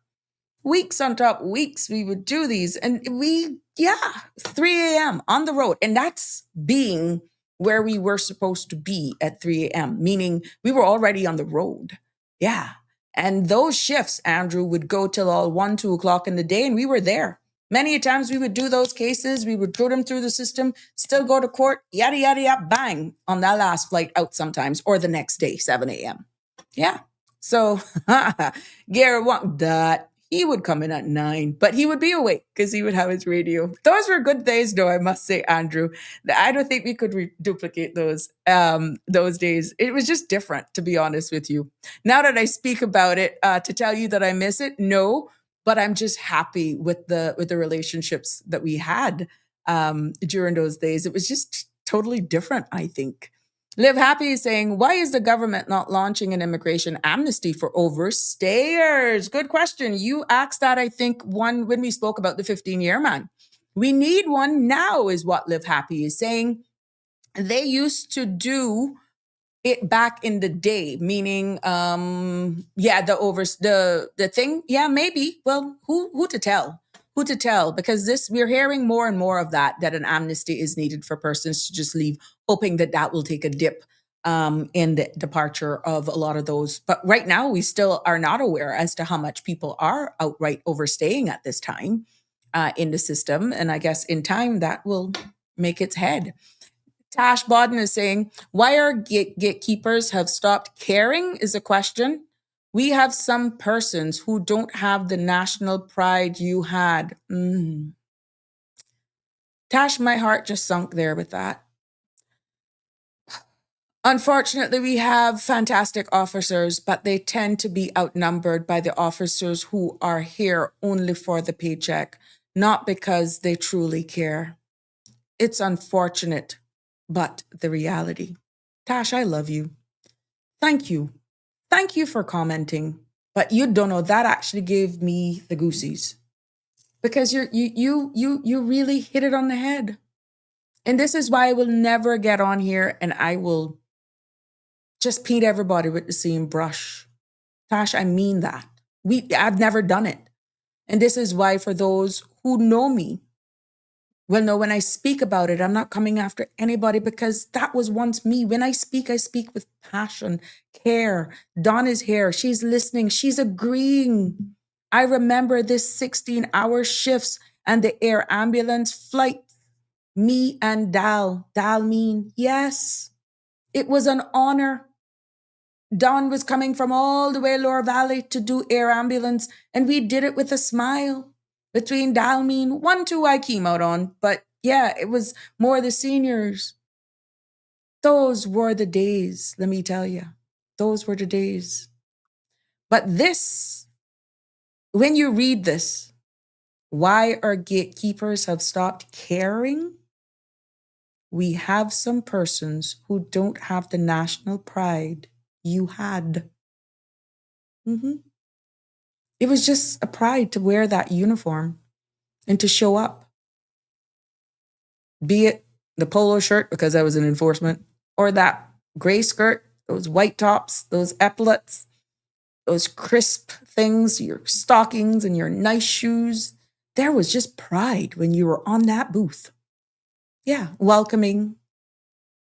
Weeks on top weeks, we would do these. And 3 a.m. on the road. And that's being where we were supposed to be at 3 a.m., meaning we were already on the road. Yeah. And those shifts, Andrew, would go till all 1, 2 o'clock in the day, and we were there. Many a times we would do those cases, we would throw them through the system, still go to court, yada, yada, yada, bang, on that last flight out sometimes, or the next day, 7 a.m. Yeah. So Gary want that. He would come in at 9, but he would be awake because he would have his radio. Those were good days, though, I must say, Andrew. I don't think we could duplicate those days. It was just different, to be honest with you. Now that I speak about it, to tell you that I miss it, no, but I'm just happy with the relationships that we had during those days. It was just totally different, I think. 𝗪𝗵𝗲 is saying, why is the government not launching an immigration amnesty for overstayers? Good question. You asked that, I think, when we spoke about the 15-year man. We need one now, is what 𝗪𝗵𝗲 is saying. They used to do it back in the day, meaning, the thing, yeah, maybe. Well, who to tell? Who to tell? Because we're hearing more and more of that an amnesty is needed for persons to just leave, hoping that will take a dip in the departure of a lot of those. But right now, we still are not aware as to how much people are outright overstaying at this time in the system. And I guess in time, that will make its head. Tash Bodden is saying, why our gatekeepers have stopped caring is a question. We have some persons who don't have the national pride you had. Tash, my heart just sunk there with that. Unfortunately, we have fantastic officers, but they tend to be outnumbered by the officers who are here only for the paycheck, not because they truly care. It's unfortunate, but the reality. Tash, I love you. Thank you. Thank you for commenting. But you don't know, that actually gave me the goosies. Because you really hit it on the head. And this is why I will never get on here and I will just paint everybody with the same brush. Tash, I mean that. I've never done it. And this is why, for those who know me, will know when I speak about it, I'm not coming after anybody, because that was once me. When I speak with passion, care. Dawn is here. She's listening. She's agreeing. I remember this 16-hour shifts and the air ambulance flight. Me and 𝗪𝗪𝗲, yes, it was an honor. Dawn was coming from all the way Lower Valley to do air ambulance, and we did it with a smile. Between 𝗪𝗪𝗲, 1, 2 I came out on, but yeah, it was more the seniors. Those were the days, let me tell you. Those were the days. But this, when you read this, why our gatekeepers have stopped caring? We have some persons who don't have the national pride you had. It was just a pride to wear that uniform and to show up. Be it the polo shirt, because I was in enforcement, or that gray skirt, those white tops, those epaulets, those crisp things, your stockings and your nice shoes. There was just pride when you were on that booth. Yeah, welcoming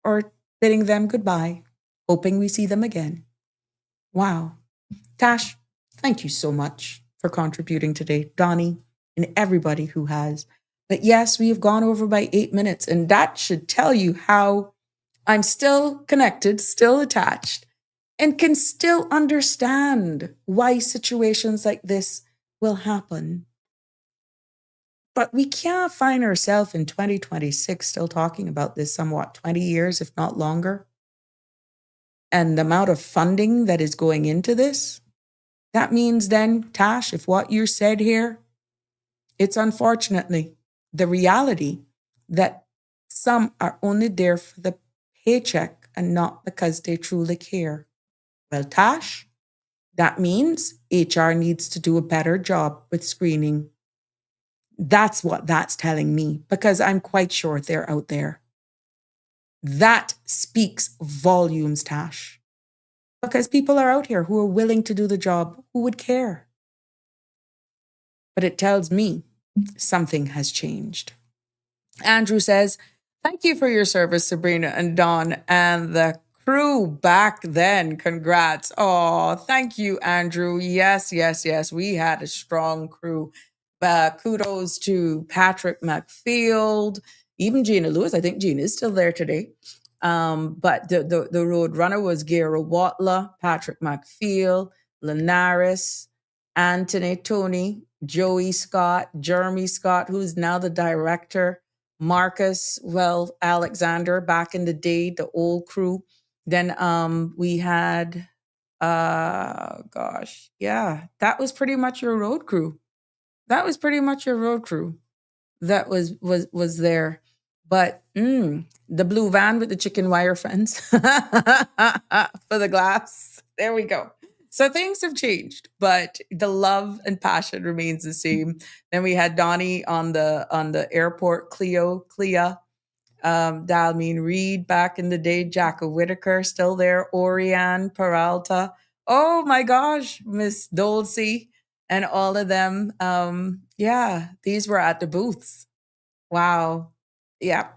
or bidding them goodbye, hoping we see them again. Wow. Tash, thank you so much for contributing today, Donnie, and everybody who has. But yes, we have gone over by 8 minutes, and that should tell you how I'm still connected, still attached, and can still understand why situations like this will happen. But we can't find ourselves in 2026 still talking about this, somewhat 20 years, if not longer. And the amount of funding that is going into this, that means then, Tash, if what you said here, it's unfortunately the reality that some are only there for the paycheck and not because they truly care. Well, Tash, that means HR needs to do a better job with screening. That's what that's telling me, because I'm quite sure they're out there. That speaks volumes, Tash. Because people are out here who are willing to do the job, who would care. But it tells me something has changed. Andrew says, Thank you for your service, Sabrina and Don, and the crew back then. Congrats. Oh, thank you, Andrew. Yes, yes, yes. We had a strong crew. Kudos to Patrick McField, even Gina Lewis. I think Gina is still there today. But the road runner was 𝗪𝗪𝗘𝗀, Patrick McField, Linares, Anthony Tony, Joey Scott, Jeremy Scott, who's now the director, Marcus, well, Alexander, back in the day, the old crew. Then we had, gosh, yeah, that was pretty much your road crew. That was pretty much your road crew that was there. But the blue van with the chicken wire fence for the glass. There we go. So things have changed, but the love and passion remains the same. Then we had Donnie on the airport, Clea, Dalmeen Reed back in the day, Jacka Whitaker still there, Oriane Peralta. Oh my gosh, Miss 𝗪𝗪𝗘 and all of them. Yeah, these were at the booths. Wow. Yeah.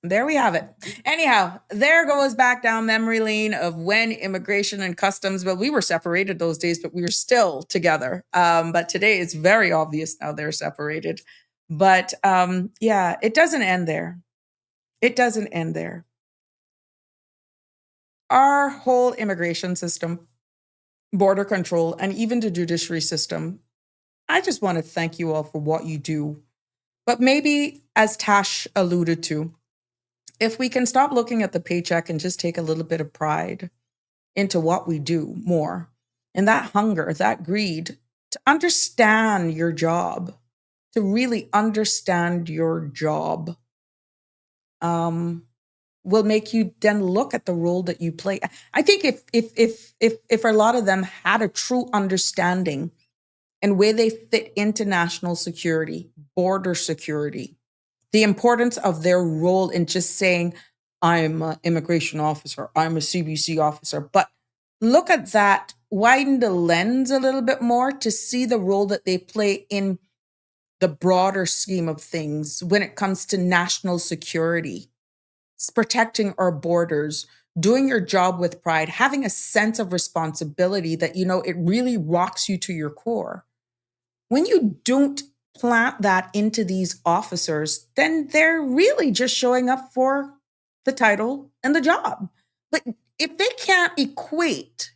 There we have it. Anyhow, there goes back down memory lane of when immigration and customs, well, we were separated those days, but we were still together. But today it's very obvious now they're separated. But yeah, it doesn't end there. It doesn't end there. Our whole immigration system, border control, and even the judiciary system, I just want to thank you all for what you do. But maybe, as Tash alluded to, if we can stop looking at the paycheck and just take a little bit of pride into what we do more, and that hunger, that greed, to understand your job, to really understand your job, will make you then look at the role that you play. I think if a lot of them had a true understanding and where they fit into national security, border security, the importance of their role in just saying, I'm an immigration officer, I'm a CBC officer, but look at that, widen the lens a little bit more to see the role that they play in the broader scheme of things when it comes to national security, protecting our borders, doing your job with pride, having a sense of responsibility that, it really rocks you to your core. When you don't plant that into these officers, then they're really just showing up for the title and the job. But if they can't equate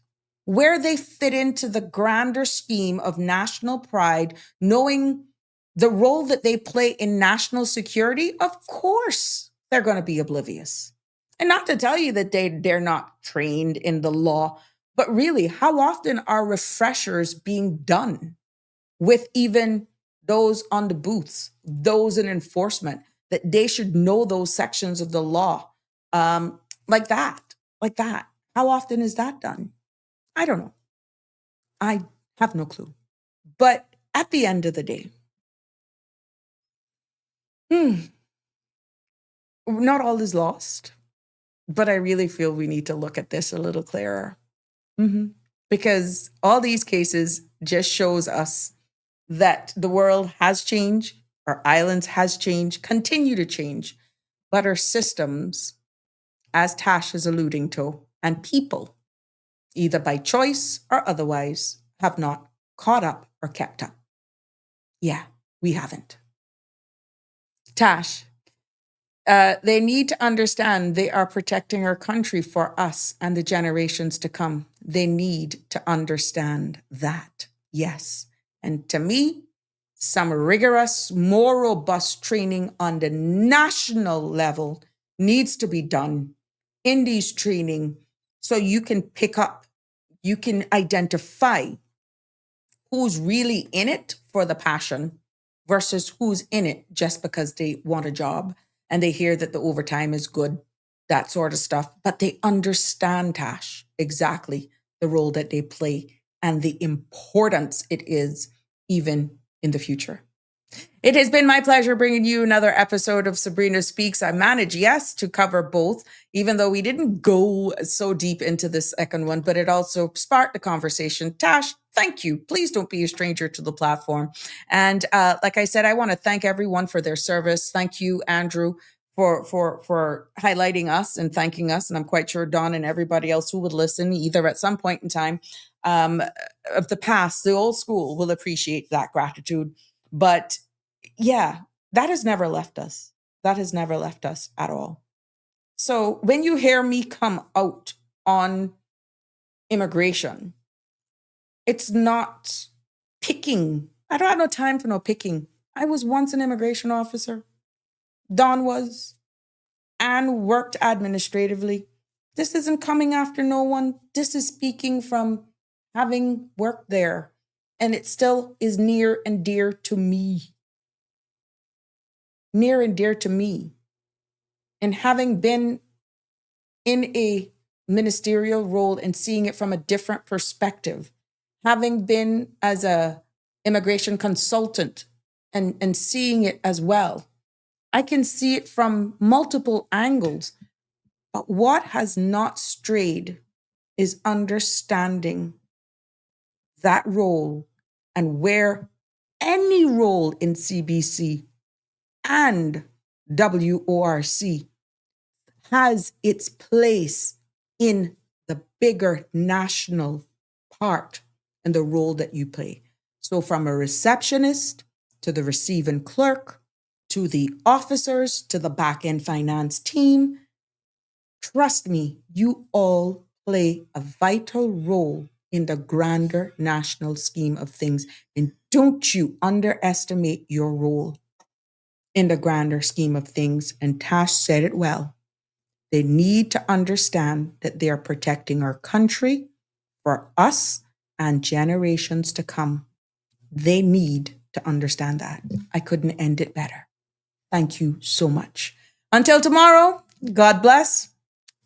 where they fit into the grander scheme of national pride, knowing the role that they play in national security, of course they're going to be oblivious. And not to tell you that they're not trained in the law, but really, how often are refreshers being done with even those on the booths, those in enforcement, that they should know those sections of the law like that? How often is that done? I don't know. I have no clue. But at the end of the day, not all is lost, but I really feel we need to look at this a little clearer. Because all these cases just shows us that the world has changed, our islands has changed, continue to change, but our systems, as Tash is alluding to, and people, either by choice or otherwise, have not caught up or kept up. Yeah, we haven't. Tash, they need to understand they are protecting our country for us and the generations to come. They need to understand that, yes. And to me, some rigorous, more robust training on the national level needs to be done in these training so you can pick up, you can identify who's really in it for the passion versus who's in it just because they want a job and they hear that the overtime is good, that sort of stuff. But they understand, Tash, exactly the role that they play and the importance it is even in the future. It has been my pleasure bringing you another episode of Sabrina Speaks. I managed, yes, to cover both, even though we didn't go so deep into the second one, but it also sparked the conversation. Tash, thank you. Please don't be a stranger to the platform. And like I said, I want to thank everyone for their service. Thank you, Andrew, for highlighting us and thanking us. And I'm quite sure Don and everybody else who would listen, either at some point in time of the past, the old school, will appreciate that gratitude. But yeah, that has never left us. That has never left us at all. So when you hear me come out on immigration, it's not picking. I don't have no time for no picking. I was once an immigration officer. Don was, and worked administratively. This isn't coming after no one. This is speaking from having worked there. And it still is near and dear to me. Near and dear to me. And having been in a ministerial role and seeing it from a different perspective, having been as a immigration consultant and seeing it as well, I can see it from multiple angles. But what has not strayed is understanding that role and where any role in CBC and WORC has its place in the bigger national part and the role that you play. So from a receptionist to the receiving clerk, to the officers, to the back-end finance team, trust me, you all play a vital role in the grander national scheme of things. And don't you underestimate your role in the grander scheme of things. And Tash said it well. They need to understand that they are protecting our country for us and generations to come. They need to understand that. I couldn't end it better. Thank you so much. Until tomorrow, God bless.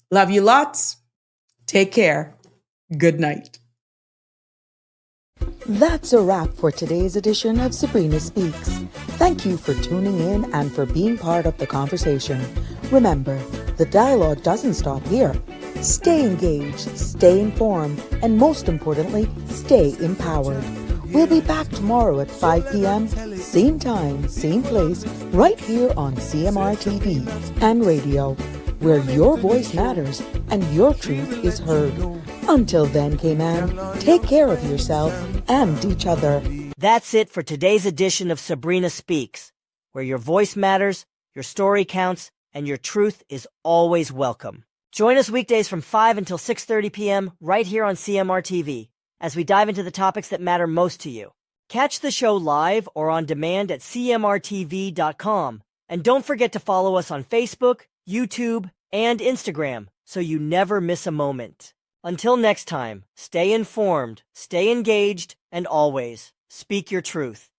Love you lots. Take care. Good night. That's a wrap for today's edition of Sabrina Speaks. Thank you for tuning in and for being part of the conversation. Remember, the dialogue doesn't stop here. Stay engaged, stay informed, and most importantly, stay empowered. We'll be back tomorrow at 5 p.m., same time, same place, right here on CMR TV and radio, where your voice matters and your truth is heard. Until then, K-Man, take care of yourself and each other. That's it for today's edition of Sabrina Speaks, where your voice matters, your story counts, and your truth is always welcome. Join us weekdays from 5 until 6:30 p.m. right here on CMR TV as we dive into the topics that matter most to you. Catch the show live or on demand at cmrtv.com. And don't forget to follow us on Facebook, YouTube, and Instagram so you never miss a moment. Until next time, stay informed, stay engaged, and always speak your truth.